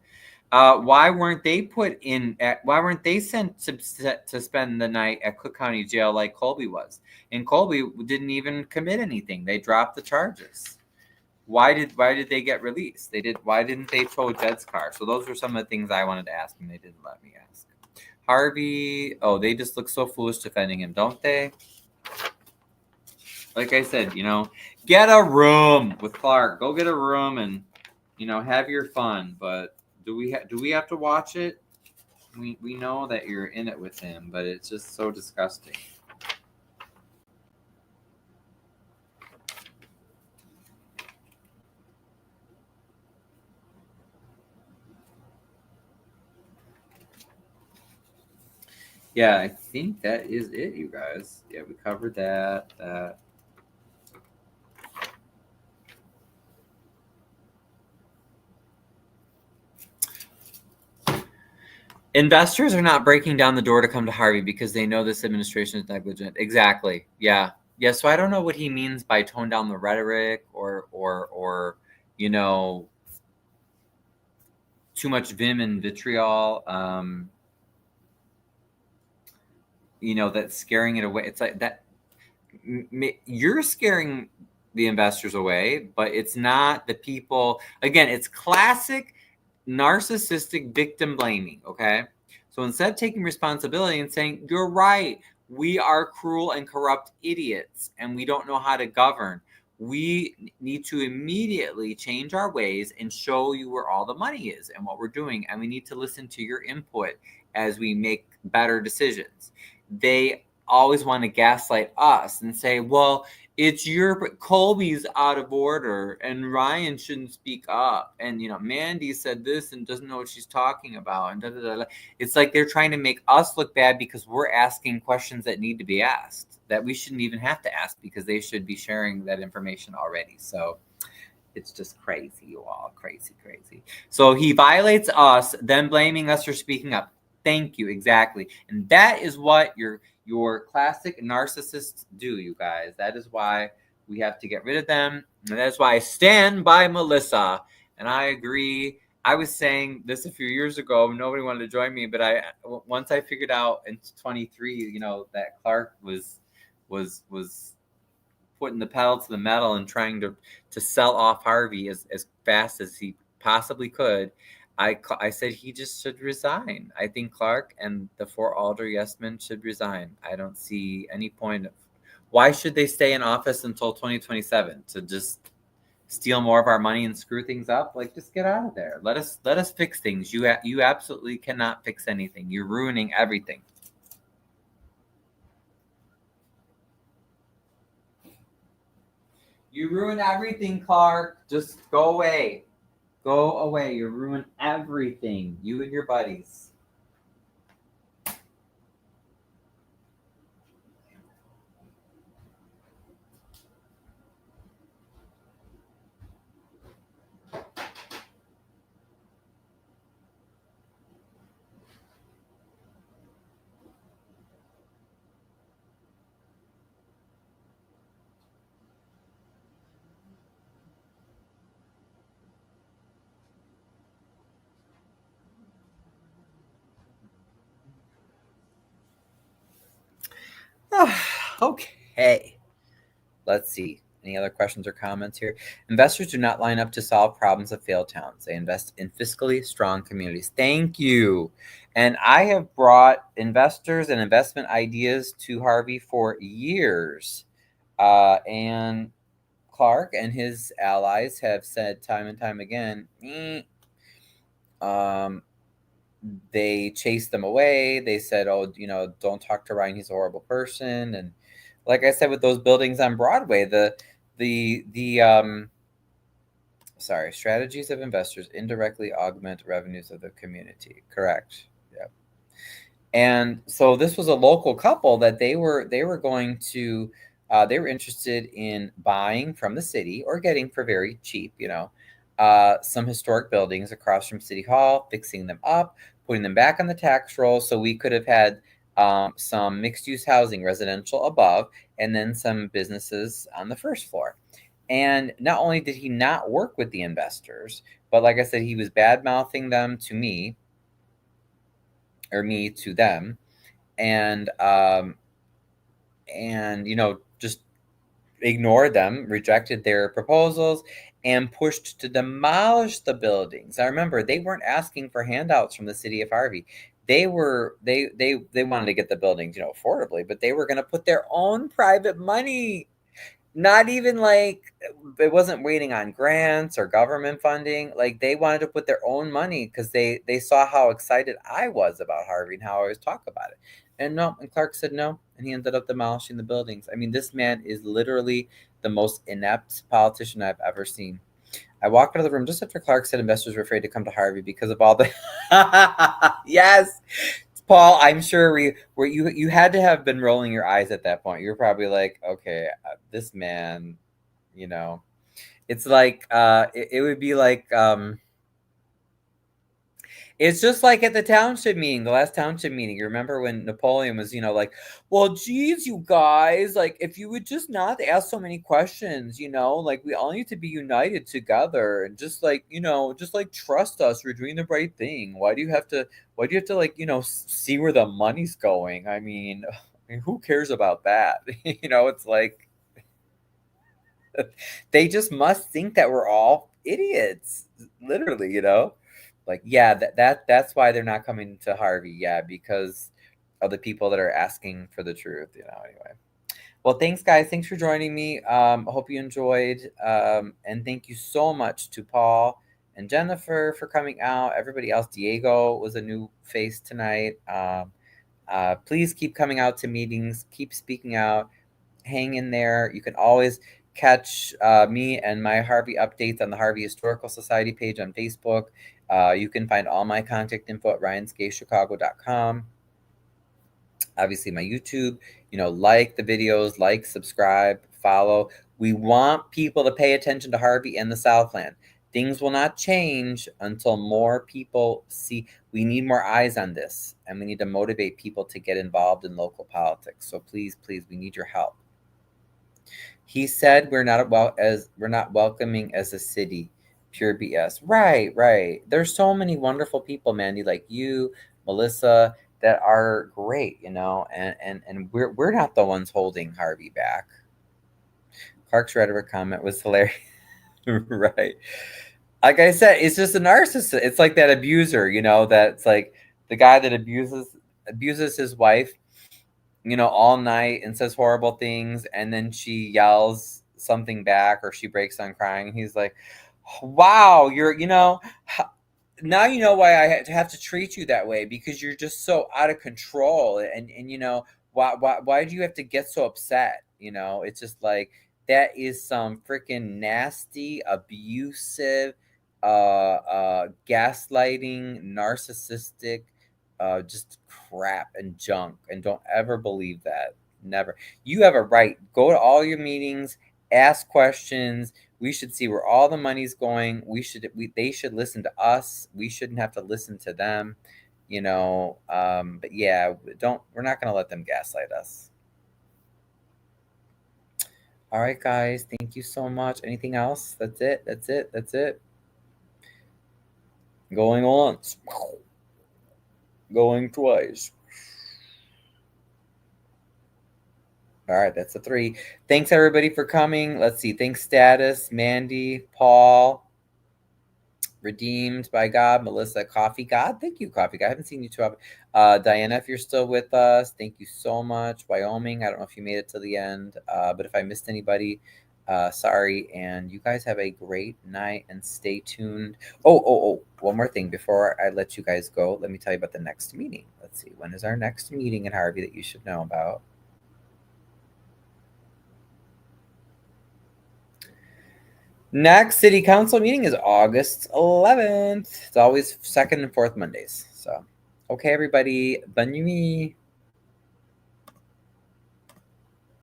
Why weren't they why weren't they sent to spend the night at Cook County Jail like Colby was? And Colby didn't even commit anything. They dropped the charges. Why did they get released? Why didn't they tow Jed's car? So those were some of the things I wanted to ask, and they didn't let me ask. Harvey, they just look so foolish defending him, don't they? Like I said, get a room with Clark. Go get a room and, have your fun. But do we have to watch it? We know that you're in it with him, but it's just so disgusting. Yeah, I think that is it, you guys. Yeah, we covered that. Investors are not breaking down the door to come to Harvey because they know this administration is negligent. Exactly. Yeah. So I don't know what he means by tone down the rhetoric or too much vim and vitriol. That's scaring it away. It's like that you're scaring the investors away, but it's not the people. Again, it's classic narcissistic victim blaming. Okay. So instead of taking responsibility and saying, you're right, we are cruel and corrupt idiots and we don't know how to govern, we need to immediately change our ways and show you where all the money is and what we're doing. And we need to listen to your input as we make better decisions. They always want to gaslight us and say, well, it's Colby's out of order and Ryan shouldn't speak up. And, Mandy said this and doesn't know what she's talking about. And da, da, da, da. It's like they're trying to make us look bad because we're asking questions that need to be asked that we shouldn't even have to ask because they should be sharing that information already. So it's just crazy, you all. Crazy. So he violates us, then blaming us for speaking up. Thank you. Exactly. And that is what your classic narcissists do, you guys. That is why we have to get rid of them. And that's why I stand by Melissa. And I agree. I was saying this a few years ago. Nobody wanted to join me. But once I figured out in 23, that Clark was putting the pedal to the metal and trying to sell off Harvey as fast as he possibly could, I said he just should resign. I think Clark and the 4 Alder yes men should resign. I don't see any point why should they stay in office until 2027 to just steal more of our money and screw things up? Like, just get out of there. Let us fix things. You absolutely cannot fix anything. You're ruining everything. You ruin everything, Clark. Just go away. Go away. You ruin everything. You and your buddies. Okay. Let's see. Any other questions or comments here? Investors do not line up to solve problems of failed towns. They invest in fiscally strong communities. Thank you. And I have brought investors and investment ideas to Harvey for years. And Clark and his allies have said time and time again, they chased them away. They said, oh, don't talk to Ryan. He's a horrible person. And like I said, with those buildings on Broadway, strategies of investors indirectly augment revenues of the community. Correct. Yeah. And so this was a local couple that they were going to, they were interested in buying from the city or getting for very cheap, some historic buildings across from City Hall, fixing them up, putting them back on the tax roll so we could have had some mixed-use housing, residential above, and then some businesses on the first floor. And not only did he not work with the investors, but like I said, he was bad-mouthing them to me, or me to them, and just ignored them, rejected their proposals, and pushed to demolish the buildings. I remember they weren't asking for handouts from the city of Harvey. They wanted to get the buildings, affordably, but they were going to put their own private money. Not even like it wasn't waiting on grants or government funding. Like they wanted to put their own money because they saw how excited I was about Harvey and how I always talk about it. And Clark said no, and he ended up demolishing the buildings. I mean, this man is literally the most inept politician I've ever seen. I walked out of the room just after Clark said investors were afraid to come to Harvey because of all the yes. Paul, I'm sure you had to have been rolling your eyes at that point. You're probably like, okay, this man, it's like it would be like it's just like at the township meeting, the last township meeting. You remember when Napoleon was, like, well, geez, you guys, like, if you would just not ask so many questions, like, we all need to be united together and just like, just like trust us. We're doing the right thing. Why do you have to like, see where the money's going? I mean, who cares about that? It's like they just must think that we're all idiots, literally, like, yeah, that's why they're not coming to Harvey. Yeah, because of the people that are asking for the truth, anyway. Well, thanks guys. Thanks for joining me. I hope you enjoyed. And thank you so much to Paul and Jennifer for coming out. Everybody else, Diego was a new face tonight. Please keep coming out to meetings, keep speaking out, hang in there. You can always catch me and my Harvey updates on the Harvey Historical Society page on Facebook. You can find all my contact info at ryansgaychicago.com. Obviously, my YouTube, like the videos, like, subscribe, follow. We want people to pay attention to Harvey and the Southland. Things will not change until more people see. We need more eyes on this, and we need to motivate people to get involved in local politics. So please, we need your help. He said we're not welcoming as a city. Pure BS. Right. There's so many wonderful people, Mandy, like you, Melissa, that are great, and we're not the ones holding Harvey back. Clark's rhetoric comment was hilarious. Right. Like I said, it's just a narcissist. It's like that abuser, that's like the guy that abuses his wife, all night and says horrible things, and then she yells something back or she breaks down crying. And he's like, wow, you're, now you know why I have to treat you that way, because you're just so out of control. And why do you have to get so upset? It's just like, that is some freaking nasty, abusive, gaslighting, narcissistic, just crap and junk. And don't ever believe that. Never. You have a right. Go to all your meetings, ask questions. We should see where all the money's going. They should listen to us. We shouldn't have to listen to them, but yeah, we're not going to let them gaslight us. All right, guys. Thank you so much. Anything else? That's it. Going once. Going twice. All right, that's a 3. Thanks everybody for coming. Let's see. Thanks Status, Mandy, Paul, Redeemed by God, Melissa, Coffee God. Thank you, Coffee God. I haven't seen you too often. Diana, if you're still with us, thank you so much. Wyoming, I don't know if you made it to the end, but if I missed anybody, sorry. And you guys have a great night and stay tuned. Oh, one more thing before I let you guys go. Let me tell you about the next meeting. Let's see. When is our next meeting in Harvey that you should know about? Next city council meeting is August 11th. It's always second and fourth Mondays. So, okay, everybody. Bienvenue.